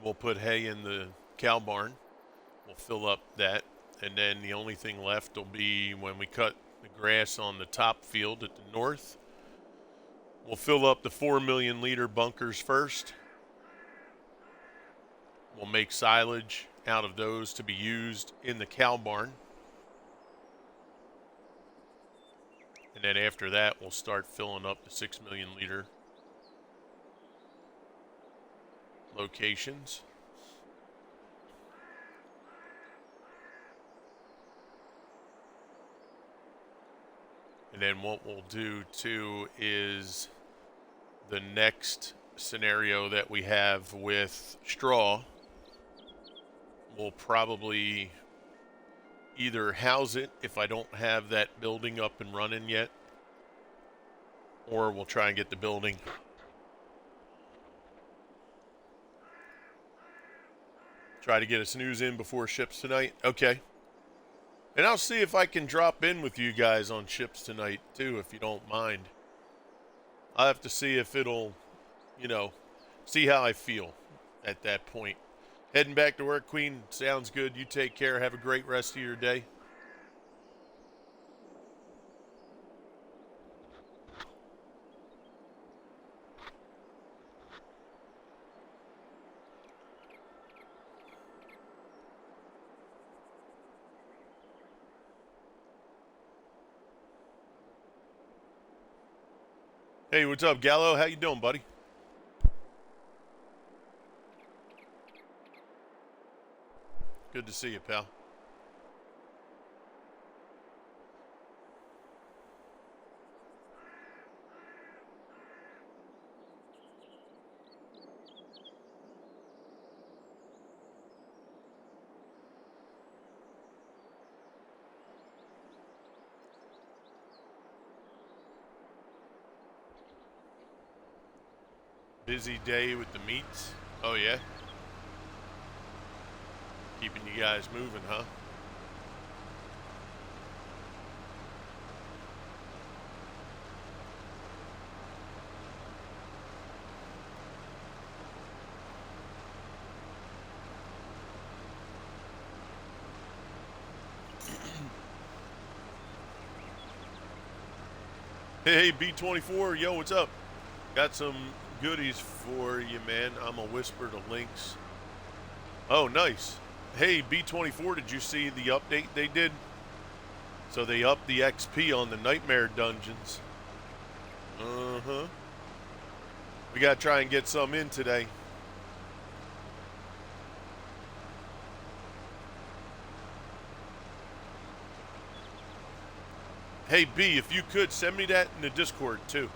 We'll put hay in the cow barn. We'll fill up that. And then the only thing left will be when we cut the grass on the top field at the north. We'll fill up the 4 million liter bunkers first. We'll make silage out of those to be used in the cow barn. And then after that, we'll start filling up the 6 million liter locations. And then what we'll do too is the next scenario that we have with straw, we'll probably either house it if I don't have that building up and running yet, or we'll try and get the building. Try to get a snooze in before ships tonight. Okay. And I'll see if I can drop in with you guys on ships tonight too, if you don't mind. I'll have to see if it'll, see how I feel at that point. Heading back to work, Queen. Sounds good. You take care. Have a great rest of your day. Hey, what's up, Gallo? How you doing, buddy? Good to see you, pal. Busy day with the meats. Oh, yeah? Keeping you guys moving, huh? Hey, B24, yo, what's up? Got some goodies for you, man. I'm a whisper to links. Oh, nice. Hey, B24, did you see the update they did? So they upped the XP on the Nightmare Dungeons. Uh-huh. We got to try and get some in today. Hey, B, if you could, send me that in the Discord, too.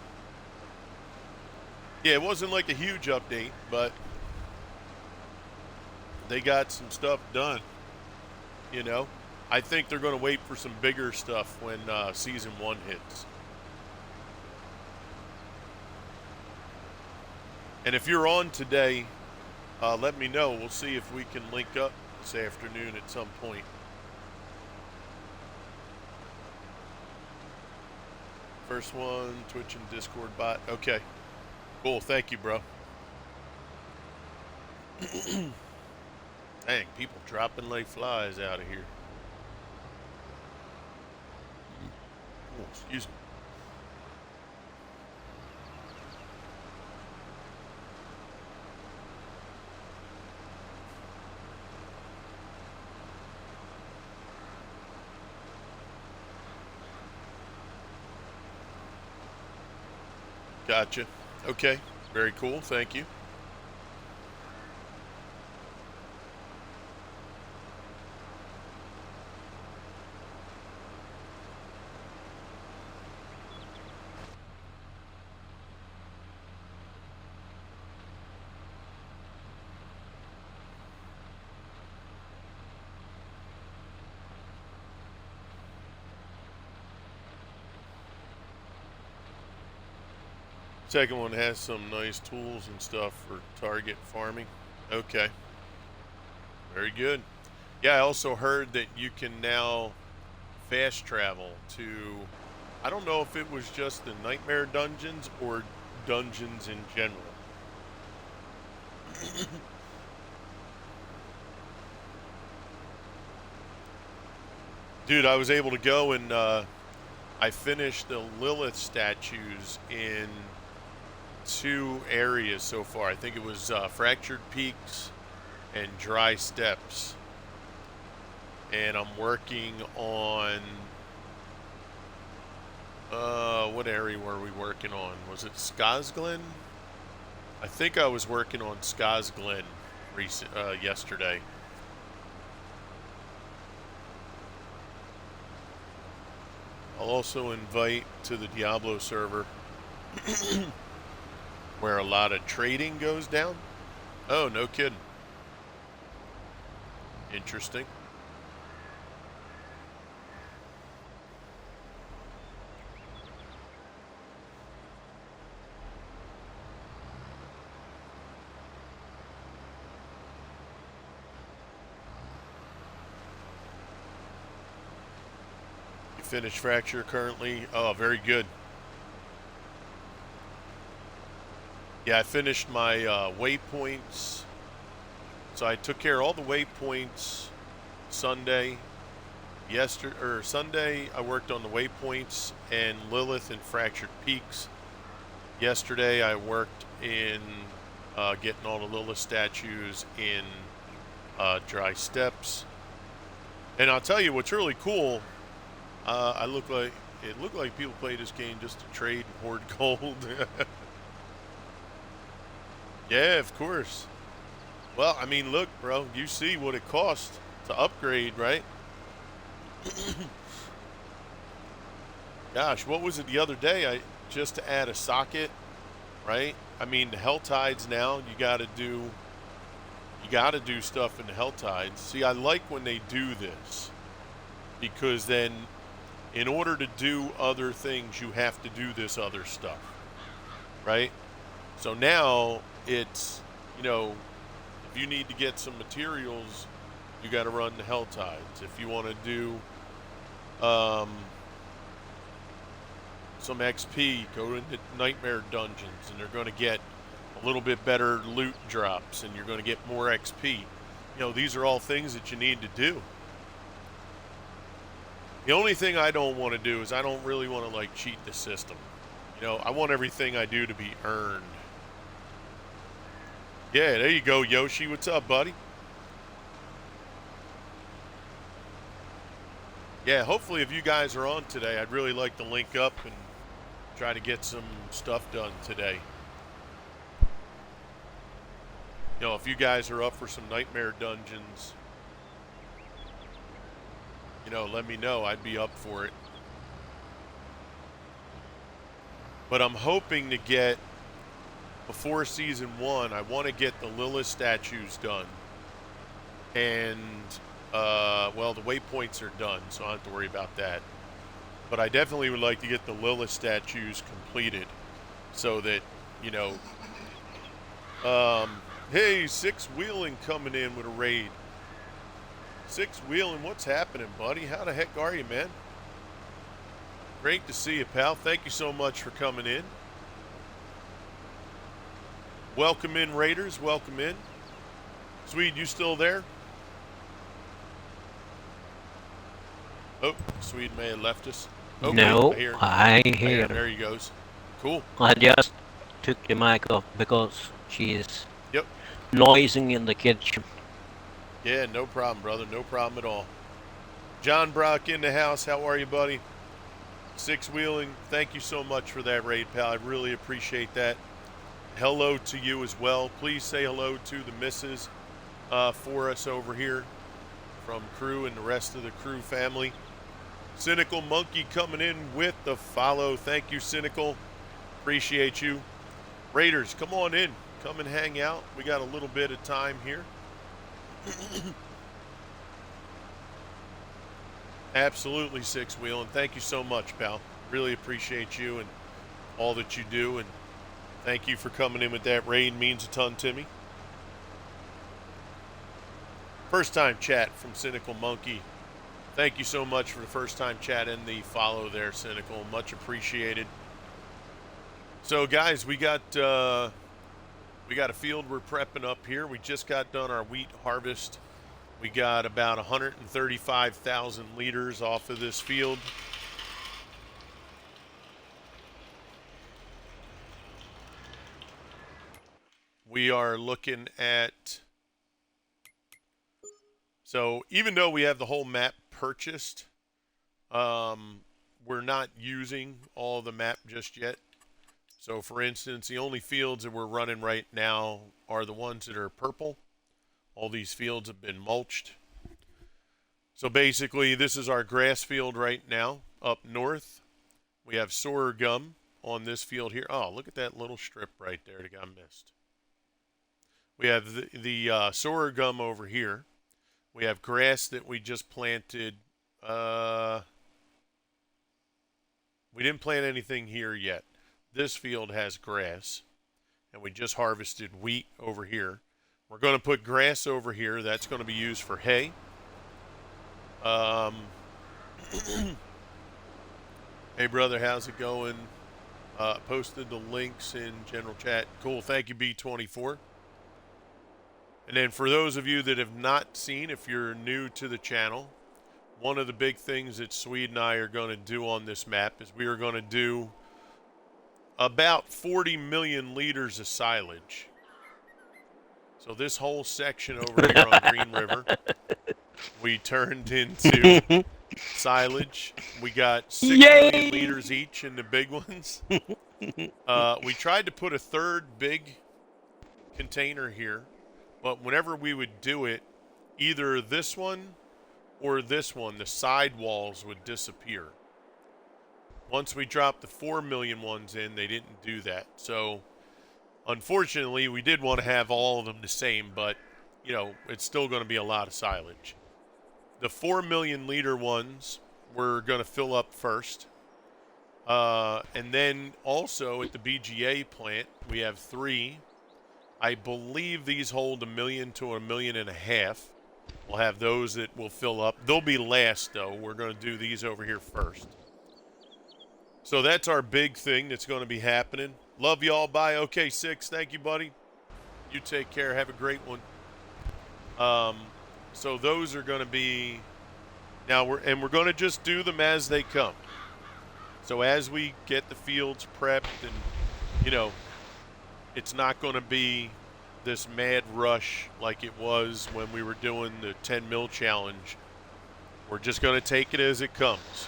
Yeah, it wasn't like a huge update, but they got some stuff done, I think they're going to wait for some bigger stuff when Season 1 hits. And if you're on today, let me know. We'll see if we can link up this afternoon at some point. First one, Twitch and Discord bot. Okay. Cool. Thank you, bro. Dang, people dropping like flies out of here. Oh, excuse me. Gotcha. Okay. Very cool. Thank you. Second one has some nice tools and stuff for target farming. Okay. Very good. Yeah, I also heard that you can now fast travel to, I don't know if it was just the nightmare dungeons or dungeons in general. Dude, I was able to go and I finished the Lilith statues in 2 areas so far. I think it was Fractured Peaks and Dry Steps. And I'm working on, what area were we working on? Was it Skosglen? I think I was working on Skosglen yesterday. I'll also invite to the Diablo server where a lot of trading goes down. Oh, no kidding. Interesting. You finished Fracture currently? Oh, very good. Yeah, I finished my waypoints. So I took care of all the waypoints Sunday. Sunday, I worked on the waypoints and Lilith and Fractured Peaks. Yesterday, I worked in getting all the Lilith statues in Dry Steps. And I'll tell you what's really cool. It looked like people play this game just to trade and hoard gold. Yeah, of course. Well, I mean, look, bro, you see what it costs to upgrade, right? Gosh, what was it the other day? Just to add a socket, right? I mean, the Helltides now, you got to do stuff in the Helltides. See, I like when they do this because then in order to do other things, you have to do this other stuff, right? So now it's, if you need to get some materials, you got to run the Helltides. If you want to do some XP, go into Nightmare Dungeons, and they're going to get a little bit better loot drops, and you're going to get more XP. These are all things that you need to do. The only thing I don't want to do is I don't really want to, cheat the system. I want everything I do to be earned. Yeah, there you go, Yoshi. What's up, buddy? Yeah, hopefully if you guys are on today, I'd really like to link up and try to get some stuff done today. If you guys are up for some Nightmare Dungeons, let me know. I'd be up for it. But I'm hoping to get, before Season 1, I want to get the Lilith statues done. And, the waypoints are done, so I don't have to worry about that. But I definitely would like to get the Lilith statues completed so that, hey, Six Wheeling coming in with a raid. Six Wheeling, what's happening, buddy? How the heck are you, man? Great to see you, pal. Thank you so much for coming in. Welcome in, Raiders. Welcome in. Swede, you still there? Oh, Swede may have left us. Okay, No, I I hear. there he goes. Cool. I just took the mic off because she is Yep. noising in the kitchen. Yeah, no problem, brother. No problem at all. John Brock in the house. How are you, buddy? Six Wheeling, thank you so much for that raid, pal. I really appreciate that. Hello to you as well. Please say hello to the missus for us over here from crew and the rest of the crew family. Cynical Monkey coming in with the follow. Thank you, Cynical. Appreciate you. Raiders, come on in. Come and hang out. We got a little bit of time here. Absolutely, Six Wheel, and thank you so much, pal. Really appreciate you and all that you do, and thank you for coming in with that raid. Means a ton to me. First time chat from Cynical Monkey. Thank you so much for the first time chat and the follow there, Cynical. Much appreciated. So, guys, we got a field we're prepping up here. We just got done our wheat harvest. We got about 135,000 liters off of this field. We are looking at, so even though we have the whole map purchased, we're not using all the map just yet. So for instance, the only fields that we're running right now are the ones that are purple. All these fields have been mulched. So basically, this is our grass field right now up north. We have sorghum on this field here. Oh, look at that little strip right there that got missed. We have the sorghum over here. We have grass that we just planted. We didn't plant anything here yet. This field has grass, and we just harvested wheat over here. We're going to put grass over here. That's going to be used for hay. Hey, brother, how's it going? Posted the links in general chat. Cool. Thank you, B24. And then for those of you that have not seen, if you're new to the channel, one of the big things that Swede and I are going to do on this map is we are going to do about 40 million liters of silage. So this whole section over here on Green River, we turned into silage. We got 6 million liters each in the big ones. We tried to put a third big container here, but whenever we would do it, either this one or this one, the side walls would disappear. Once we dropped the 4 million ones in, they didn't do that. So unfortunately, we did want to have all of them the same, but, you know, it's still going to be a lot of silage. The 4 million liter ones we're going to fill up first. And then also at the BGA plant, we have 3. I believe these hold 1 million to 1.5 million. We'll have those that will fill up. They'll be last, though. We're going to do these over here first. So that's our big thing that's going to be happening. Love y'all. Bye. Okay, 6. Thank you, buddy. You take care. Have a great one. So those are going to be now we're going to just do them as they come. So as we get the fields prepped, and you know, it's not going to be this mad rush like it was when we were doing the 10 mil challenge. We're just going to take it as it comes.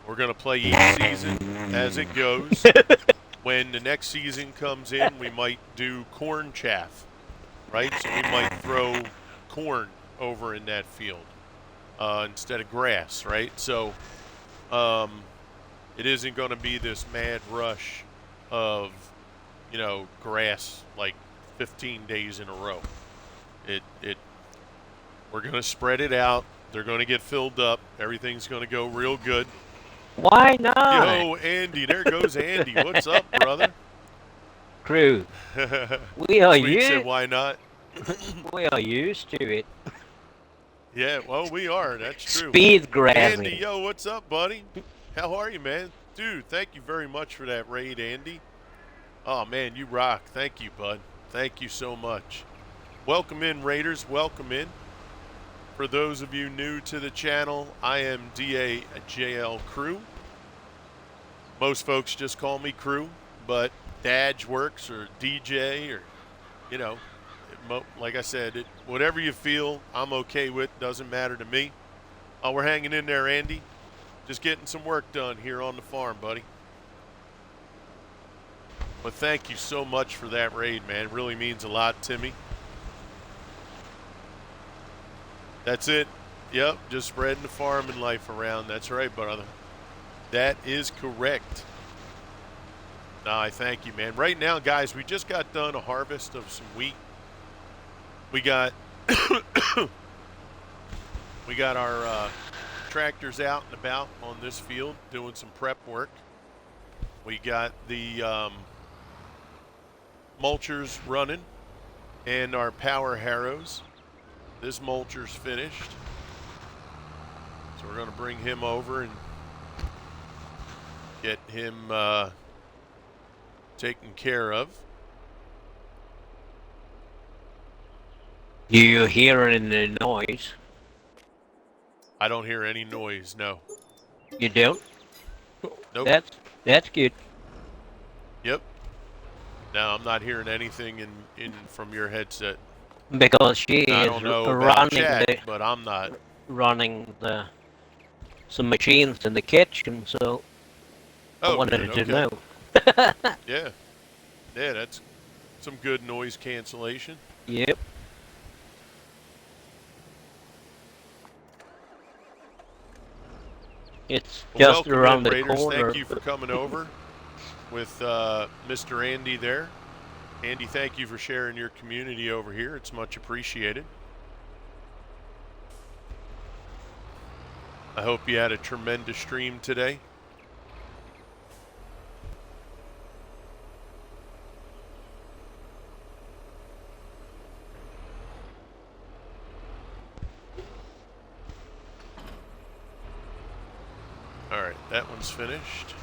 We're going to play each season as it goes. When the next season comes in, we might do corn chaff, right? So we might throw corn over in that field instead of grass, right? So it isn't going to be this mad rush of, you know, grass like 15 days in a row. We're going to spread it out. They're going to get filled up. Everything's going to go real good. Why not? Yo, Andy. There goes Andy. What's up, brother? Crew. We are Sweet said, why not? We are used to it. Yeah, well, we are. That's true. Speed grazing. Andy, yo, what's up, buddy? How are you, man? Dude, thank you very much for that raid, Andy. Oh, man, you rock. Thank you, bud. Thank you so much. Welcome in, Raiders. Welcome in. For those of you new to the channel, I am DAJL Crew. Most folks just call me Crew, but Daj works, or DJ, or, you know, like I said, whatever you feel, I'm okay with. Doesn't matter to me. Oh, we're hanging in there, Andy. Just getting some work done here on the farm, buddy. But thank you so much for that raid, man. It really means a lot to me. That's it. Yep, just spreading the farming life around. That's right, brother. That is correct. No, I thank you, man. Right now, guys, we just got done a harvest of some wheat. We got we got our tractors out and about on this field doing some prep work. We got the mulchers running and our power harrows. This mulcher's finished. So we're going to bring him over and get him taken care of. Do you hear any noise? I don't hear any noise, no. You don't? Nope. That's good. Yep. No, I'm not hearing anything in from your headset. Because she I is don't know about running chat, but I'm not. Some machines in the kitchen, so I wanted good, to okay. know. Yeah. Yeah, that's some good noise cancellation. Yep. It's Well, just welcome around in, the Raiders. corner. Thank you for coming over with Mr. Andy there. Andy, thank you for sharing your community over here. It's much appreciated. I hope you had a tremendous stream today. All right, that one's finished.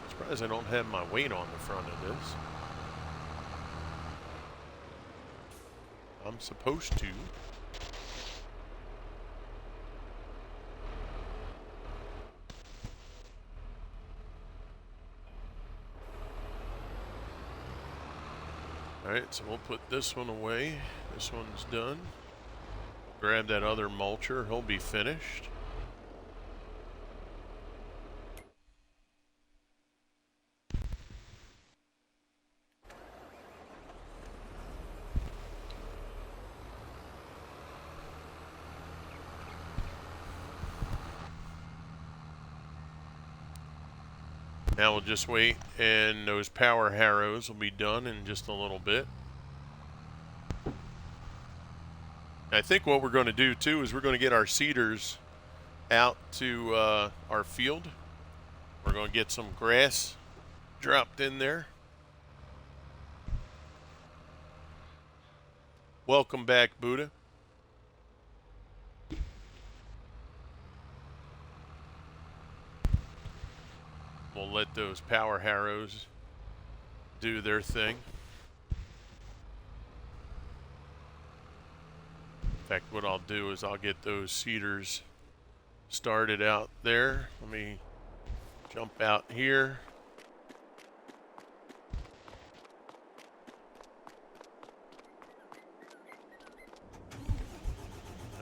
Surprised I don't have my weight on the front of this. I'm supposed to. All right, so we'll put this one away. This one's done. Grab that other mulcher. He'll be finished. Now we'll just wait, and those power harrows will be done in just a little bit. I think what we're going to do too is we're going to get our seeders out to our field. We're going to get some grass dropped in there. Welcome back, Buddha. We'll let those power harrows do their thing. In fact, what I'll do is I'll get those seeders started out there. Let me jump out here.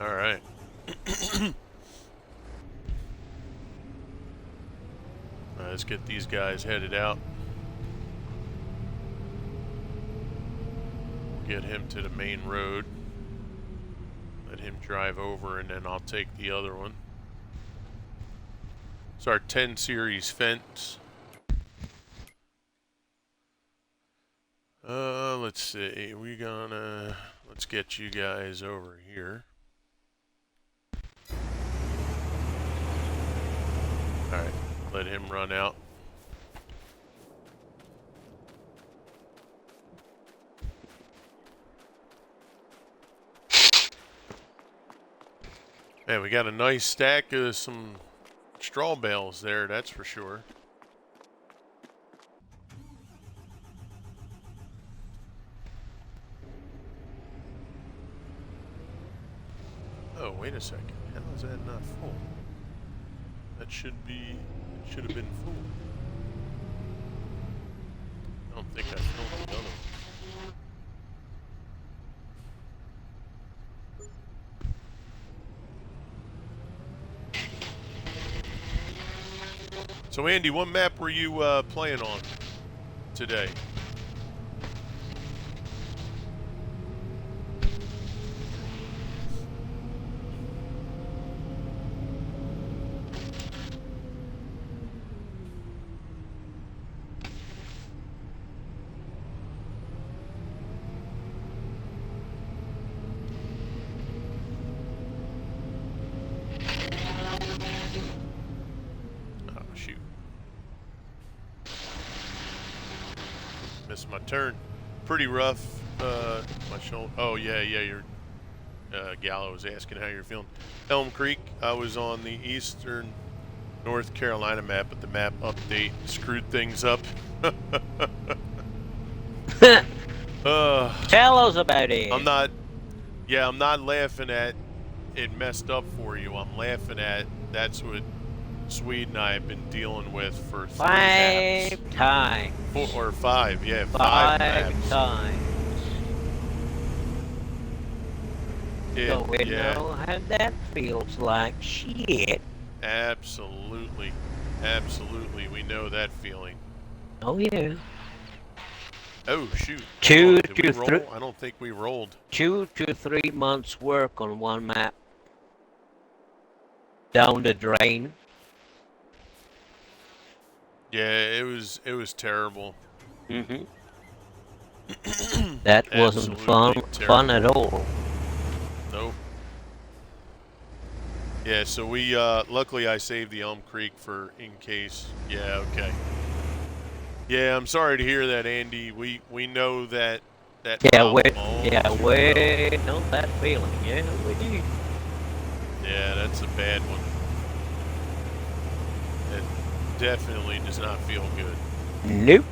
All right. Let's get these guys headed out. Get him to the main road. Let him drive over, and then I'll take the other one. It's our 10 series fence. Let's see. Let's get you guys over here. All right. Let him run out. Man, we got a nice stack of some straw bales there, that's for sure. Oh, wait a second. How is that not full? That should have been full. I don't think I filled the other one. So Andy, what map were you playing on today? Oh shoot. Missed my turn. Pretty rough. My shoulder. Oh yeah. Your Gallo was asking how you're feeling. Elm Creek. I was on the eastern North Carolina map, but the map update screwed things up. Tell us about it. I'm not. Yeah, I'm not laughing at it messed up for you. I'm laughing at that's what Swede and I have been dealing with for 3 maps. 5 times. 4 or 5, yeah, 5 maps. times. Yeah, So we know how that feels like. Shit. Absolutely. We know that feeling. Oh yeah. Oh shoot. Did we roll? I don't think we rolled. 2 to 3 months work on one map. Down the drain. Yeah, it was terrible. Mm-hmm. That wasn't fun at all. Nope. Yeah, so we luckily I saved the Elm Creek for in case. Yeah, okay. Yeah, I'm sorry to hear that, Andy. We know that we problem. know that feeling. Yeah, we do. Yeah, that's a bad one. It definitely does not feel good. Nope.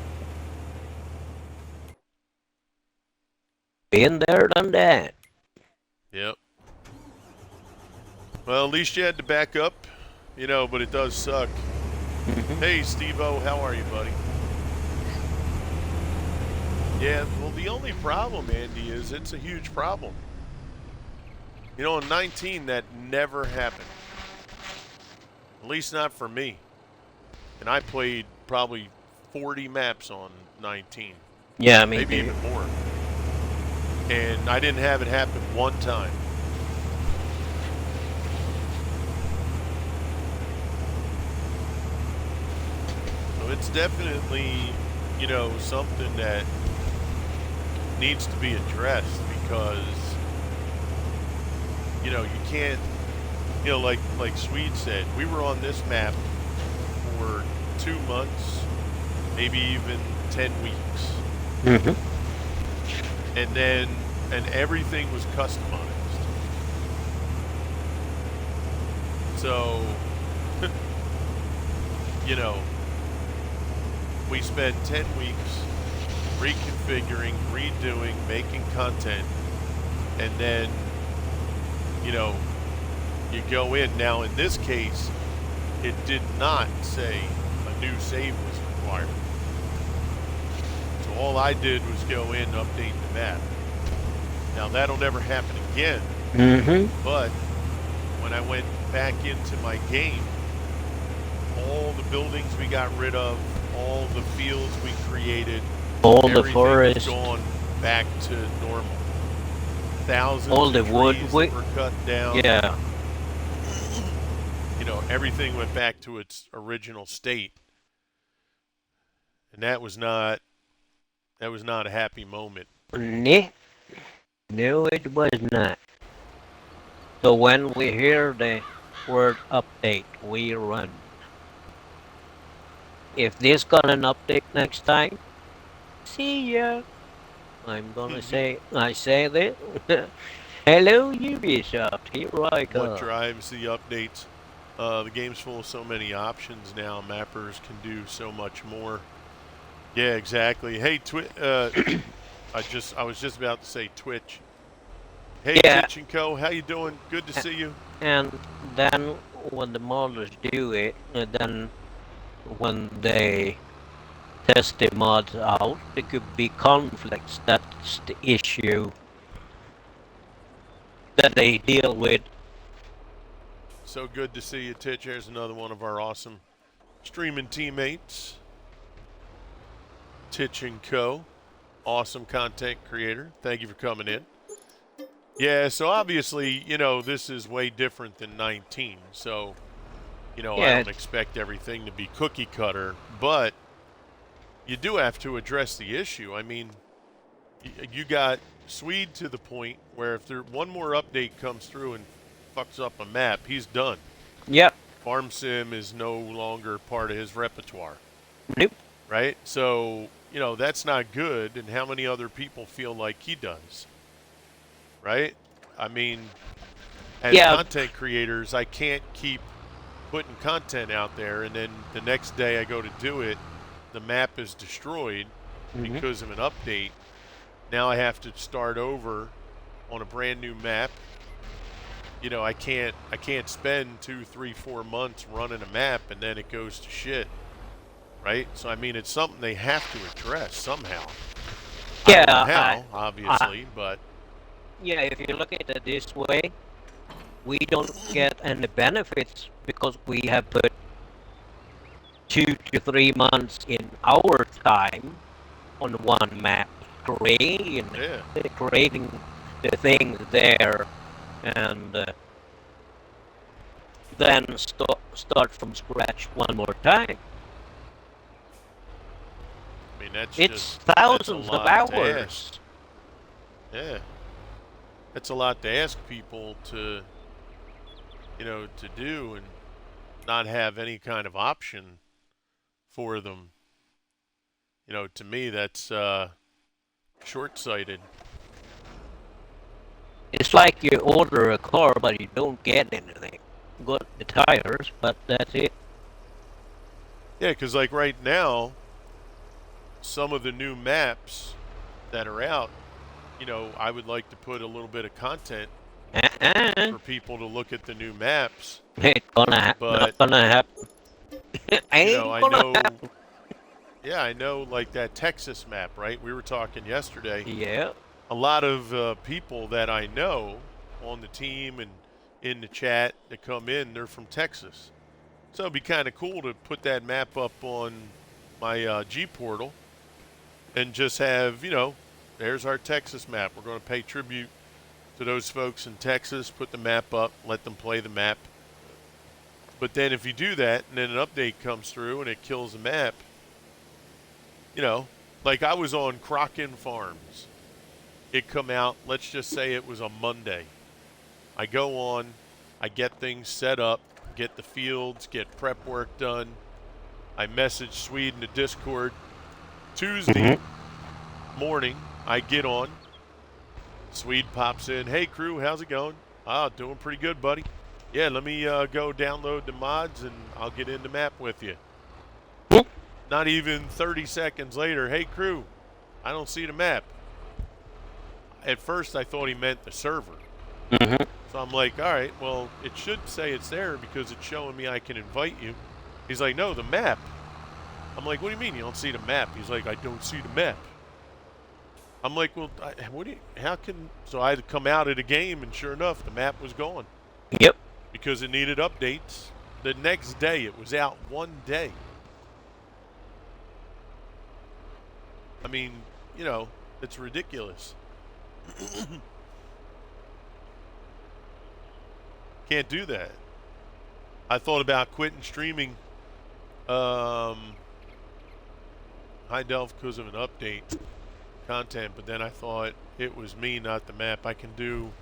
Been there, done that. Yep. Well, at least you had to back up, but it does suck. Hey, Steve-O, how are you, buddy? Yeah, well, the only problem, Andy, is it's a huge problem. In 19, that never happened. At least not for me. And I played probably 40 maps on 19. Yeah, maybe even more. And I didn't have it happen one time. So it's definitely, something that needs to be addressed because, you can't, like Swede said, we were on this map for 2 months, maybe even 10 weeks. Mm-hmm. And everything was customized. So, we spent 10 weeks reconfiguring, redoing, making content, and then, you go in. Now, in this case, it did not say a new save was required. So all I did was go in and update the map. Now, that'll never happen again. Mm-hmm. But when I went back into my game, all the buildings we got rid of, all the fields we created, all the forest gone back to normal. Thousands all the of wood trees that were cut down. Yeah. Everything went back to its original state. And that was not a happy moment. No, it was not. So when we hear the word update, we run. If this got an update next time, see ya. I'm gonna I say this. Hello, Ubisoft. Here I come. What drives the updates? The game's full of so many options now. Mappers can do so much more. Yeah, exactly. Hey, I was just about to say Twitch. Hey, Twitch and Co. How you doing? Good to see you. And then when the modders do it, then when they test the mods out, there could be conflicts. That's the issue that they deal with. So good to see you, Titch. Here's another one of our awesome streaming teammates, Titch and Co. Awesome content creator. Thank you for coming in. Yeah, so obviously, this is way different than 19. So, I Yeah, don't expect everything to be cookie cutter, but you do have to address the issue. I mean, you got Swede to the point where if there one more update comes through and fucks up a map, he's done. yep, Farm sim is no longer part of his repertoire, nope. right? So, that's not good. And how many other people feel like he does, right? I mean, as Yeah, content creators, I can't keep putting content out there and then the next day I go to do it, the map is destroyed hmm because of an update. Now I have to start over on a brand new map. I can't spend 2, 3, 4 months running a map and then it goes to shit, right? So I mean, it's something they have to address somehow. I don't know yeah, how, I, obviously, but yeah. If you look at it this way, we don't get any benefits because we have put 2 to 3 months in our time on one map, yeah. creating the things there, and then start from scratch one more time. I mean, It's that's a thousands of lot to ask. hours. Yeah. That's a lot to ask people to, to do and not have any kind of option for them. To me, that's short-sighted. It's like you order a car but you don't get anything. You got the tires, but that's it. Yeah, because like right now, some of the new maps that are out, I would like to put a little bit of content Uh-uh. for people to look at the new maps. It's But, not gonna happen. Ain't I gonna know, happen. yeah, I know like that Texas map, right? We were talking yesterday. Yeah. A lot of people that I know on the team and in the chat that come in, they're from Texas. So it'd be kind of cool to put that map up on my G portal and just have, there's our Texas map. We're going to pay tribute to those folks in Texas, put the map up, let them play the map. But then if you do that and then an update comes through and it kills the map, like I was on Crocken Farms. It come out, let's just say it was a Monday. I go on, I get things set up, get the fields, get prep work done. I message Swede in the Discord. Tuesday hmm morning, I get on. Swede pops in. Hey, crew, how's it going? Doing pretty good, buddy. Yeah, let me go download the mods and I'll get in the map with you. Not even 30 seconds later, hey, crew, I don't see the map. At first, I thought he meant the server. hmm So I'm like, all right, well, it should say it's there because it's showing me I can invite you. He's like, no, the map. I'm like, what do you mean you don't see the map? He's like, I don't see the map. I'm like, well, how can, so I had to come out of the game and sure enough, the map was gone Yep. because it needed updates. The next day, it was out one day. I mean, it's ridiculous. Can't do that. I thought about quitting streaming High Delve because of an update content, but then I thought it was me, not the map. I can do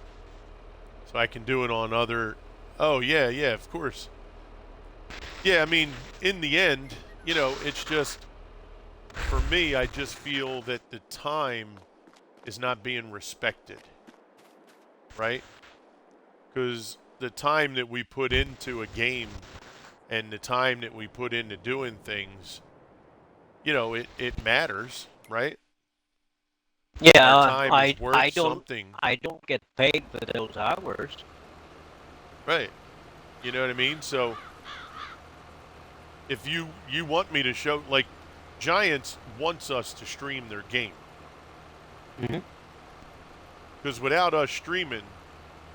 it on other. Oh yeah, yeah, of course. Yeah, I mean, in the end, it's just for me. I just feel that the time is not being respected, right? Because the time that we put into a game and the time that we put into doing things, it matters, right? Our Yeah. time I is worth I don't something, I don't get paid for those hours. right? You know what I mean? So if you want me to show, like, Giants wants us to stream their game hmm because without us streaming,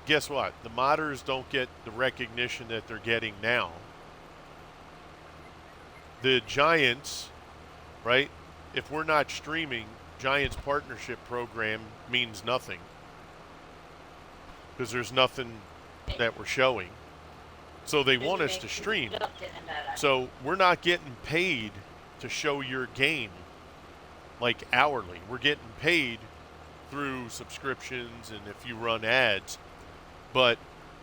guess what? The modders don't get the recognition that they're getting now. the Giants, right? If we're not streaming, Giants partnership program means nothing because there's nothing that we're showing. So they want us to stream. So we're not getting paid to show your game like hourly. We're getting paid through subscriptions and if you run ads, but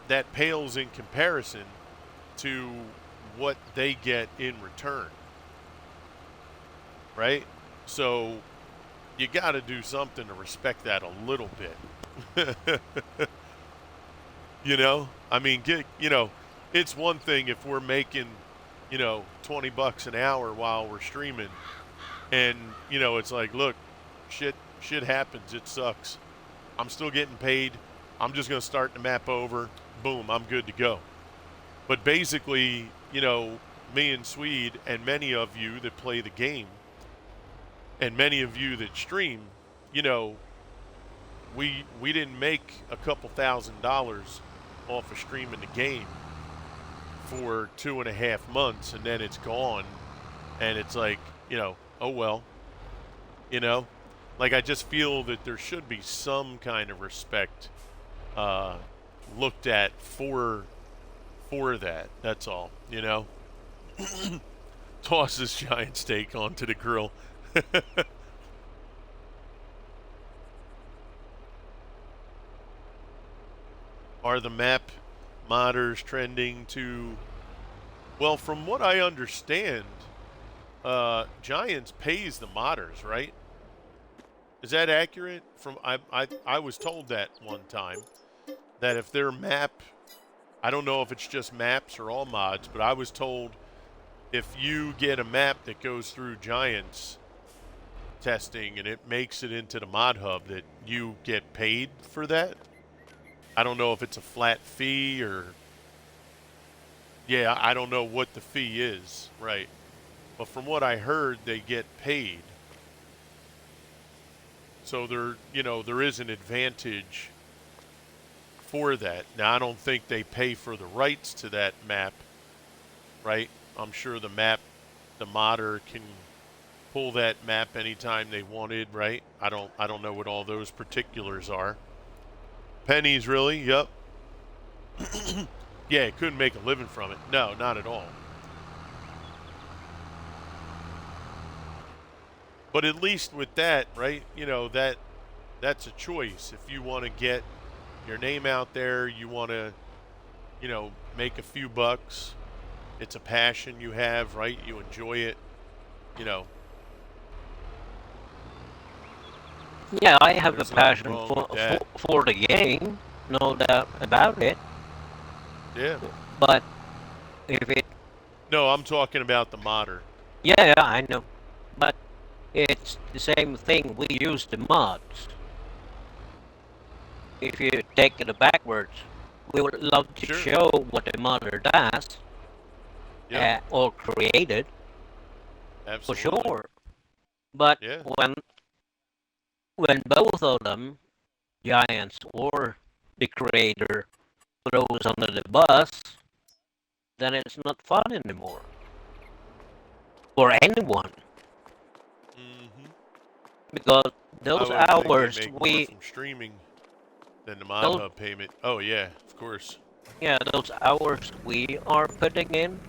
that pales in comparison to what they get in return. Right? So you got to do something to respect that a little bit. You know? I mean, it's one thing if we're making, $20 an hour while we're streaming and, it's like, look, shit happens, it sucks. I'm still getting paid. I'm just going to start the map over. Boom, I'm good to go. But basically, me and Swede and many of you that play the game and many of you that stream, we didn't make a couple $1,000s off of streaming the game for 2.5 months and then it's gone and it's like, oh well, like I just feel that there should be some kind of respect looked at for that. That's all, Toss this giant steak onto the grill. Are the map modders trending to? Well, from what I understand, Giants pays the modders, right? Is that accurate? I was told that one time that if their map, I don't know if it's just maps or all mods, but I was told if you get a map that goes through Giants testing and it makes it into the mod hub that you get paid for that. I don't know if it's a flat fee or yeah, I don't know what the fee is, right? But from what I heard, they get paid. So there is an advantage for that. Now I don't think they pay for the rights to that map, right? I'm sure the modder can pull that map anytime they wanted, right? I don't know what all those particulars are. Pennies, really? Yep. Yeah, couldn't make a living from it. No, not at all. But at least with that, right? That's a choice. If you want to get your name out there, you want to, make a few bucks. It's a passion you have, right? You enjoy it, Yeah, I have a There's passion nothing wrong with that. for the game, no doubt about it. Yeah. But if it, No, I'm talking about the modder. yeah, I know. But it's the same thing. We use the mods. If you take it backwards, we would love to Sure. show what the modder does Yeah, or created for absolutely. sure. But Yeah. when both of them, Giants or the creator, throws under the bus, then it's not fun anymore for anyone Mm-hmm. because I those would think hours they make more we from streaming than the mod those hub payment. Oh yeah, of course. yeah those hours we are putting in,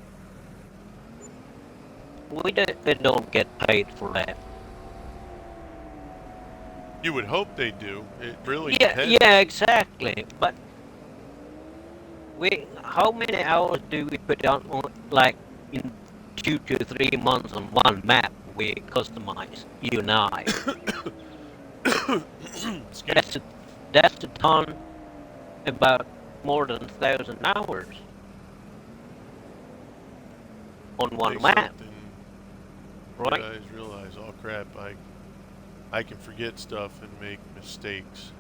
we don't get paid for that. You would hope they do. It really Yeah, depends. yeah, exactly. But how many hours do we put on like in 2 to 3 months on one map? We customize, you and I. Excuse me. That's a ton, about more than 1,000 hours on one Make map, something you right? guys realize, oh crap, I can forget stuff and make mistakes.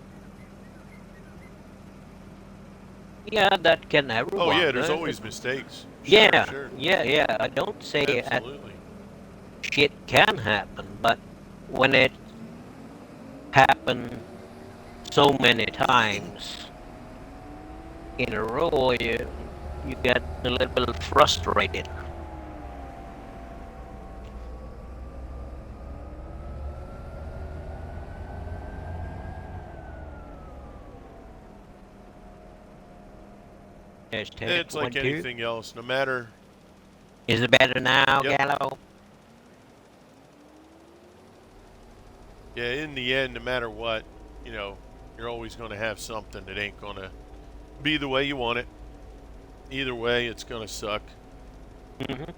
Yeah, that can everyone. Oh yeah, there's always mistakes. Yeah, Sure. yeah. I don't say Absolutely. shit can happen, but when it happens so many times in a row, you get a little bit frustrated. Test, test, It's like 1, 2. anything else. No matter. Is it better now, Yep. Gallo? Yeah, in the end, no matter what, you're always going to have something that ain't going to be the way you want it. Either way, it's going to suck. Mm-hmm.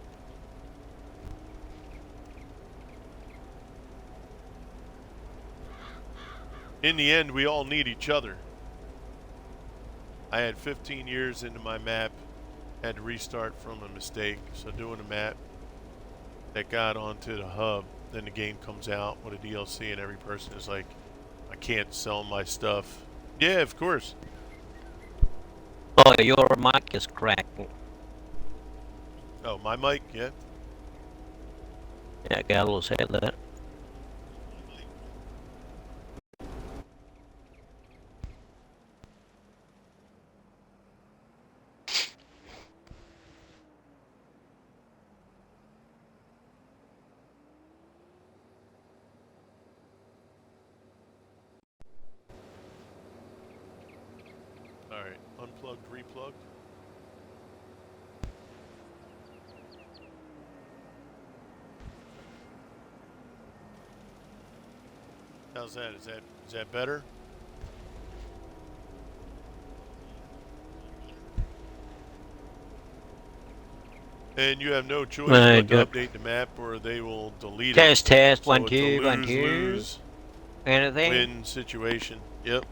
In the end, we all need each other. I had 15 years into my map, had to restart from a mistake. So doing a map that got onto the hub, then the game comes out with a DLC and every person is like, I can't sell my stuff. Yeah, of course. Oh, your mic is cracking. Oh, my mic, yeah. Yeah, Gallo said that. All right, unplugged, replugged. How's that? Is that better? And you have no choice but to Good. update the map or they will delete it. Test, test, So 1, it's a 2, 1, 2. lose-lose Anything? win situation. Yep.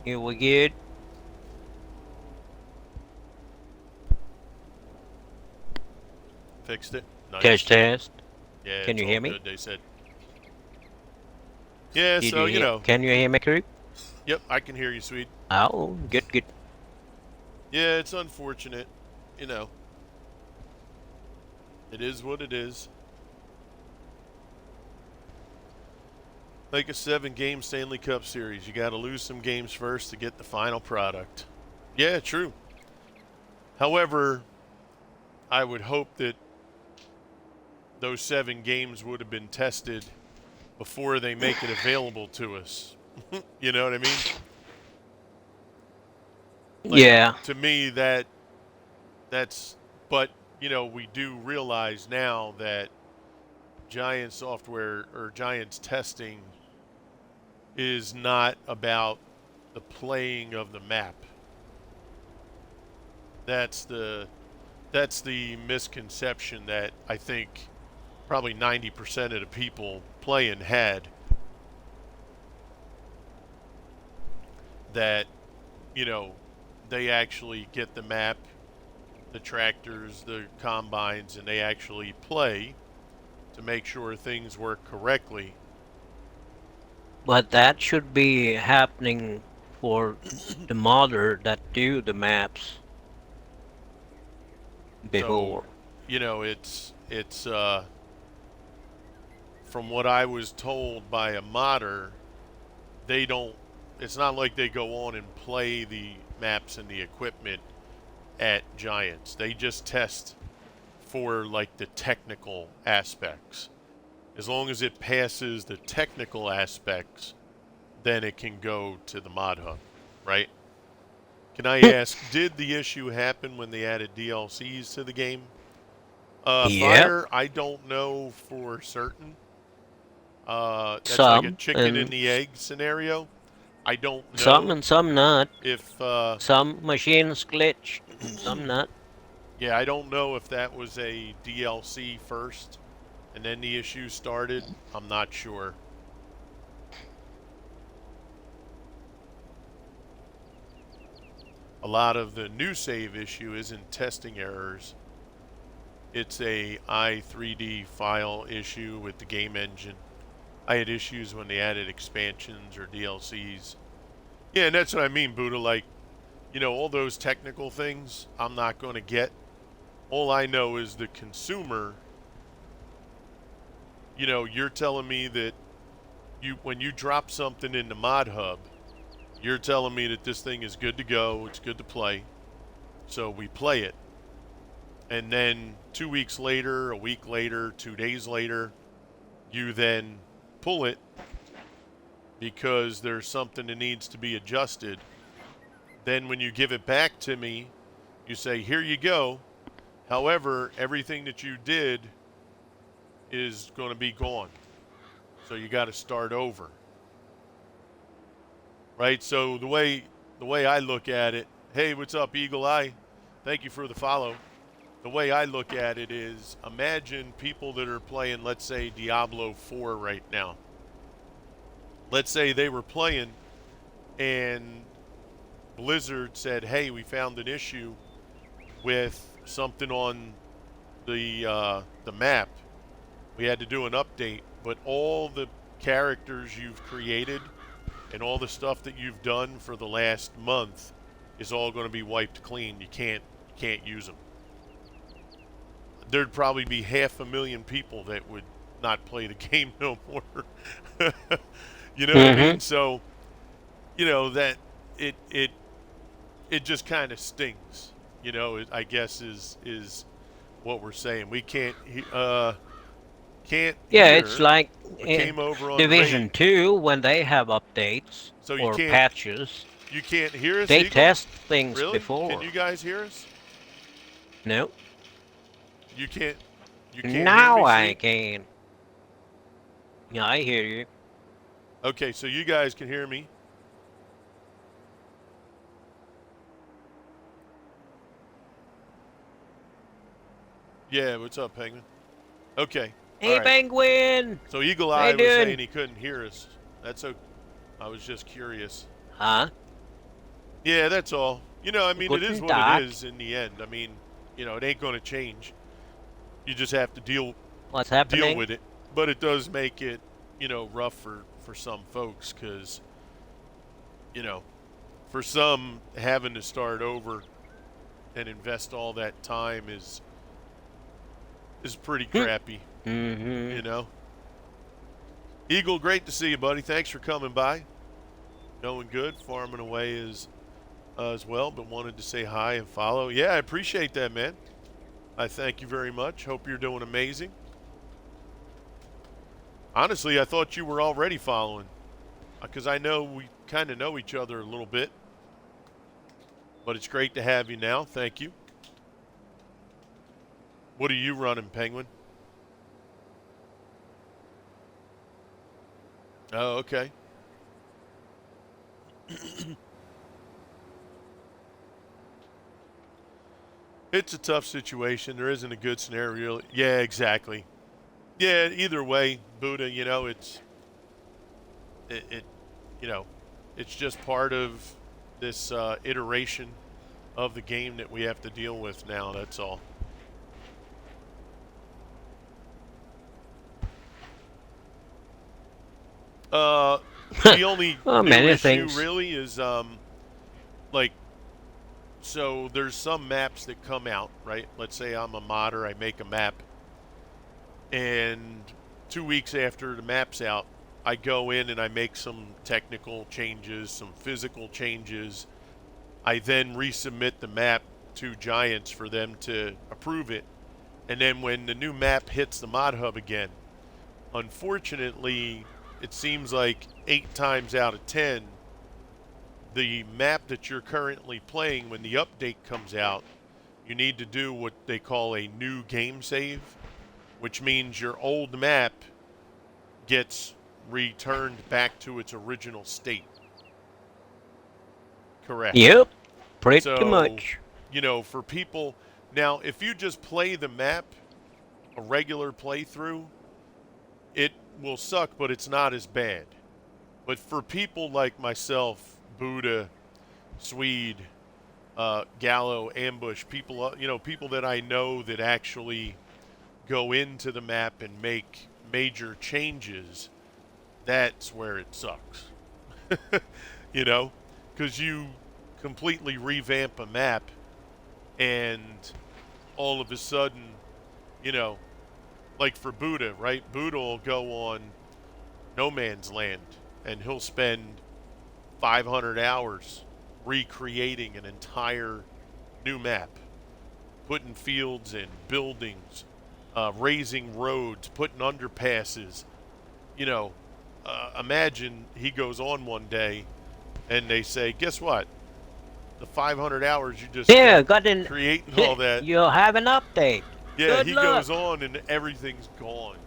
Here we good. Fixed it. Nice. Test, test. Yeah, Can it's you all hear me? good, they said. Yeah, Did so, you hear? Can you hear me, crew? Yep, I can hear you, sweet. Oh, good, good. Yeah, it's unfortunate. You know, it is what it is. Like a 7-game Stanley Cup series. You got to lose some games first to get the final product. Yeah, true. However, I would hope that those 7 games would have been tested before they make it available to us. You know what I mean? Like, Yeah. to me, that's, but, we do realize now that Giant software or Giant's testing is not about the playing of the map. That's the misconception that I think probably 90% of the people playing had, that they actually get the map, the tractors, the combines, and they actually play to make sure things work correctly. But that should be happening for the modder that do the maps So, before. it's from what I was told by a modder, they don't. It's not like they go on and play the maps and the equipment at Giants. They just test for like the technical aspects. As long as it passes the technical aspects, then it can go to the mod hub, right? Can I ask, did the issue happen when they added DLCs to the game? Yep. Fire, I don't know for certain. That's like a Some chicken and and the egg scenario. I don't some know and some not. if, Some machines glitch and some not. yeah, I don't know if that was a DLC first and then the issue started. I'm not sure. A lot of the new save issue isn't testing errors. It's a i3D file issue with the game engine. I had issues when they added expansions or DLCs. Yeah, and that's what I mean, Buddha. Like, all those technical things I'm not going to get. All I know is the consumer, you're telling me that when you drop something in the mod hub, you're telling me that this thing is good to go, it's good to play. So we play it. And then 2 weeks later, a week later, 2 days later, you then pull it because there's something that needs to be adjusted. Then when you give it back to me, You say, here you go. However, everything that you did is going to be gone. So you got to start over. Right? So the way I look at it, hey, what's up, Eagle Eye? Thank you for the follow. The way I look at it is imagine people that are playing, let's say, Diablo 4 right now. Let's say they were playing and Blizzard said, hey, we found an issue with something on the map. We had to do an update, but all the characters you've created and all the stuff that you've done for the last month is all going to be wiped clean. You can't use them. There'd probably be 500,000 people that would not play the game no more. You know what I mean? So, that it just kind of stings. I guess is what we're saying. We can't Yeah, it's hear like what in came over on Division raid. 2 when they have updates So or patches. you can't hear us, They Eagle? test things Really? Can before. you guys hear us? No. You can't hear Now me, I see? can. Yeah, I hear you. Okay, so you guys can hear me. Yeah, what's up, Penguin? Okay. All Hey, right. Penguin! So Eagle How Eye you was doing? saying he couldn't hear us. That's okay. I was just curious. Huh? Yeah, that's all. I mean, it is Guten what it Tag. is in the end. I mean, it ain't going to change. You just have to deal What's deal happening? with it. But it does make it, rough for some folks because, you know, for some having to start over and invest all that time is pretty crappy, Mm-hmm. you know. Eagle, great to see you, buddy. Thanks for coming by. Going good, farming away as well, but wanted to say hi and follow. Yeah, I appreciate that, man. I thank you very much. Hope you're doing amazing. Honestly, I thought you were already following because I know we kind of know each other a little bit, but it's great to have you now. Thank you. What are you running, Penguin? Oh, okay. It's a tough situation. There isn't a good scenario. Yeah, exactly. Yeah, either way, Buddha, it you know, it's just part of this iteration of the game that we have to deal with now. That's all. The only Well, new many issue things. really is like so there's some maps that come out, right? Let's say I'm a modder, I make a map, and 2 weeks after the map's out, I go in and I make some technical changes, some physical changes. I then resubmit the map to Giants for them to approve it. And then when the new map hits the mod hub again, unfortunately, it seems like 8 times out of 10, the map that you're currently playing, when the update comes out, you need to do what they call a new game save, which means your old map gets returned back to its original state. Correct. Yep, pretty So, much. for people, now if you just play the map, a regular playthrough, it will suck, but it's not as bad. But for people like myself, Buddha, Swede, Gallo, Ambush, people, people that I know that actually go into the map and make major changes, that's where it sucks. you know, because you completely revamp a map and all of a sudden, you know, like for Buddha, right? Buddha will go on No Man's Land and he'll spend 500 hours recreating an entire new map, putting fields in, buildings, raising roads, putting underpasses. You know, imagine he goes on one day and they say, guess what? the 500 hours you just Yeah, spent got in. creating all that. You have an update. Yeah, Good he goes luck. on and everything's gone.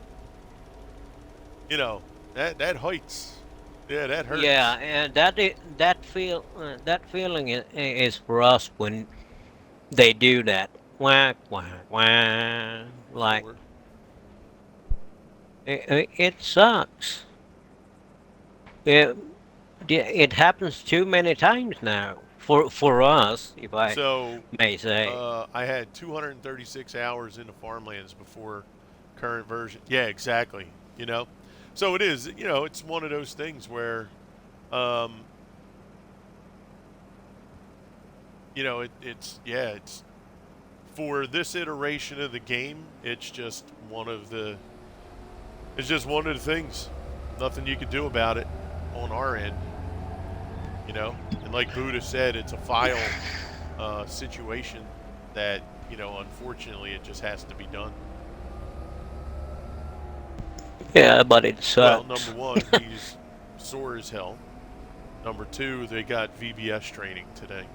You know, that hurts. Yeah, that Yeah, hurts. and that feeling is for us when they do that. Whack whack whack. Like Sure. it sucks. It it happens too many times now for us, if I So, may say. I had 236 hours into farmlands before current version. Yeah, exactly. You know, so it is. You know, it's one of those things where, um, you know, it's yeah, it's for this iteration of the game. It's just one of the. It's just one of the things. Nothing you can do about it on our end. You know, and like Buddha said, it's a file situation that unfortunately, it just has to be done. Yeah, but it Well, number sucks. one, he's sore as hell. Number two, they got VBS training today.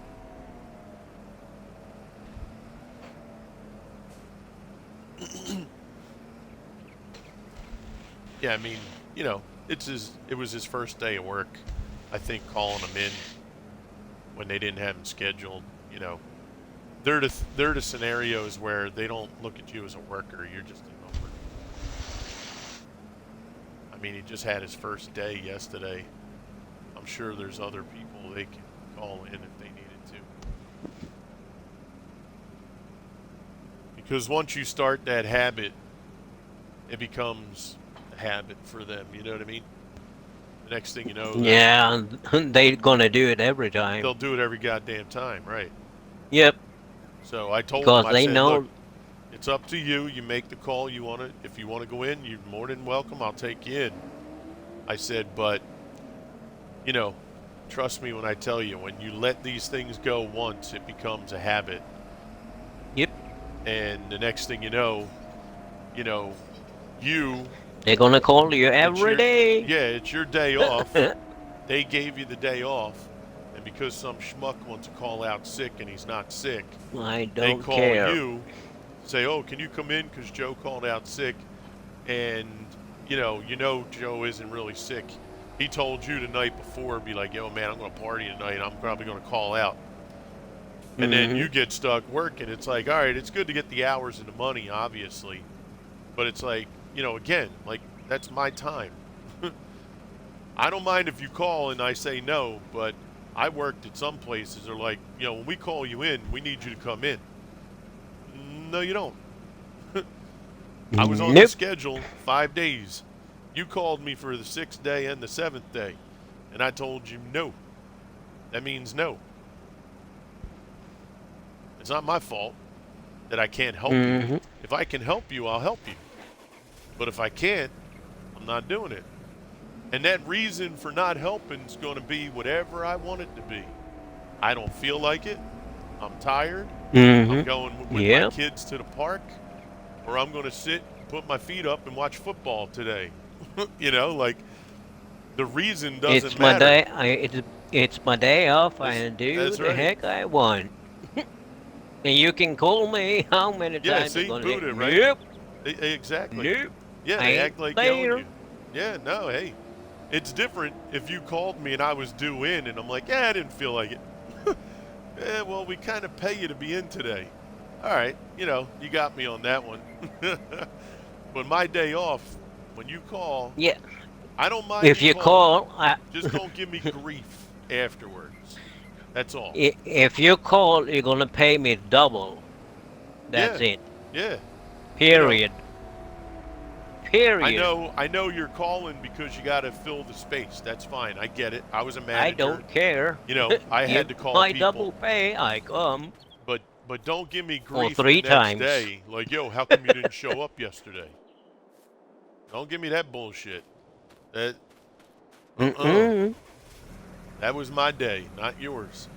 Yeah, I mean, it was his first day of work. I think calling him in when they didn't have him scheduled. You know, they're the scenarios where they don't look at you as a worker. You're just a number. I mean, he just had his first day yesterday. I'm sure there's other people they can call in if they needed to. Because once you start that habit, it becomes a habit for them. You know what I mean? The next thing you know, Yeah, they gonna do it every time. they'll do it every goddamn time, right? Yep, So I told him, because I they said, look, know. it's up to you. You make the call. You want to, if you want to go in, you're more than welcome. I'll take you in. I said, but you know, trust me when I tell you, when you let these things go once, it becomes a habit. Yep, And the next thing you know, you, they're gonna call you it's every your, day. yeah, it's your day off. They gave you the day off. And because some schmuck wants to call out sick and he's not sick, I they don't call care. you, say, oh, can you come in because Joe called out sick? And, you know Joe isn't really sick. He told you the night before, be like, yo, man, I'm going to party tonight. I'm probably going to call out. And then Hmm. you get stuck working. It's like, all right, it's good to get the hours and the money, obviously. But it's like, again, like, that's my time. I don't mind if you call and I say no, but I worked at some places. They're like, when we call you in, we need you to come in. No, you don't. I was on the Nope. schedule 5 days. You called me for the 6th day and the 7th day, and I told you no. That means no. It's not my fault that I can't help you. Hmm. If I can help you, I'll help you. But if I can't, I'm not doing it. And that reason for not helping is going to be whatever I want it to be. I don't feel like it. I'm tired. I'm Hmm. going with my Yep. kids to the park, or I'm going to sit, put my feet up, and watch football today. Like the reason doesn't It's my matter. day. It's my day off. That's I do that's the right. heck I want. And you can call me how many Yeah, times you're see, gonna say, Buddha, right? nope, Exactly. nope, Yeah, I they ain't act like yelling there. you. Yeah, no, hey, it's different if you called me and I was due in, and I'm like, yeah, I didn't feel like it. Yeah, well, we kind of pay you to be in today. All right, you got me on that one. But my day off, when you call, Yeah, I don't mind if you you calling. call, Just don't give me grief afterwards. That's all. if you call, you're gonna pay me double. That's Yeah, it. yeah. You know, Period. Period. I know you're calling because you got to fill the space. That's fine. I get it. I was a I manager. don't care. I had Give to call my people, double pay. I come but don't give me or grief the three next times. day like, "Yo, how come you didn't show up yesterday?" Don't give me that bullshit. That uh-uh. Mm-mm. That was my day, not yours.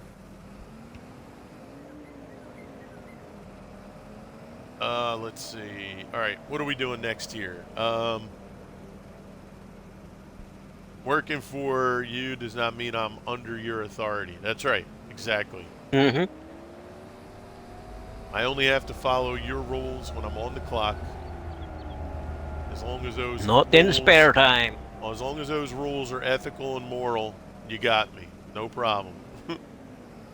Let's see. All right, what are we doing next here? Working for you does not mean I'm under your authority. That's right. Exactly. Mm-hmm. I only have to follow your rules when I'm on the clock. As long as those Not in rules, spare time. as long as those rules are ethical and moral, you got me. No problem.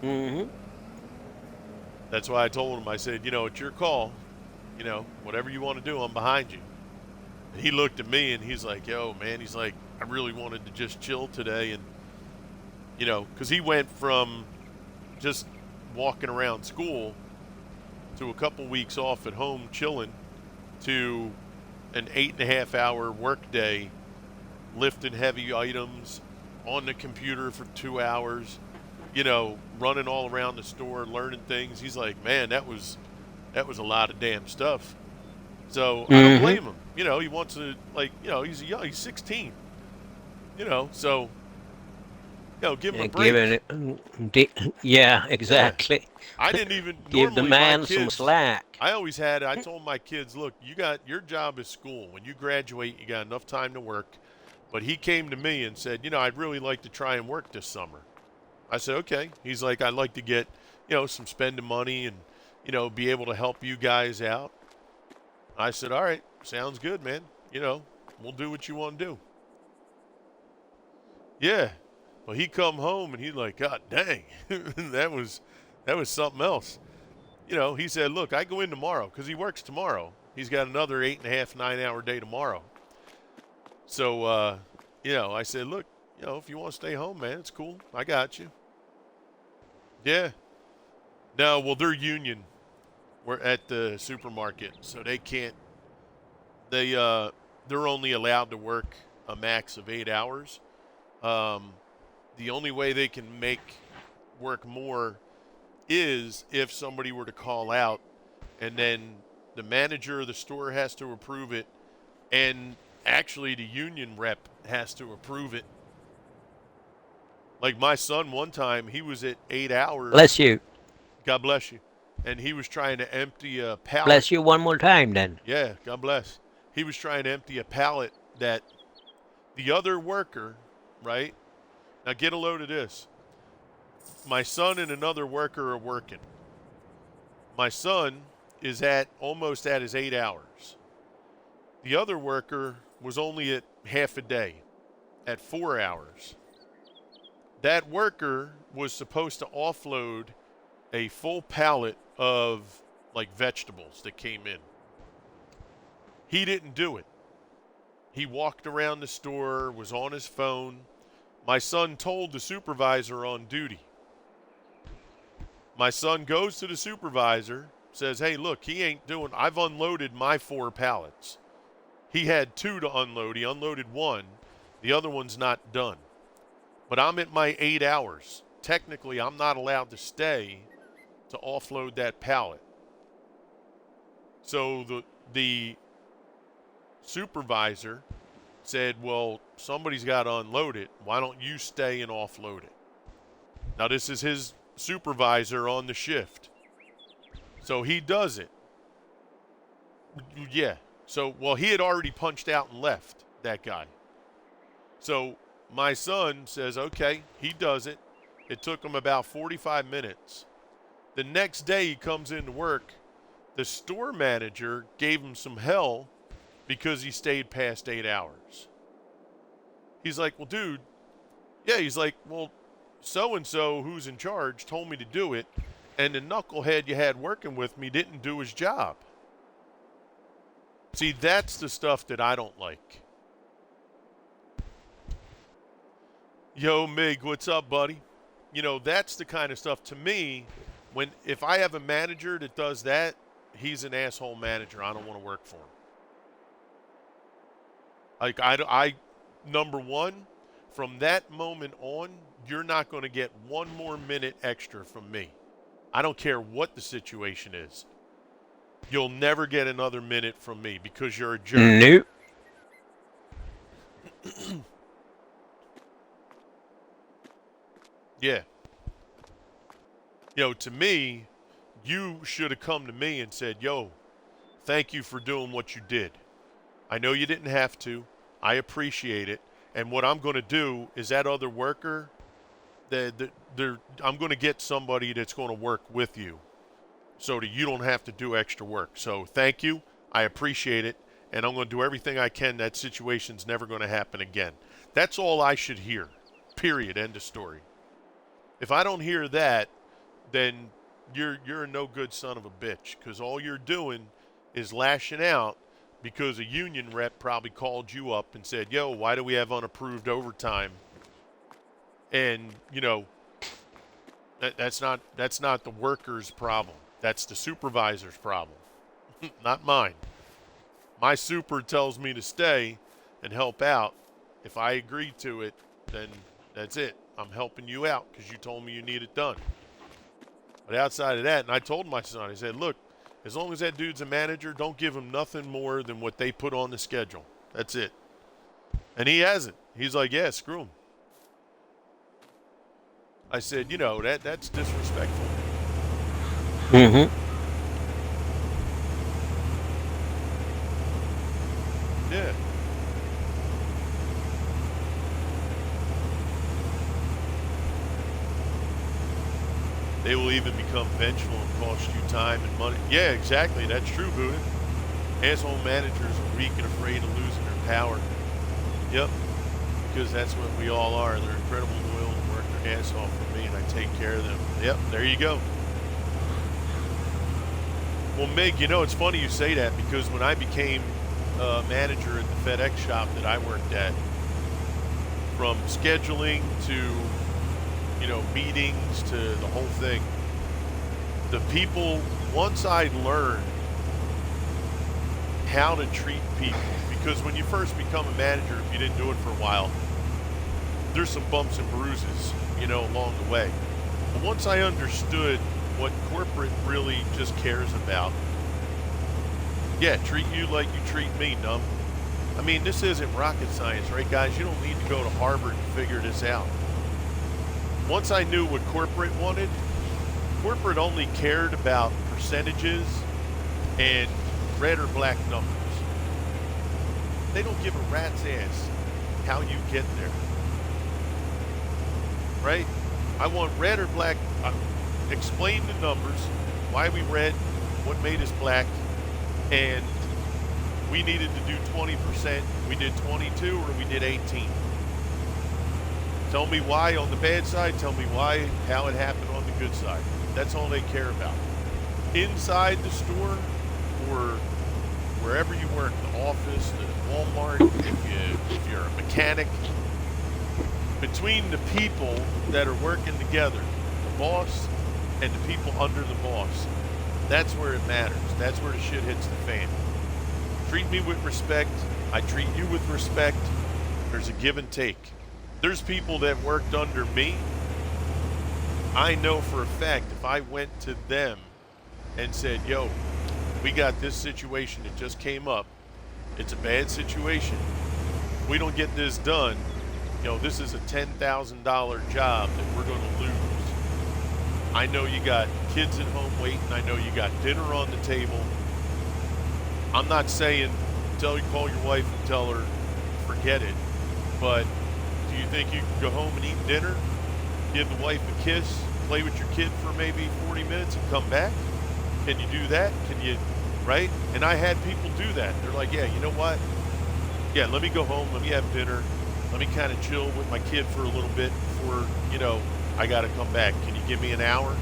Mm-hmm. That's why I told him, I said, it's your call. Whatever you want to do, I'm behind you. And he looked at me and he's like, yo, man, he's like, I really wanted to just chill today. And, because he went from just walking around school to a couple weeks off at home chilling to an 8.5 hour workday lifting heavy items on the computer for 2 hours, running all around the store, learning things. He's like, man, that was a lot of damn stuff. So I don't Mm-hmm. blame him. He wants to he's young, he's 16. So give him a Giving break. it, yeah, Yeah, exactly. I didn't even Give the normally my man some kids. slack. I told my kids, look, you got your job is school. When you graduate, you got enough time to work. But he came to me and said, I'd really like to try and work this summer. I said, okay. He's like, I'd like to get, some spending money and, be able to help you guys out. I said, all right, sounds good, man. We'll do what you want to do. Yeah. Well, he come home and he's like, God dang, that was something else. He said, look, I go in tomorrow because he works tomorrow. He's got another 8.5, 9 hour day tomorrow. So, I said, look, if you want to stay home, man, it's cool. I got you. Yeah. No, well, they're union. We're at the supermarket, so they can't. They're only allowed to work a max of 8 hours. Um, the only way they can make work more is if somebody were to call out, and then the manager of the store has to approve it, and actually the union rep has to approve it. Like my son, one time he was at 8 hours. Bless you. God bless you. And he was trying to empty a pallet. Bless you one more time then. Yeah, God bless. He was trying to empty a pallet that the other worker, right? Now get a load of this. My son and another worker are working. My son is at almost at his 8 hours. The other worker was only at half a day, at 4 hours. That worker was supposed to offload a full pallet of like vegetables that came in. He didn't do it. He walked around the store, was on his phone. My son told the supervisor on duty. My son goes to the supervisor, says, hey, look, I've unloaded my 4 pallets. He had 2 to unload. He unloaded 1. The other one's not done. But I'm at my 8 hours. Technically, I'm not allowed to stay to offload that pallet. So the supervisor said, well, somebody's got to unload it. Why don't you stay and offload it? Now, this is his supervisor on the shift. So he does it. Yeah. So, well, he had already punched out and left, that guy. So my son says, okay, he does it. It took him about 45 minutes. The next day he comes into work. The store manager gave him some hell because he stayed past 8 hours. He's like, well, dude, yeah, he's like, well, so-and-so who's in charge told me to do it, and the knucklehead you had working with me didn't do his job. See, that's the stuff that I don't like. Yo, Mig, what's up, buddy? That's the kind of stuff to me, if I have a manager that does that, he's an asshole manager. I don't want to work for him. Like, number one, from that moment on, you're not going to get one more minute extra from me. I don't care what the situation is. You'll never get another minute from me because you're a jerk. Nope. Yeah. To me, you should have come to me and said, yo, thank you for doing what you did. I know you didn't have to. I appreciate it. And what I'm going to do is that other worker I'm going to get somebody that's going to work with you so that you don't have to do extra work. So thank you. I appreciate it. And I'm going to do everything I can. That situation's never going to happen again. That's all I should hear. Period. End of story. If I don't hear that, then you're a no good son of a bitch, because all you're doing is lashing out because a union rep probably called you up and said, yo, why do we have unapproved overtime? And, that's not the worker's problem. That's the supervisor's problem, not mine. My super tells me to stay and help out. If I agree to it, then that's it. I'm helping you out because you told me you need it done. But outside of that, and I told my son, I said, look, as long as that dude's a manager, don't give him nothing more than what they put on the schedule. That's it. And he hasn't. He's like, yeah, screw him. I said, that's disrespectful. Mm-hmm. Yeah. They will even become vengeful and cost you time and money. Yeah, exactly. That's true, Buddha. Asshole managers are weak and afraid of losing their power. Yep. Because that's what we all are. They're incredibly loyal and work their ass off for me, and I take care of them. Yep, there you go. Well, Mig, it's funny you say that, because when I became manager at the FedEx shop that I worked at, from scheduling to meetings to the whole thing, the people, once I learned how to treat people, because when you first become a manager, if you didn't do it for a while, there's some bumps and bruises, along the way. But once I understood what corporate really just cares about, yeah, treat you like you treat me, dumb. I mean, this isn't rocket science, right, guys? You don't need to go to Harvard to figure this out. Once I knew what corporate wanted, corporate only cared about percentages and red or black numbers. They don't give a rat's ass how you get there. Right? I want red or black. Explain the numbers, why we red, what made us black, and we needed to do 20%. We did 22 or we did 18. Tell me why on the bad side. Tell me why, how it happened on the good side. That's all they care about. Inside the store or wherever you work, the office, the Walmart, if you're a mechanic, between the people that are working together, the boss and the people under the boss, that's where it matters. That's where the shit hits the fan. Treat me with respect. I treat you with respect. There's a give and take. There's people that worked under me. I know for a fact if I went to them and said, yo, we got this situation that just came up. It's a bad situation. If we don't get this done, this is a $10,000 job that we're going to lose. I know you got kids at home waiting. I know you got dinner on the table. I'm not saying call your wife and tell her, forget it. But do you think you can go home and eat dinner, give the wife a kiss, play with your kid for maybe 40 minutes and come back? Can you do that? Can you, right? And I had people do that. They're like, yeah, you know what? Yeah, let me go home. Let me have dinner. Let me kind of chill with my kid for a little bit before, I got to come back. Can you give me an hour?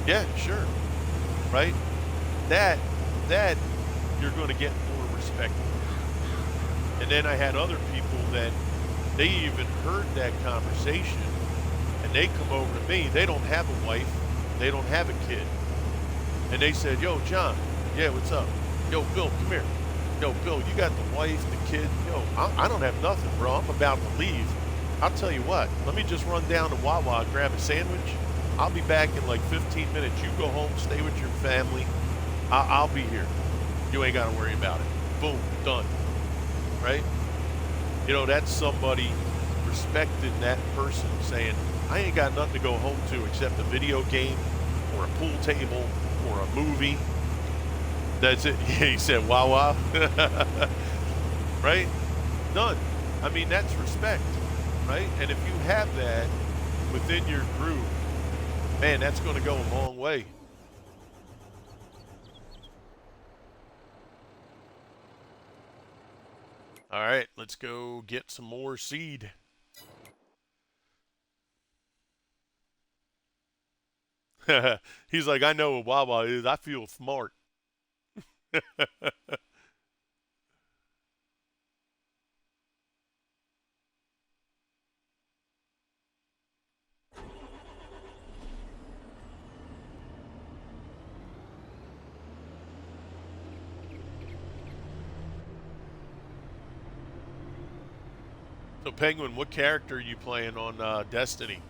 Yeah, sure. Right? That you're going to get more respect. And then I had other people that they even heard that conversation and they come over to me. They don't have a wife. They don't have a kid. And they said, yo, John, yeah, what's up? Yo, Bill, come here. Yo, Bill, you got the wife, the kid. Yo, I don't have nothing, bro. I'm about to leave. I'll tell you what, let me just run down to Wawa, grab a sandwich. I'll be back in like 15 minutes. You go home, stay with your family. I'll be here. You ain't got to worry about it. Boom, done. Right? That's somebody respecting that person, saying, I ain't got nothing to go home to except a video game or a pool table or a movie. That's it. Yeah, he said, Wawa. Right? Done. I mean, that's respect. Right? And if you have that, within your group, man, that's going to go a long way. All right, let's go get some more seed. He's like, I know what Wawa is. I feel smart. So, Penguin, what character are you playing on Destiny?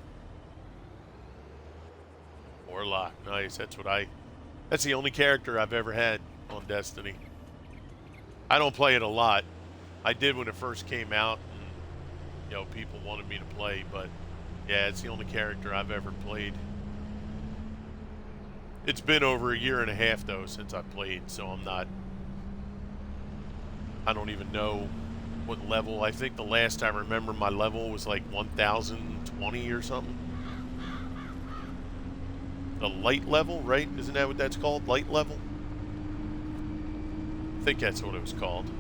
Warlock. Nice. That's the only character I've ever had on Destiny. I don't play it a lot. I did when it first came out, and people wanted me to play, but yeah, it's the only character I've ever played. It's been over a year and a half though since I played, so I don't even know what level. I think the last time I remember my level was like 1020 or something. The light level, right? Isn't that what that's called? Light level? I think that's what it was called.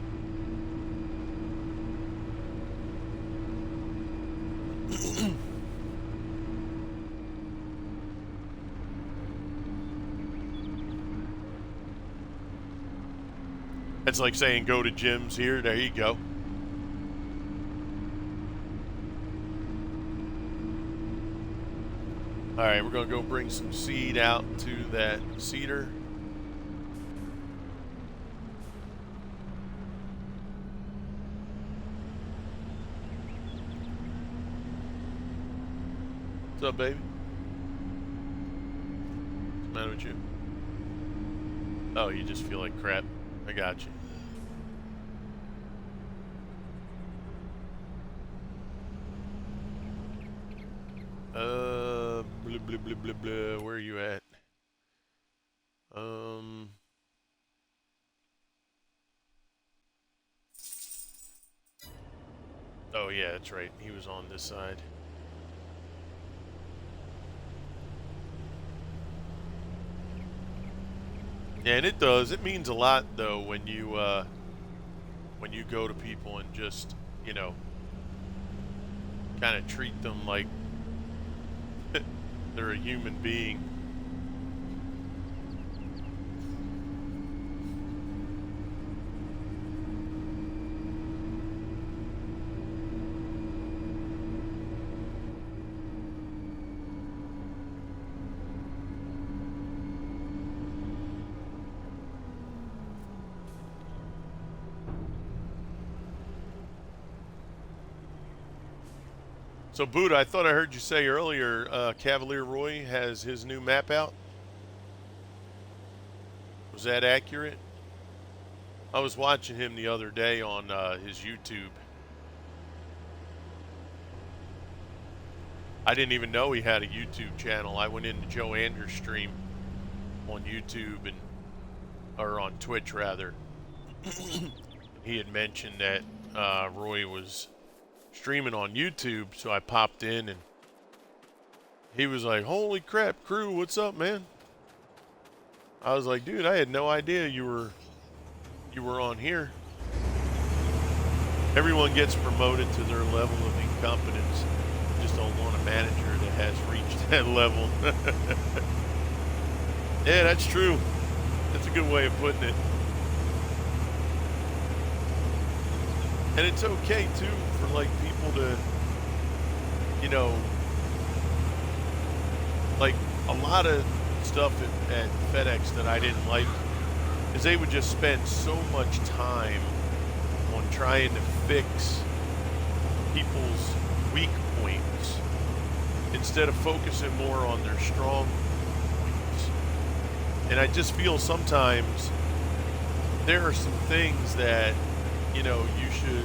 It's like saying go to gyms here. There you go. All right, we're going to go bring some seed out to that cedar. What's up, baby? What's the matter with you? Oh, you just feel like crap. I got you. Blah, blah, blah, blah, blah. Where are you at? Oh yeah, that's right. He was on this side. Yeah, and it does. It means a lot though when you go to people and just, kind of treat them like they're a human being. So, Buddha, I thought I heard you say earlier Cavalier Roy has his new map out. Was that accurate? I was watching him the other day on his YouTube. I didn't even know he had a YouTube channel. I went into Joe Andrews' stream on YouTube or on Twitch rather. He had mentioned that Roy was streaming on YouTube, so I popped in and he was like, "Holy crap, crew, what's up, man?" I was like, "Dude, I had no idea you were on here." Everyone gets promoted to their level of incompetence. Just don't want a manager that has reached that level. Yeah, that's true. That's a good way of putting it. And it's okay too for like people to, like a lot of stuff at FedEx that I didn't like is they would just spend so much time on trying to fix people's weak points instead of focusing more on their strong points. And I just feel sometimes there are some things that you should,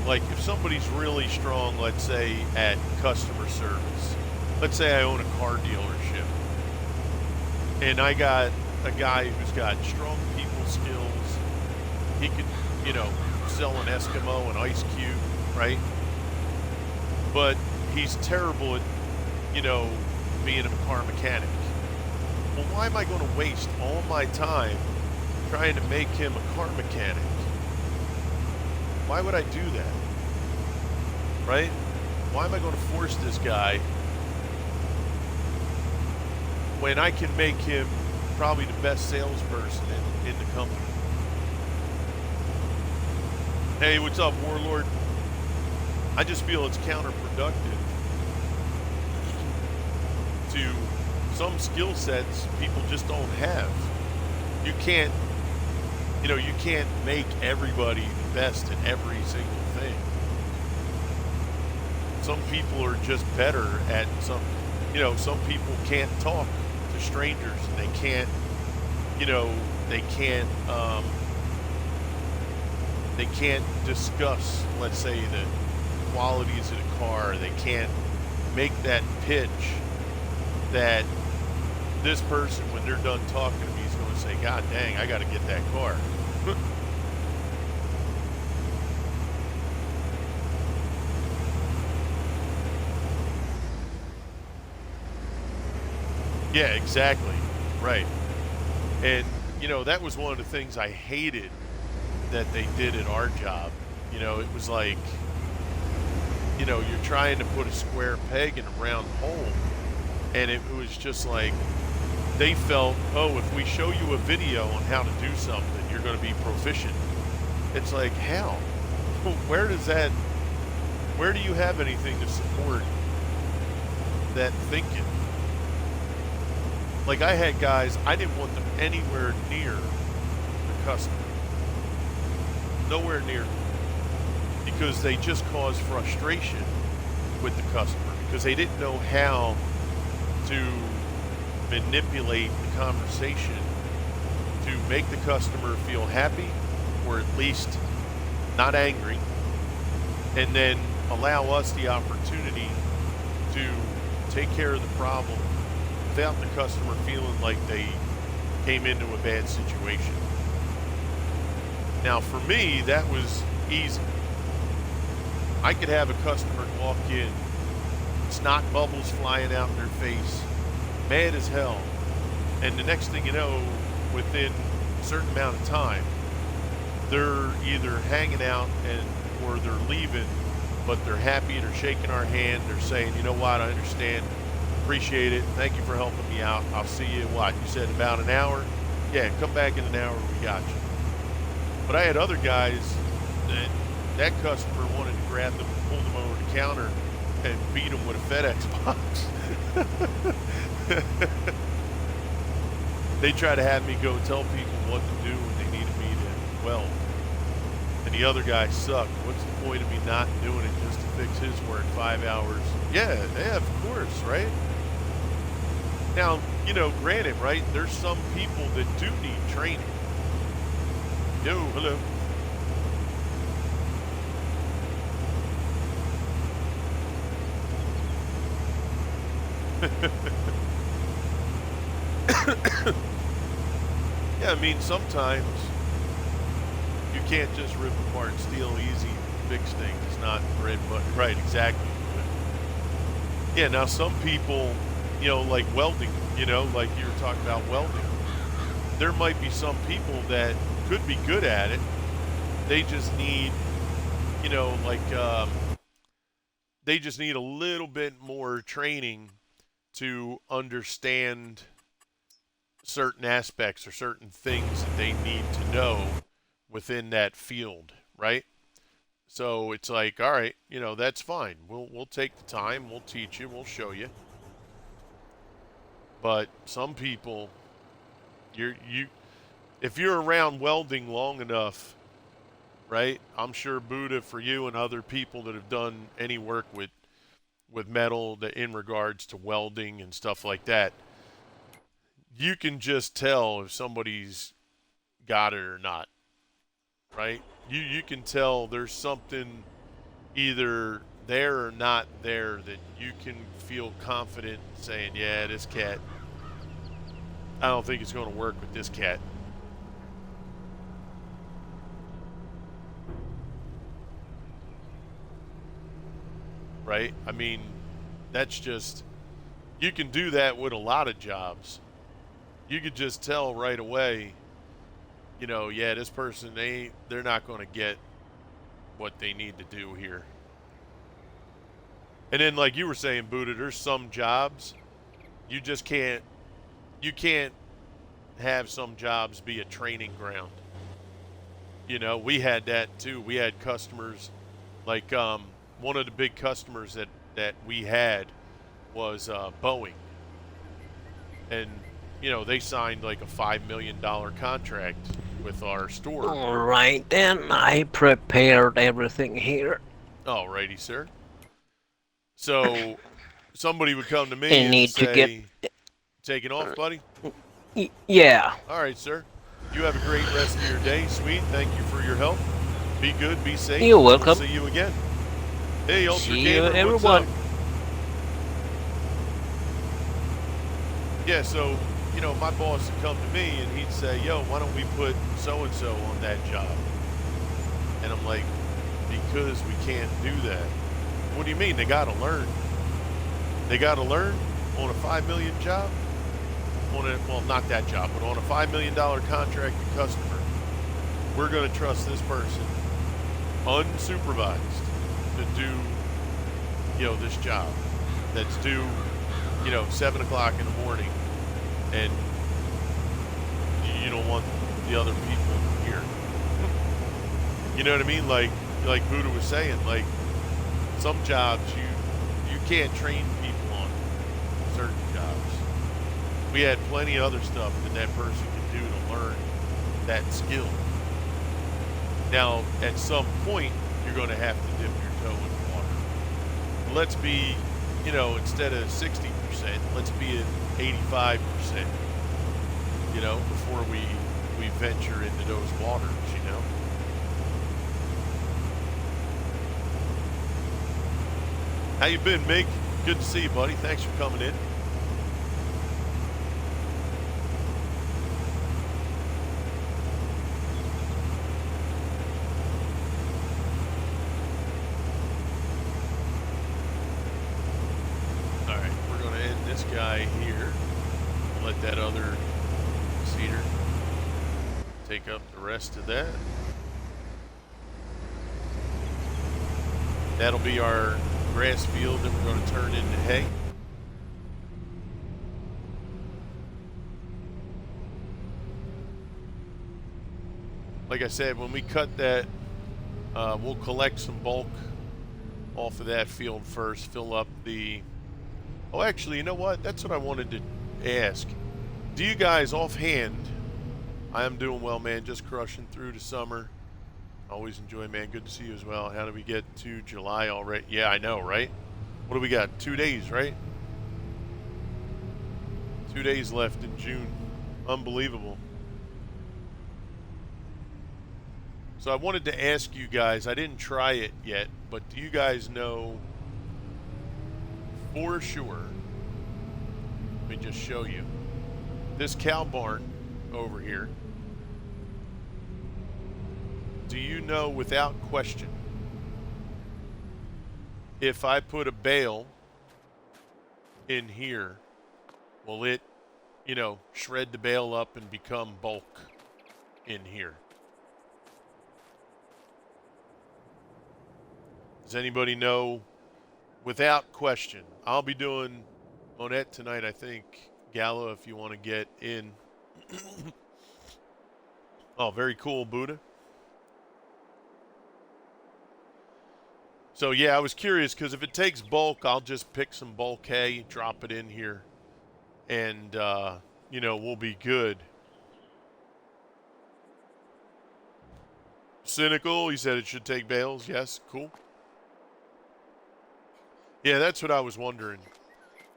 like if somebody's really strong, let's say at customer service, let's say I own a car dealership and I got a guy who's got strong people skills. He could, sell an Eskimo, an ice cube, right? But he's terrible at, you know, being a car mechanic. Well, why am I going to waste all my time trying to make him a car mechanic? Why would I do that? Right? Why am I going to force this guy when I can make him probably the best salesperson in the company? Hey, what's up, Warlord? I just feel it's counterproductive to some skill sets people just don't have. You can't, you can't make everybody the best at every single thing. Some people are just better at some people can't talk to strangers, and they can't, they can't discuss, let's say, the qualities of the car. They can't make that pitch that this person, when they're done talking to me, is going to say, God dang, I got to get that car. Yeah, exactly. Right. And, that was one of the things I hated that they did at our job. It was like, you're trying to put a square peg in a round hole. And it was just like, they felt, oh, if we show you a video on how to do something, you're going to be proficient. It's like, how? Where do you have anything to support that thinking? Like, I had guys, I didn't want them anywhere near the customer. Nowhere near. Because they just caused frustration with the customer. Because they didn't know how to manipulate the conversation to make the customer feel happy, or at least not angry, and then allow us the opportunity to take care of the problem without the customer feeling like they came into a bad situation. Now, for me, that was easy. I could have a customer walk in, snot bubbles flying out in their face, mad as hell, and the next thing you know, within a certain amount of time, they're either hanging out or they're leaving, but they're happy, they're shaking our hand, they're saying, you know what, I understand, appreciate it, thank you for helping me out, I'll see you, what, you said about an hour? Yeah, come back in an hour, we got you. But I had other guys that customer wanted to grab them and pull them over the counter and beat them with a FedEx box. They try to have me go tell people what to do when they needed me to weld. And the other guy sucked. What's the point of me not doing it just to fix his work 5 hours? Yeah, of course, right? Now, granted, right, there's some people that do need training. Yo, hello. Yeah, I mean, sometimes you can't just rip apart steel easy and fix things. It's not bread and butter. Right, exactly. Yeah, now some people, like welding, like you were talking about welding. There might be some people that could be good at it. They just need, they just need a little bit more training to understand certain aspects or certain things that they need to know within that field, right? So it's like, all right, that's fine. We'll take the time, we'll teach you, we'll show you. But some people, if you're around welding long enough, right? I'm sure, Buddha, for you and other people that have done any work with metal that in regards to welding and stuff like that, you can just tell if somebody's got it or not, right? You can tell there's something either there or not there that you can feel confident saying, yeah, this cat, I don't think it's going to work with this cat. Right? I mean, That's just, you can do that with a lot of jobs. You could just tell right away, yeah, this person, they're not going to get what they need to do here. And then, like you were saying, Buddha, there's some jobs you just can't have some jobs be a training ground. We had that too. We had customers like one of the big customers that we had was Boeing, and they signed like a $5 million contract with our store. Alright then, I prepared everything here. Alrighty, sir. So somebody would come to I me and need to get. say, "Taking off, buddy." Yeah. All right, sir. You have a great rest of your day, sweet. Thank you for your help. Be good, be safe. You're We'll welcome. see you again. Hey, Ultra See you, Gamer, what's everyone. up? Yeah, so, my boss would come to me and he'd say, "Yo, why don't we put so-and-so on that job?" And I'm like, "Because we can't do that." "What do you mean? They got to learn." They got to learn on a $5 million job? Well, not that job, but on a $5 million contracted customer. We're going to trust this person unsupervised to do, this job that's due, 7 o'clock in the morning, and you don't want the other people here. You know what I mean? Like Buddha was saying, like some jobs you can't train people on certain jobs. We had plenty of other stuff that person could do to learn that skill. Now, at some point, you're going to have to dip your toe in the water. Let's be, instead of 60%, let's be at 85%, before we venture into those waters, How you been, Mig? Good to see you, buddy. Thanks for coming in. All right, we're going to end this guy here. Let that other cedar take up the rest of that. That'll be our grass field that we're going to turn into hay. Like I said, when we cut that, we'll collect some bulk off of that field first, fill up the... Oh, actually, you know what? That's what I wanted to ask. Do you guys offhand... I am doing well, man. Just crushing through the summer. Always enjoy, man. Good to see you as well. How do we get to July already? Yeah, I know, right? What do we got? 2 days, right? 2 days left in June. Unbelievable. So I wanted to ask you guys, I didn't try it yet, but do you guys know for sure, let me just show you, this cow barn over here, do you know without question, if I put a bale in here, will it, shred the bale up and become bulk in here? Does anybody know without question? I'll be doing Monette tonight, I think. Gallo, if you want to get in. Oh, very cool, Buddha. So, yeah, I was curious because if it takes bulk, I'll just pick some bulk hay, drop it in here, and, we'll be good. Cynical, he said it should take bales. Yes, cool. Yeah, that's what I was wondering.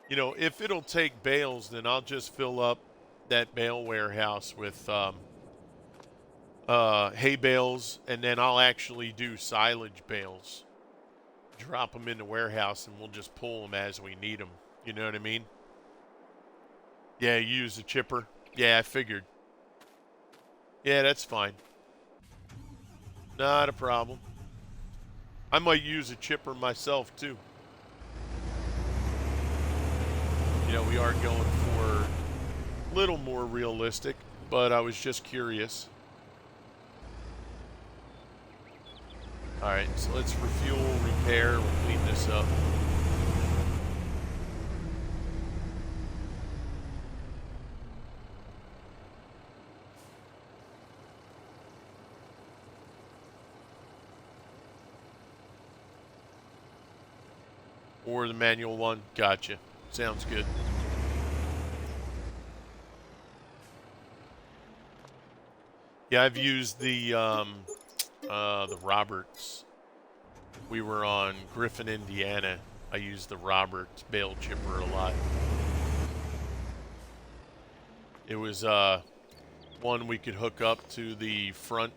If it'll take bales, then I'll just fill up that bale warehouse with hay bales, and then I'll actually do silage bales. Drop them in the warehouse, and we'll just pull them as we need them. You know what I mean? Yeah, you use a chipper. Yeah, I figured. Yeah, that's fine. Not a problem. I might use a chipper myself, too. You know, we are going for a little more realistic, but I was just curious. All right, so let's refuel, repair, we'll clean this up. Or the manual one. Gotcha. Sounds good. Yeah, I've used the Roberts. We were on Griffin, Indiana. I used the Roberts bale chipper a lot. It was one we could hook up to the front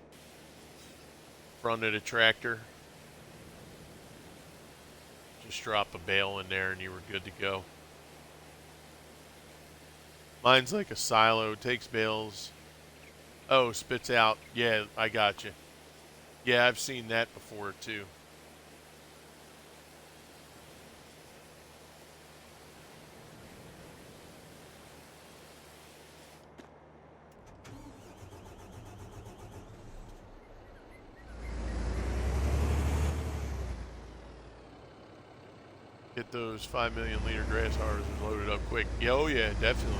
of the tractor. Just drop a bale in there and you were good to go. Mine's like a silo, takes bales. Oh, spits out. Yeah, I got you. Yeah, I've seen that before too. Get those 5 million liter grass harvesters loaded up quick. Yeah, oh yeah, definitely.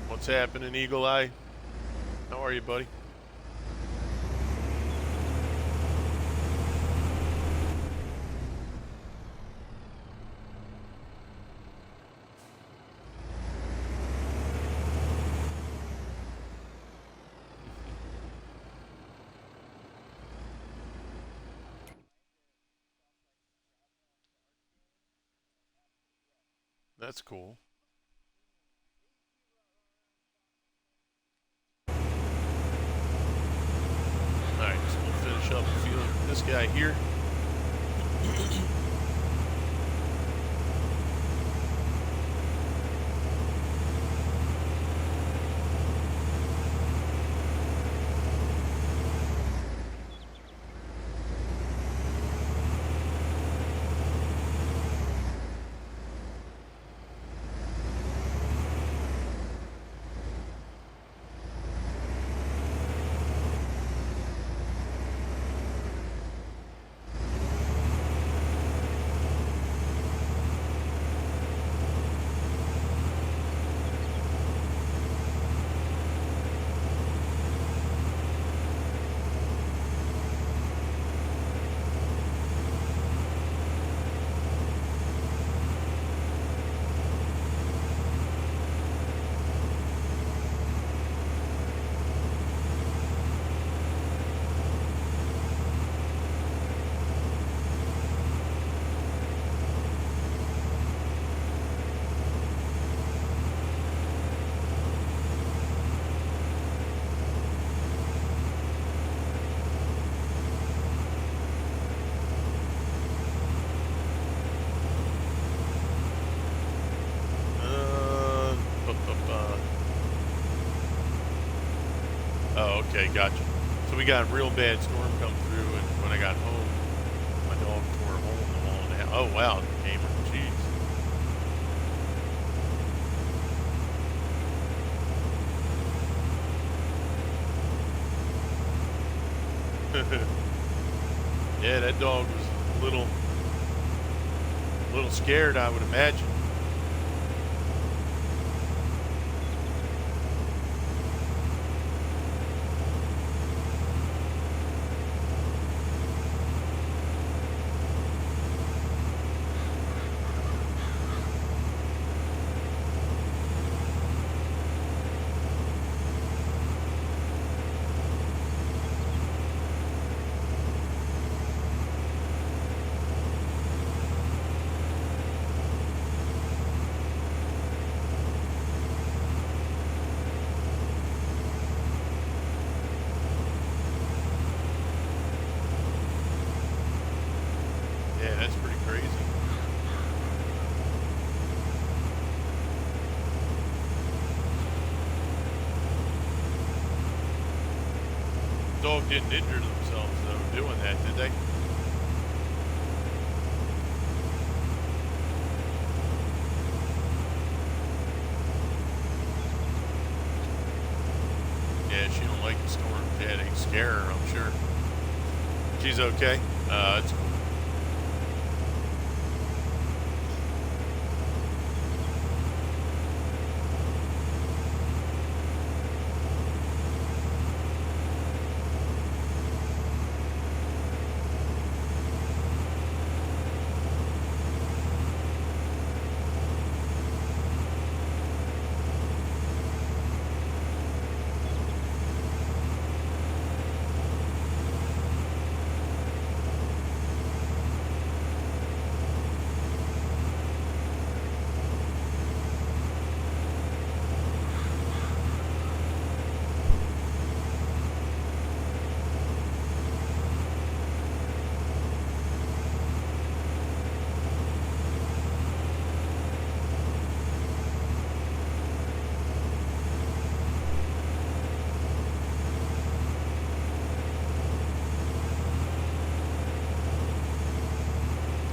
What's happening, Eagle Eye? How are you, buddy? That's cool. Alright, so we'll finish up feeling this guy here. Oh, okay, gotcha. So we got a real bad storm come through, and when I got home, my dog tore a hole in the wall in the house. Oh, wow, gamer, jeez. Yeah, that dog was a little scared, I would imagine. Yeah, that's pretty crazy. Dog didn't injure themselves though doing that, did they? Yeah, she don't like the storms. Yeah, they scare her, I'm sure. She's okay. That's cool.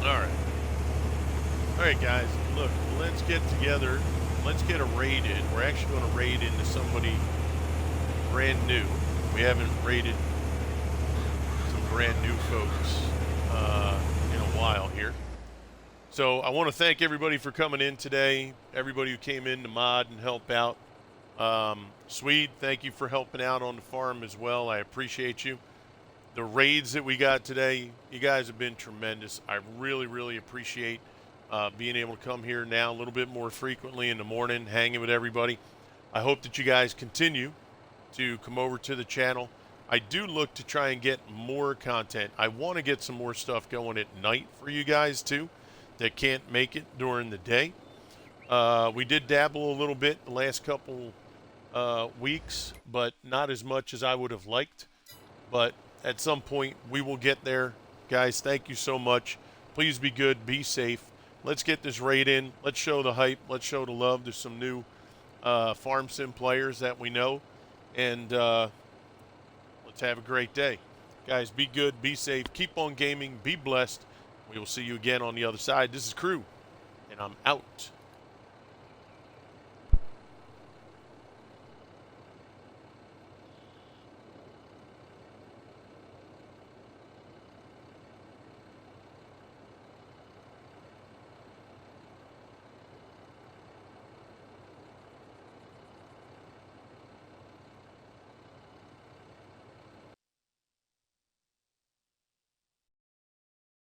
All right. All right, guys. Look, let's get together. Let's get a raid in. We're actually going to raid into somebody brand new. We haven't raided some brand new folks in a while here. So I want to thank everybody for coming in today. Everybody who came in to mod and help out. Swede, thank you for helping out on the farm as well. I appreciate you. The raids that we got today, you guys have been tremendous. I really, really appreciate being able to come here now a little bit more frequently in the morning, hanging with everybody. I hope that you guys continue to come over to the channel. I do look to try and get more content. I want to get some more stuff going at night for you guys too that can't make it during the day. We did dabble a little bit the last couple weeks, but not as much as I would have liked. But at some point, we will get there. Guys, thank you so much. Please be good, be safe. Let's get this raid in. Let's show the hype. Let's show the love to some new Farm Sim players that we know. And let's have a great day. Guys, be good, be safe, keep on gaming, be blessed. We will see you again on the other side. This is Crew, and I'm out.